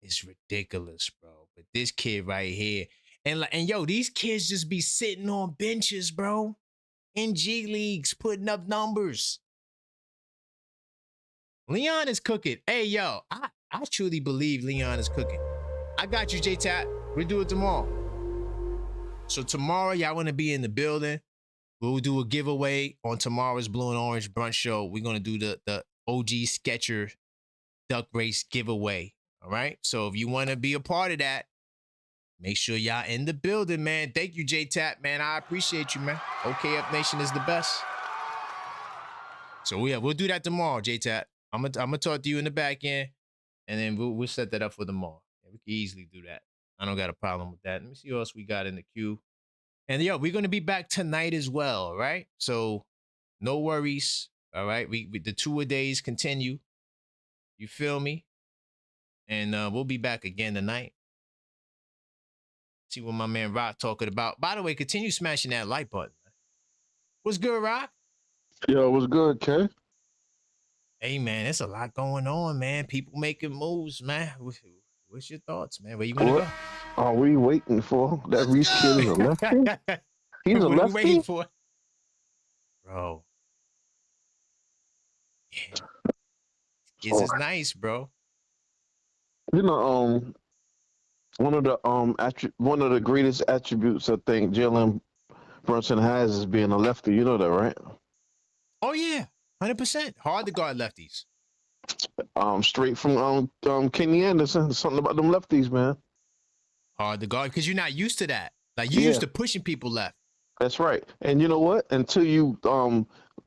it's ridiculous, bro. But this kid right here, and yo, these kids just be sitting on benches, bro, in G leagues, putting up numbers. Leon is cooking. Hey, yo, I truly believe Leon is cooking. I got you, J-Tap. We'll do it tomorrow. So tomorrow, y'all want to be in the building. We'll do a giveaway on tomorrow's Blue and Orange Brunch Show. We're going to do the OG Sketcher Duck Race giveaway. All right? So if you want to be a part of that, make sure y'all in the building, man. Thank you, J-Tap, man. I appreciate you, man. OK Up Nation is the best. So, yeah, we'll do that tomorrow, J-Tap. I'm gonna talk to you in the back end, and then we'll set that up for tomorrow. Yeah, we can easily do that. I don't got a problem with that. Let me see what else we got in the queue. And yo, we're gonna be back tonight as well, right? So No worries. All right. We the two-a-days continue. You feel me? And we'll be back again tonight. See what my man Rock talking about. By the way, continue smashing that like button. What's good, Rock? Yo, what's good, Kay? Hey, man, there's a lot going on, man. People making moves, man. What's your thoughts, man? Where you want to go? Are we waiting for? That Reese kid is a lefty? He's a lefty? What are we waiting for? Bro. Yeah. This is nice, bro. You know, one of the greatest attributes I think Jalen Brunson has is being a lefty. You know that, right? Oh yeah, 100%. Hard to guard lefties. Straight from Kenny Anderson. Something about them lefties, man. Hard to guard because you're not used to that. Like you're used to pushing people left. That's right. And you know what? Until you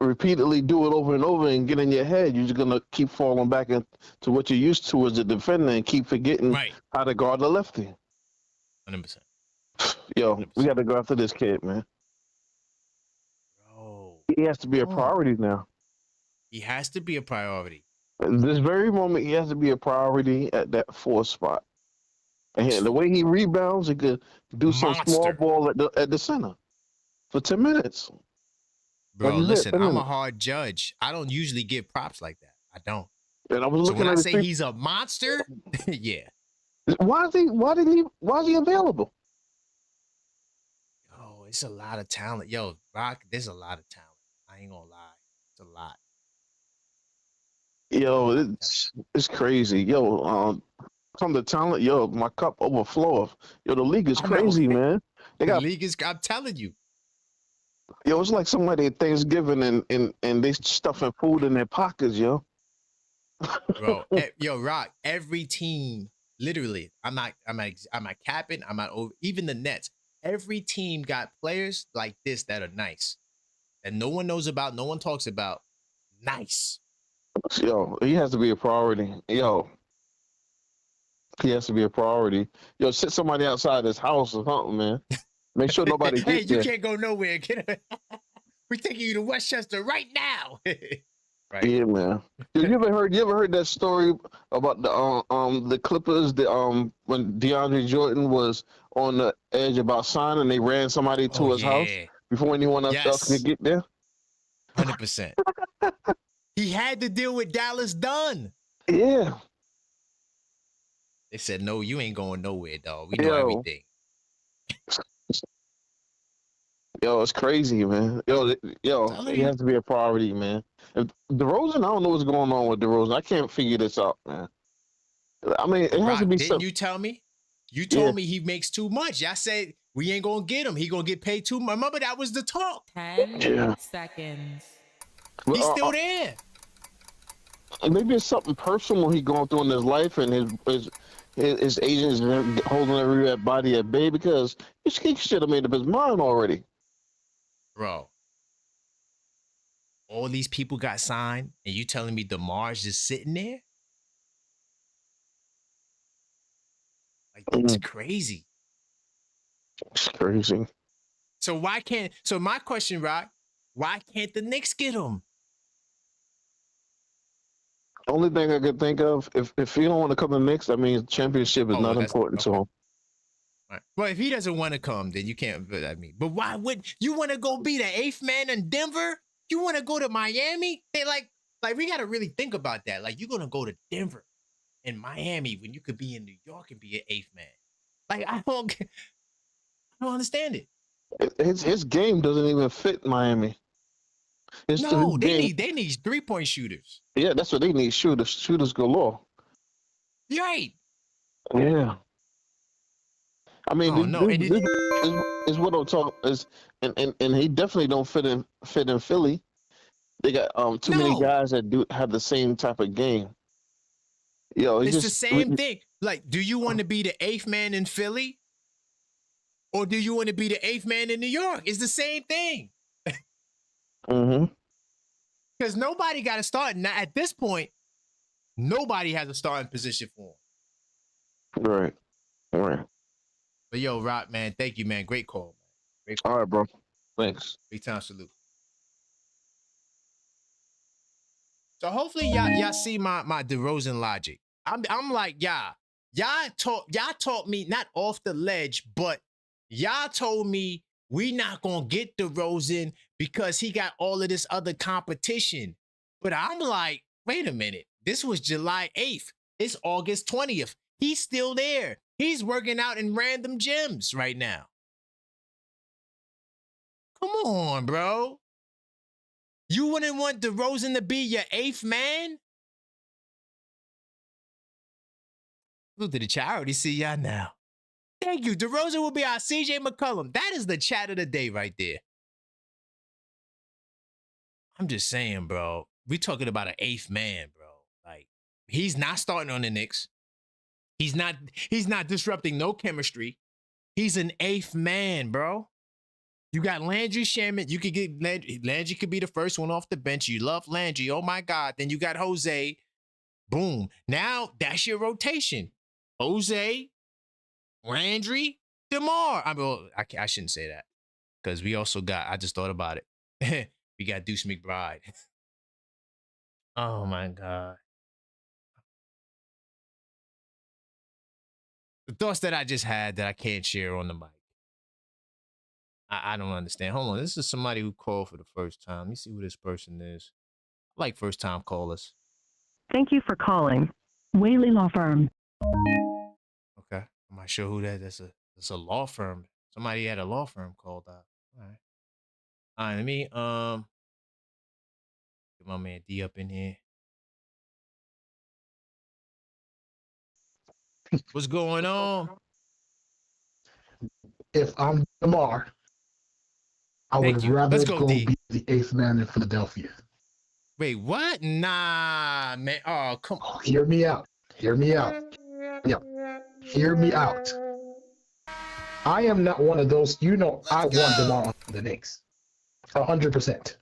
repeatedly do it over and over and get in your head, you're just gonna keep falling back into what you're used to as a defender and keep forgetting how to guard the lefty. 100%. Yo, 100%. we got to go after this kid, man. Bro, he has to be a priority now. He has to be a priority. This very moment, he has to be a priority at that 4 spot. And the way he rebounds, he could do some small ball at the center for 10 minutes. Bro, listen, I'm a hard judge. I don't usually give props like that. I don't. And I was looking when I say he's a monster, yeah. Why is he available? Oh, it's a lot of talent. Yo, Rock, there's a lot of talent. I ain't gonna lie. It's a lot. Yo, it's crazy. Yo, from the talent, yo, my cup overflows. Yo, the league is crazy, man. The league is, I'm telling you. Yo, it's like somebody at Thanksgiving and they stuffing food in their pockets, yo. Bro, yo, Rock, every team, literally, I'm not capping, I'm not over, even the Nets, every team got players like this that are nice. That no one knows about, no one talks about. Nice. Yo, he has to be a priority. Yo, he has to be a priority. Yo, sit somebody outside his house or something, man. Make sure nobody gets there. Hey, you can't go nowhere. We're taking you to Westchester right now. Right. Yeah, man. You ever heard that story about the Clippers? When DeAndre Jordan was on the edge about signing, they ran somebody to his house before anyone else could get there. 100%. He had to deal with Dallas Dunn. Yeah. They said, "No, you ain't going nowhere, dog. We know everything." Yo, it's crazy, man. Yo, he has to be a priority, man. DeRozan, I don't know what's going on with DeRozan. I can't figure this out, man. I mean, it has to be. Didn't you tell me? You told me he makes too much. I said we ain't gonna get him. He gonna get paid too much. Remember that was the talk. 10 seconds. He's still there. Maybe it's something personal he going through in his life, and his agent is holding everybody at bay because he should have made up his mind already. Bro, all these people got signed, and you telling me DeMar's just sitting there? Like, that's crazy. It's crazy. So my question, Rock, why can't the Knicks get him? Only thing I could think of, if he don't want to come to the Knicks, that means championship is not important to him. Right. Well, if he doesn't want to come, then you can't. But why would you want to go be the 8th man in Denver? You want to go to Miami? They like we got to really think about that. Like, you're gonna go to Denver and Miami when you could be in New York and be an 8th man. Like, I don't understand it. His game doesn't even fit Miami. They need 3-point shooters. Yeah, that's what they need. Shooters galore. Right. Yeah. I mean, is what I'm talking is, and he definitely don't fit in Philly. They got too many guys that have the same type of game. Yo, it's the same thing. Like, do you want to be the 8th man in Philly, or do you want to be the 8th man in New York? It's the same thing. Mm-hmm. Because nobody got to start. Now, at this point, nobody has a starting position for him. Right. All right. But yo, Rock, man, thank you, man. Great call, man. Great call. All right, bro. Thanks. Big time salute. So hopefully y'all see my DeRozan logic. I'm like, y'all taught me not off the ledge, but y'all told me we not gonna get DeRozan because he got all of this other competition. But I'm like, wait a minute. This was July 8th. It's August 20th. He's still there. He's working out in random gyms right now. Come on, bro. You wouldn't want DeRozan to be your 8th man? Look at the chat. I already see y'all now. Thank you. DeRozan will be our CJ McCollum. That is the chat of the day right there. I'm just saying, bro. We're talking about an 8th man, bro. Like, he's not starting on the Knicks. He's not disrupting no chemistry. He's an 8th man, bro. You got Landry Shamet. You could get Landry could be the first one off the bench. You love Landry. Oh my God. Then you got Jose. Boom. Now that's your rotation. Jose, Landry, DeMar. I shouldn't say that. Because we also got, I just thought about it. We got Deuce McBride. Oh my God. The thoughts that I just had that I can't share on the mic. I don't understand. Hold on. This is somebody who called for the first time. Let me see who this person is. I like first time callers. Thank you for calling Whaley Law Firm. Okay. I'm not sure who that is. It's a law firm. Somebody at a law firm called out. All right. All right, let me get my man D up in here. What's going on? If I'm DeMar, I would rather go be the 8th man in Philadelphia. Wait, what? Nah, man. Oh, come on. Hear me out. Hear me out. Yep. Hear me out. I am not one of those. I want DeMar on the Knicks. 100%.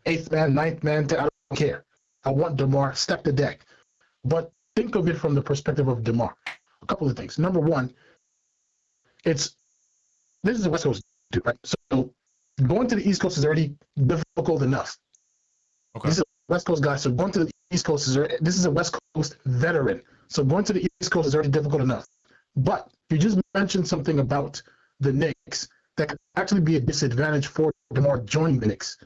8th man, 9th man, I don't care. I want DeMar. Stack the deck. But think of it from the perspective of DeMar. A couple of things. Number one, this is a West Coast dude, right? So going to the East Coast is already difficult enough. Okay. This is a West Coast guy, so going to the East Coast this is a West Coast veteran. So going to the East Coast is already difficult enough. But you just mentioned something about the Knicks that could actually be a disadvantage for DeMar joining the Knicks.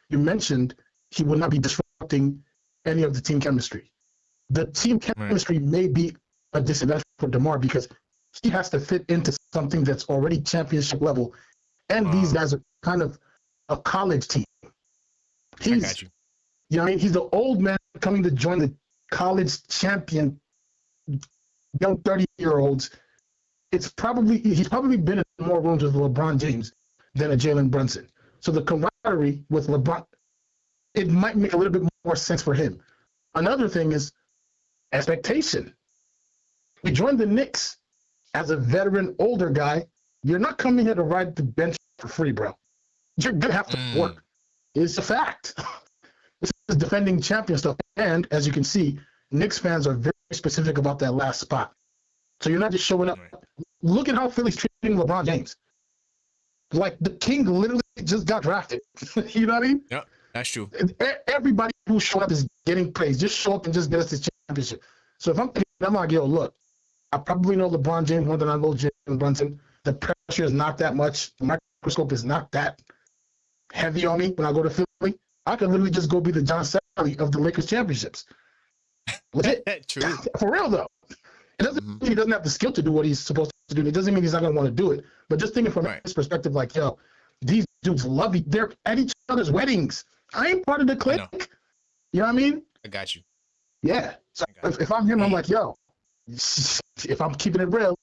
You mentioned he will not be disrupting any of the team chemistry. The team chemistry may be a disadvantage for DeMar because he has to fit into something that's already championship level. And these guys are kind of a college team. I got you. You know what I mean? He's the old man coming to join the college champion young 30-year-olds. He's probably been in more rooms with LeBron James than a Jalen Brunson. So the camaraderie with LeBron, it might make a little bit more sense for him. Another thing is expectation. We joined the Knicks as a veteran, older guy. You're not coming here to ride the bench for free, bro. You're going to have to work. It's a fact. This is defending champion stuff. And as you can see, Knicks fans are very specific about that last spot. So you're not just showing up. Look at how Philly's treating LeBron James. Like the King literally just got drafted. You know what I mean? Yeah, that's true. Everybody who showed up is getting praised. Just show up and just get us the championship. So if I'm like, yo, look, I probably know LeBron James more than I know Jalen Brunson. The pressure is not that much. The microscope is not that heavy on me when I go to Philly. I could literally just go be the John Sally of the Lakers championships. Legit. True. For real, though. It doesn't mean he doesn't have the skill to do what he's supposed to do. It doesn't mean he's not going to want to do it. But just thinking from his perspective, like, yo, these dudes love each. They're at each other's weddings. I ain't part of the clique. You know what I mean? I got you. Yeah. So if I'm him, I'm like, yo, if I'm keeping it real,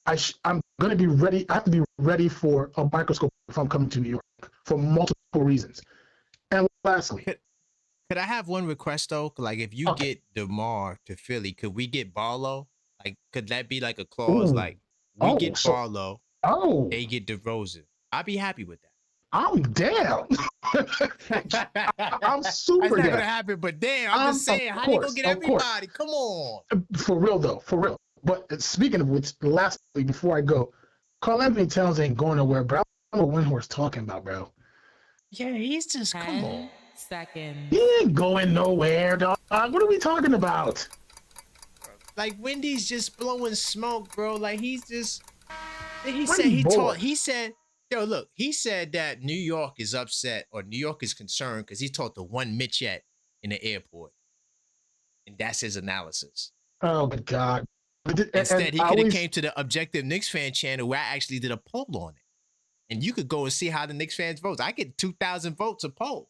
I'm going to be ready. I have to be ready for a microscope if I'm coming to New York for multiple reasons. And lastly, could I have one request though? Like, if you get DeMar to Philly, could we get Barlow? Like, could that be like a clause? Like, we get Barlow, they get DeRozan. I'd be happy with that. I'm down. I'm super down. That's not gonna happen, but damn, I'm just saying, how you gonna get everybody? Come on. For real though, for real. But speaking of which, lastly, before I go, Carl Anthony Towns ain't going nowhere, bro. I don't know what Windhorst talking about, bro. Yeah, he's just come on. seconds. He ain't going nowhere, dog. What are we talking about? Like Wendy's just blowing smoke, bro. Like he said yo, look, he said that New York is upset or New York is concerned because he talked to one Mitchett in the airport. And that's his analysis. Oh my God. Instead, he could have came to the Objective Knicks fan channel where I actually did a poll on it. And you could go and see how the Knicks fans vote. I get 2,000 votes a poll.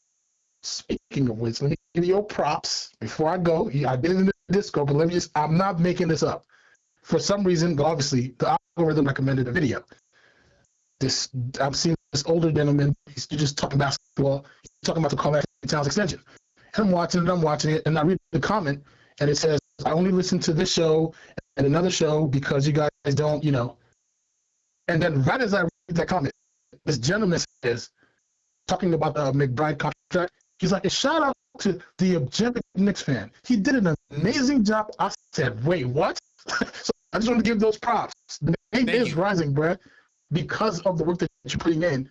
Speaking of which, let me give you your props before I go. I did it in the Discord, but I'm not making this up. For some reason, obviously, the algorithm recommended a video. I've seen this older gentleman, he's just talking basketball, he's talking about the Carl Anthony Towns extension. And I'm watching it, and I read the comment, and it says, I only listen to this show and another show because you guys don't, And then right as I read that comment, this gentleman says, talking about the McBride contract, he's like, a shout out to the Objective Knicks fan. He did an amazing job. I said, wait, what? So I just want to give those props. The name is rising, bro, because of the work that you're putting in.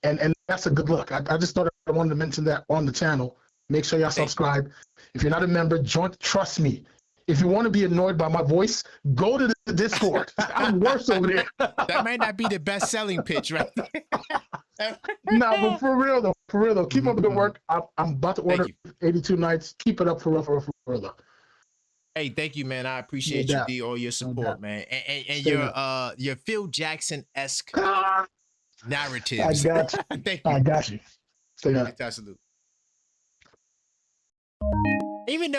And that's a good look. I just thought I wanted to mention that on the channel. Make sure y'all subscribe. If you're not a member, join. Trust me. If you want to be annoyed by my voice, go to the Discord. I'm worse over there. That might not be the best selling pitch, right? No, but for real though, keep up the good work. I'm about to order 82 nights. Keep it up for real though. Hey, thank you, man. I appreciate you, D, all your support, man, and your Phil Jackson-esque narratives. I got you. Thank you. I got you. Stay up. Salute. Even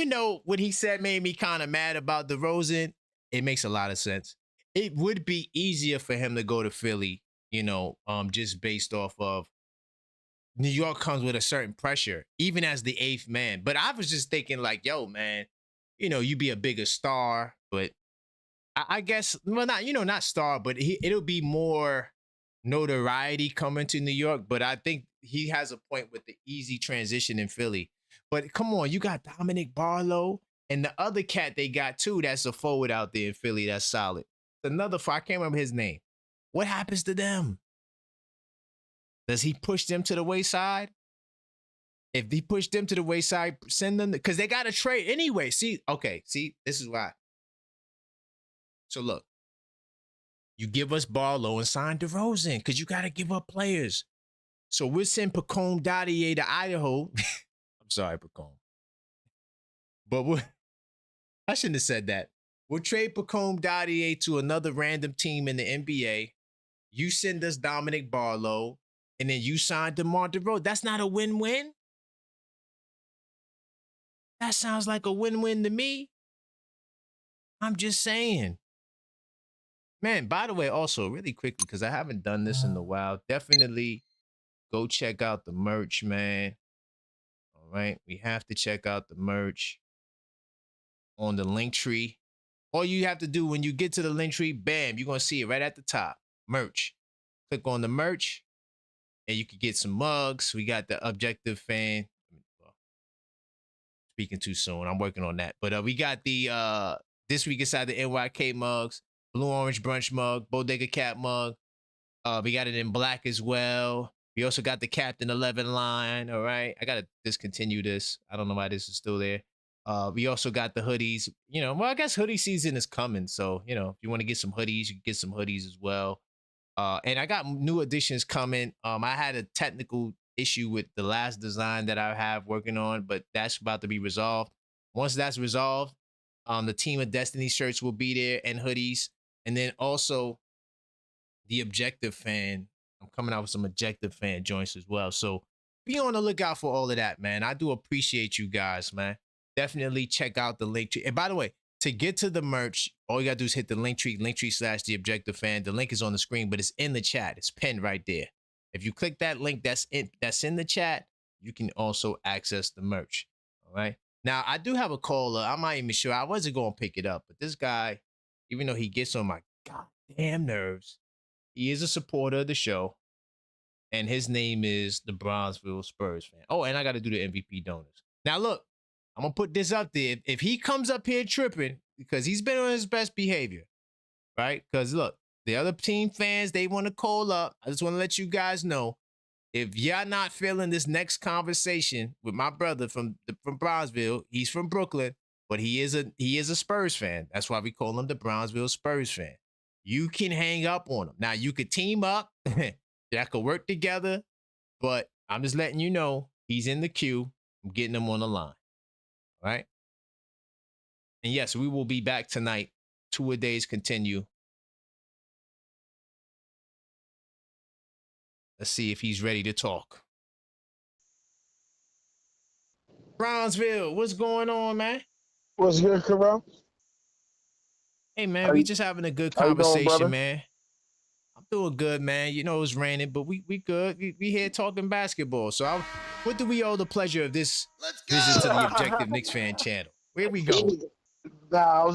though what he said made me kind of mad about DeRozan, it makes a lot of sense. It would be easier for him to go to Philly, just based off of New York comes with a certain pressure, even as the eighth man. But I was just thinking like, yo, man, you be a bigger star, but I guess, well, not star, but it'll be more notoriety coming to New York. But I think he has a point with the easy transition in Philly. But come on, you got Dominic Barlow and the other cat they got too. That's a forward out there in Philly. That's solid. Another, I can't remember his name. What happens to them? Does he push them to the wayside? If he pushed them to the wayside, send them, because they got to trade anyway. See, this is why. So look, you give us Barlow and sign DeRozan because you got to give up players. So we'll send Pacome Dadier to Idaho. I'm sorry, Pacome. But I shouldn't have said that. We'll trade Pacome Dadier to another random team in the NBA. You send us Dominic Barlow, and then you sign DeMar DeRozan. That's not a win-win. That sounds like a win-win to me. I'm just saying. Man, by the way, also, really quickly, because I haven't done this in a while, definitely go check out the merch, man. All right? We have to check out the merch on the link tree. All you have to do when you get to the link tree, bam, you're going to see it right at the top. Merch. Click on the merch, and you can get some mugs. We got the Objective Fan. Speaking too soon. I'm working on that. But we got the This Week Inside the NYK mugs, Blue Orange Brunch mug, Bodega Cat mug. We got it in black as well. We also got the Captain 11 line. All right. I got to discontinue this. I don't know why this is still there. We also got the hoodies. I guess hoodie season is coming. So, if you want to get some hoodies, you can get some hoodies as well. And I got new additions coming. I had a technical issue with the last design that I have working on, but that's about to be resolved. Once that's resolved, the Team of Destiny shirts will be there and hoodies. And then also the Objective Fan. I'm coming out with some Objective Fan joints as well. So be on the lookout for all of that, man. I do appreciate you guys, man. Definitely check out the link tree. And by the way, to get to the merch, all you gotta do is hit the link tree / the Objective Fan. The link is on the screen, but it's in the chat. It's pinned right there. If you click that link that's in the chat, you can also access the merch. All right. Now, I do have a caller. I'm not even sure. I wasn't going to pick it up, but this guy, even though he gets on my goddamn nerves, he is a supporter of the show. And his name is the Brownsville Spurs fan. Oh, and I got to do the MVP donors. Now, look, I'm going to put this up there. If he comes up here tripping, because he's been on his best behavior, right? Because, look, the other team fans, they want to call up. I just want to let you guys know, if y'all not feeling this next conversation with my brother from Brownsville, he's from Brooklyn, but he is a Spurs fan. That's why we call him the Brownsville Spurs fan. You can hang up on him. Now you could team up, y'all could work together, but I'm just letting you know he's in the queue. I'm getting him on the line. All right. And yes, we will be back tonight. Two-a-days continue. Let's see if he's ready to talk. Brownsville, what's going on, man? What's good, Carell? Hey, man, we just having a good conversation, man. I'm doing good, man. You know it's raining, but we good. We here talking basketball. So what do we owe the pleasure of this visit to the Objective Knicks fan channel? Where we go? Nah,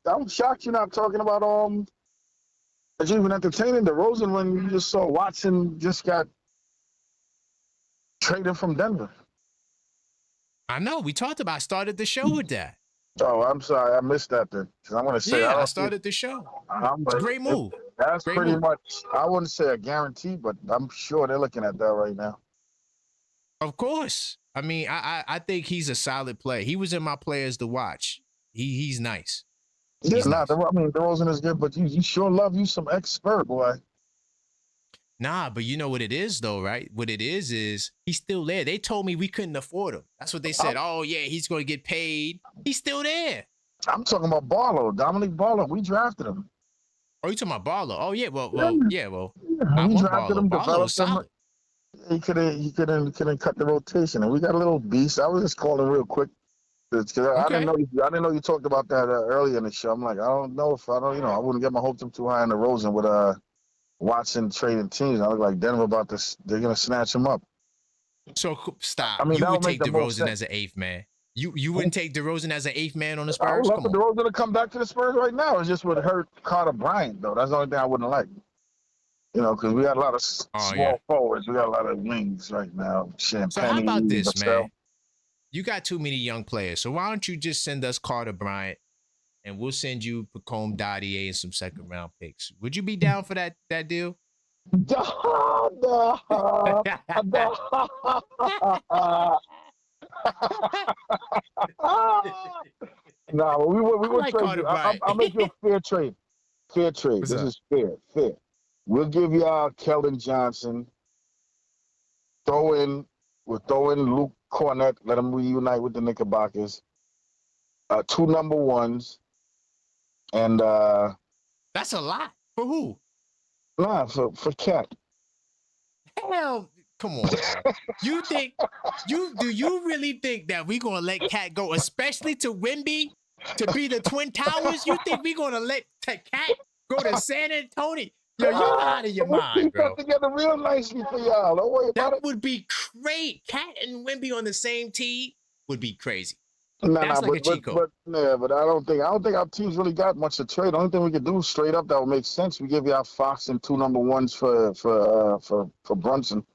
I'm shocked you're not talking about that you've been entertaining DeRozan when you just saw Watson just got traded from Denver. I know. We started the show with that. Oh, I'm sorry. I missed that then. I'm going to say I started the show. It's a great move. That's pretty much, I wouldn't say a guarantee, but I'm sure they're looking at that right now. Of course. I mean, I think he's a solid player. He was in my players to watch. He's nice. Yeah, DeRozan is good, but you sure love you some expert, boy. Nah, but you know what it is, though, right? What it is he's still there. They told me we couldn't afford him. That's what they said. Oh, yeah, he's going to get paid. He's still there. I'm talking about Barlow, Dominic Barlow. We drafted him. Oh, you talking about Barlow? Oh, yeah. Well. We drafted him, developed him. He couldn't cut the rotation, and we got a little beast. I was just calling real quick. I didn't know you talked about that earlier in the show. I'm like, I wouldn't get my hopes up too high in DeRozan with Watson trading teams. I look like Denver they're gonna snatch him up. So stop. I mean, you would take DeRozan as an eighth man. You wouldn't take DeRozan as an eighth man on the Spurs? I would love for DeRozan to come back to the Spurs right now. It just would hurt Carter Bryant, though. That's the only thing I wouldn't like. You know, because we got a lot of small forwards. We got a lot of wings right now. Champagne, so how about this, man? You got too many young players. So why don't you just send us Carter Bryant and we'll send you Pacome Dadier and some second round picks. Would you be down for that deal? No, we would trade you. I'll make you a fair trade. Fair trade. This is fair. We'll give y'all Keldon Johnson. We'll throw in Luke Cornett, let him reunite with the Knickerbockers. 2 number ones. And that's a lot. For who? Nah, for Cat. Hell, come on. You think do you really think that we gonna let Cat go, especially to Wemby, to be the Twin Towers? You think we gonna let Cat go to San Antonio? Yo, you're out of your mind, bro. Put together real nicely for y'all. Don't worry about it. That would be great. Cat and Wemby on the same team would be crazy. But I don't think our team's really got much to trade. The only thing we could do straight up that would make sense, we give y'all Fox and 2 number ones for Brunson.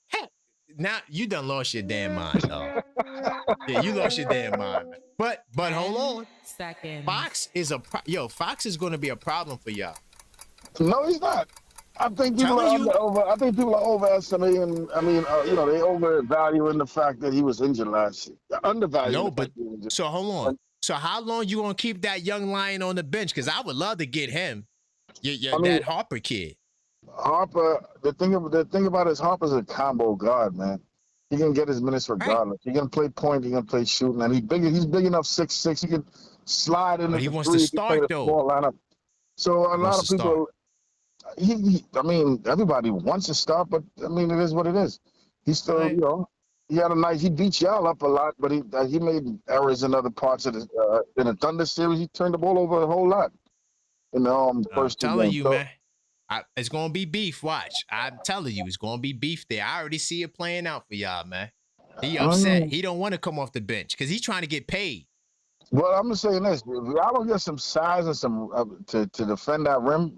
Heck, now you done lost your damn mind, though. Yeah, you lost your damn mind. But hold on. Second. Fox is going to be a problem for y'all. No, he's not. I think people are overestimating. I mean, they overvaluing the fact that he was injured last year. Undervaluing. No, but so hold on. So how long you gonna keep that young lion on the bench? Because I would love to get him. That Harper kid. Harper. The thing about is Harper's a combo guard, man. He can get his minutes regardless. Right. He can play point. He can play shooting, and he's big enough 6'6". He can slide in. But he wants to start though. Lineup. So a lot of people. Everybody wants to start, but I mean, it is what it is. He's still, he beat y'all up a lot, but he made errors in other parts of the in the Thunder series. He turned the ball over a whole lot. First I'm telling you, man, it's gonna be beef. Watch, I'm telling you, it's gonna be beef there. I already see it playing out for y'all, man. He upset. He don't want to come off the bench because he's trying to get paid. Well, I'm just saying this: if y'all don't get some size and some to defend that rim,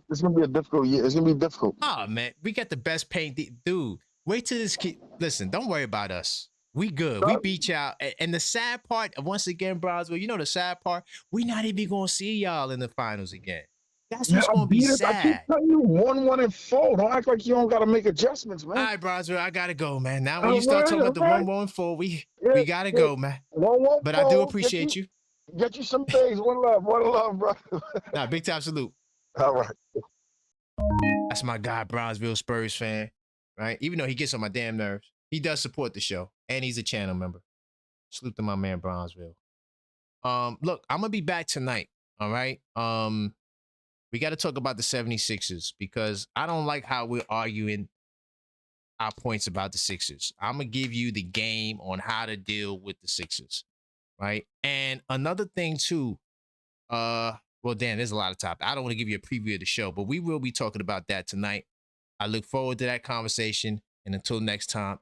it's gonna be a difficult year. It's gonna be difficult. Oh man, we got the best paint, dude. Wait till this kid. Listen, don't worry about us. We good. We beat y'all. And the sad part, once again, Brownsville, the sad part, we not even gonna see y'all in the finals again. That's what's gonna be sad. I keep telling you, 1-1-4. Don't act like you don't gotta make adjustments, man. All right, Broswell, I gotta go, man. Now when you start talking about the 1-1-4, we gotta go, man. 1-1-4. But I do appreciate you. Get you some days. One love, bro. Nah, big time salute. All right. That's my guy, Brownsville Spurs fan, right? Even though he gets on my damn nerves, he does support the show, and he's a channel member. Salute to my man, Brownsville. Look, I'm gonna be back tonight. All right. We got to talk about the 76ers because I don't like how we're arguing our points about the Sixers. I'm gonna give you the game on how to deal with the Sixers, right? And another thing too, well, Dan, there's a lot of topics. I don't want to give you a preview of the show, but we will be talking about that tonight. I look forward to that conversation. And until next time.